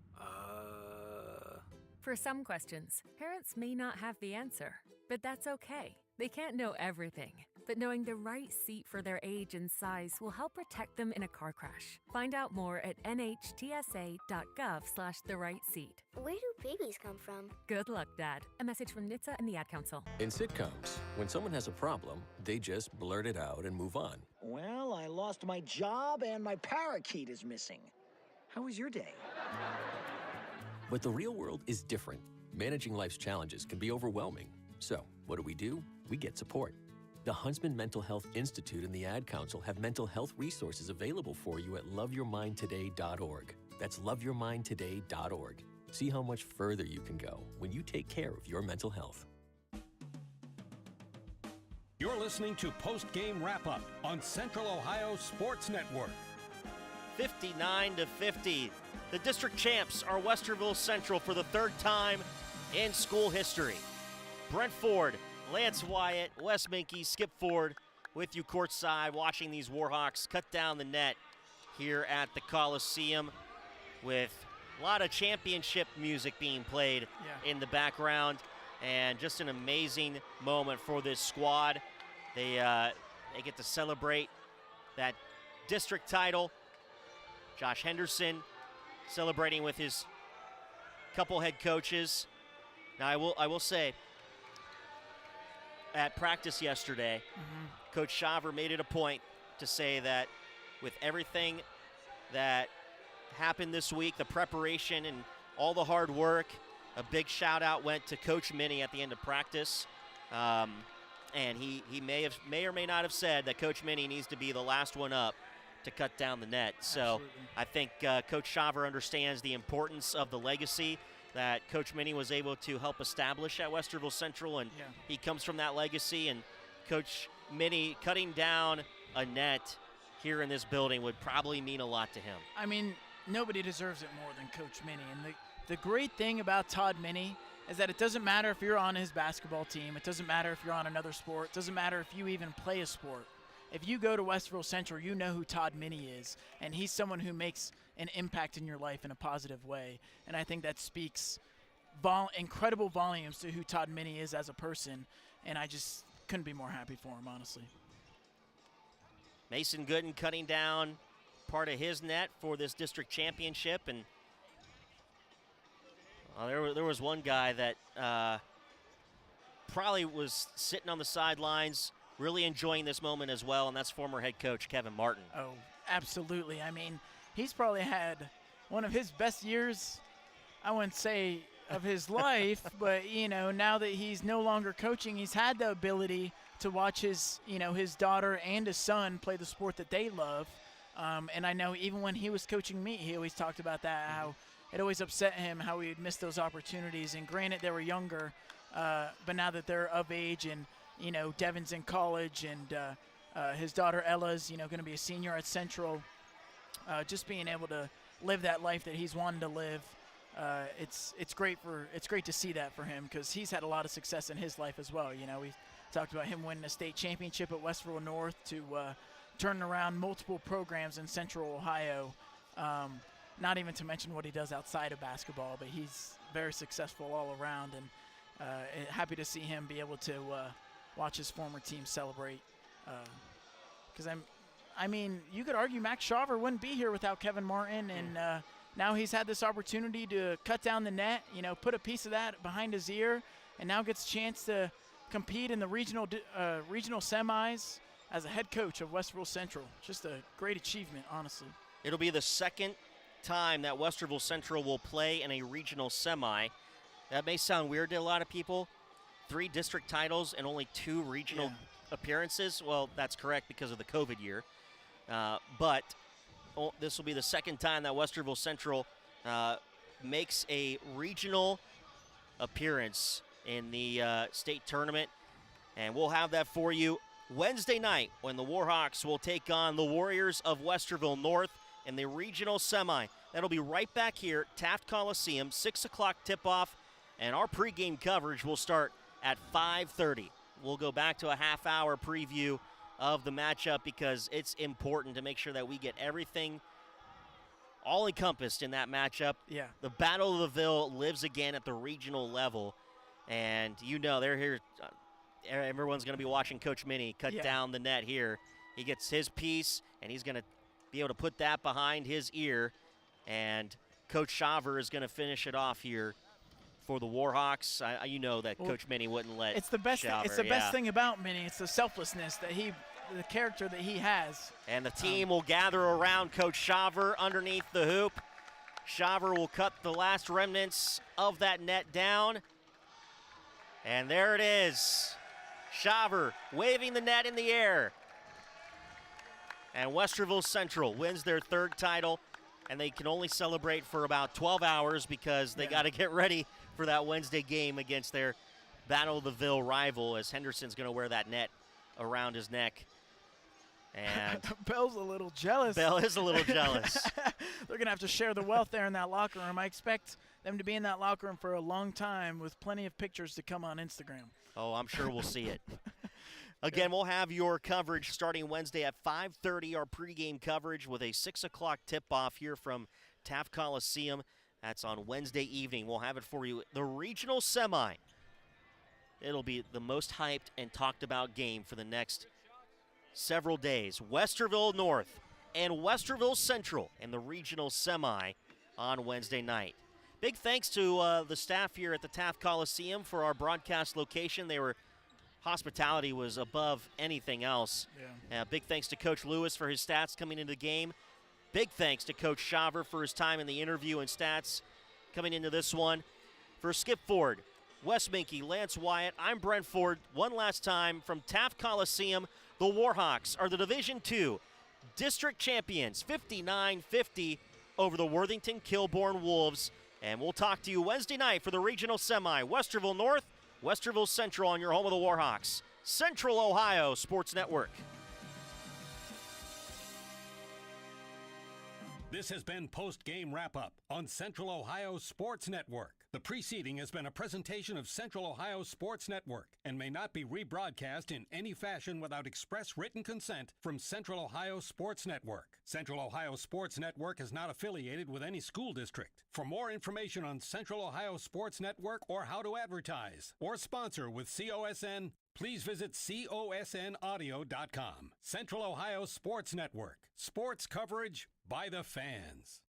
For some questions, parents may not have the answer, but that's okay. They can't know everything. but knowing the right seat for their age and size will help protect them in a car crash. Find out more at nhtsa.gov/the-right-seat. Where do babies come from? Good luck, Dad. A message from NHTSA and the Ad Council. In sitcoms, when someone has a problem, they just blurt it out and move on. Well, I lost my job and my parakeet is missing. How was your day? But the real world is different. Managing life's challenges can be overwhelming. So, what do? We get support. The Huntsman Mental Health Institute and the Ad Council have mental health resources available for you at loveyourmindtoday.org. That's loveyourmindtoday.org. See how much further you can go when you take care of your mental health. You're listening to Post Game Wrap Up on Central Ohio Sports Network. 59-50. The district champs are Westerville Central for the third time in school history. Brent Ford, Lance Wyatt, Wes Minke, Skip Ford with you courtside watching these Warhawks cut down the net here at the Coliseum with a lot of championship music being played in the background, and just an amazing moment for this squad. They get to celebrate that district title. Josh Henderson celebrating with his couple head coaches. Now I will say, at practice yesterday, Coach Shaver made it a point to say that with everything that happened this week, the preparation and all the hard work, a big shout out went to Coach Minnie at the end of practice. And he may or may not have said that Coach Minnie needs to be the last one up to cut down the net. So I think Coach Shaver understands the importance of the legacy that Coach Minnie was able to help establish at Westerville Central, and he comes from that legacy. And Coach Minnie cutting down a net here in this building would probably mean a lot to him. I mean, nobody deserves it more than Coach Minnie. And the great thing about Todd Minnie is that it doesn't matter if you're on his basketball team. It doesn't matter if you're on another sport. It doesn't matter if you even play a sport. If you go to Westerville Central, you know who Todd Minnie is, and he's someone who makes an impact in your life in a positive way. And I think that speaks incredible volumes to who Todd Minnie is as a person, and I just couldn't be more happy for him, honestly. Mason Gooden cutting down part of his net for this district championship, and there was one guy that probably was sitting on the sidelines really enjoying this moment as well, and that's former head coach Kevin Martin. Oh, absolutely. I mean, he's probably had one of his best years, I wouldn't say of his life, but, now that he's no longer coaching, he's had the ability to watch his daughter and his son play the sport that they love. And I know even when he was coaching me, he always talked about that, how it always upset him how he would miss those opportunities. And granted, they were younger, but now that they're of age and, Devin's in college and his daughter Ella's, going to be a senior at Central, just being able to live that life that he's wanted to live, it's great to see that for him, because he's had a lot of success in his life as well. We talked about him winning a state championship at Westerville North, to turning around multiple programs in Central Ohio. Not even to mention what he does outside of basketball, but he's very successful all around, and happy to see him be able to watch his former team celebrate. Because you could argue Max Shaver wouldn't be here without Kevin Martin, and now he's had this opportunity to cut down the net, put a piece of that behind his ear, and now gets a chance to compete in the regional semis as a head coach of Westerville Central. Just a great achievement, honestly. It'll be the second time that Westerville Central will play in a regional semi. That may sound weird to a lot of people. 3 district titles and only 2 regional appearances. Well, that's correct because of the COVID year. But this will be the second time that Westerville Central makes a regional appearance in the state tournament. And we'll have that for you Wednesday night when the Warhawks will take on the Warriors of Westerville North in the regional semi. That'll be right back here at Taft Coliseum, 6 o'clock tip-off, and our pregame coverage will start at 5:30. We'll go back to a half-hour preview of the matchup because it's important to make sure that we get everything all encompassed in that matchup. Yeah. The Battle of the Ville lives again at the regional level, and they're here everyone's going to be watching Coach Minnie cut down the net here. He gets his piece, and he's going to be able to put that behind his ear. And Coach Shaver is going to finish it off here for the Warhawks. You know that Coach Minnie wouldn't let It's the best. Shaver, It's the best thing about Minnie. It's the selflessness that the character that he has. And the team will gather around Coach Shaver underneath the hoop. Shaver will cut the last remnants of that net down. And there it is. Shaver waving the net in the air. And Westerville Central wins their third title, and they can only celebrate for about 12 hours because they got to get ready for that Wednesday game against their Battle of the Ville rival, as Henderson's going to wear that net around his neck. And Bell's a little jealous. Bell is a little jealous. They're going to have to share the wealth there in that locker room. I expect them to be in that locker room for a long time with plenty of pictures to come on Instagram. Oh, I'm sure we'll see it. Again, we'll have your coverage starting Wednesday at 5:30, our pregame coverage with a 6 o'clock tip-off here from Taft Coliseum. That's on Wednesday evening. We'll have it for you. The regional semi. It'll be the most hyped and talked about game for the next several days. Westerville North and Westerville Central in the regional semi on Wednesday night. Big thanks to the staff here at the Taft Coliseum for our broadcast location. Hospitality was above anything else. Big thanks to Coach Lewis for his stats coming into the game. Big thanks to Coach Shaver for his time in the interview and stats coming into this one. For Skip Ford, Wes Minke, Lance Wyatt, I'm Brent Ford. One last time from Taft Coliseum, the Warhawks are the Division II district champions, 59-50 over the Worthington Kilbourne Wolves. And we'll talk to you Wednesday night for the regional semi. Westerville North, Westerville Central on your home of the Warhawks. Central Ohio Sports Network. This has been Post-Game Wrap-Up on Central Ohio Sports Network. The preceding has been a presentation of Central Ohio Sports Network and may not be rebroadcast in any fashion without express written consent from Central Ohio Sports Network. Central Ohio Sports Network is not affiliated with any school district. For more information on Central Ohio Sports Network or how to advertise or sponsor with COSN, please visit cosnaudio.com. Central Ohio Sports Network. Sports coverage by the fans.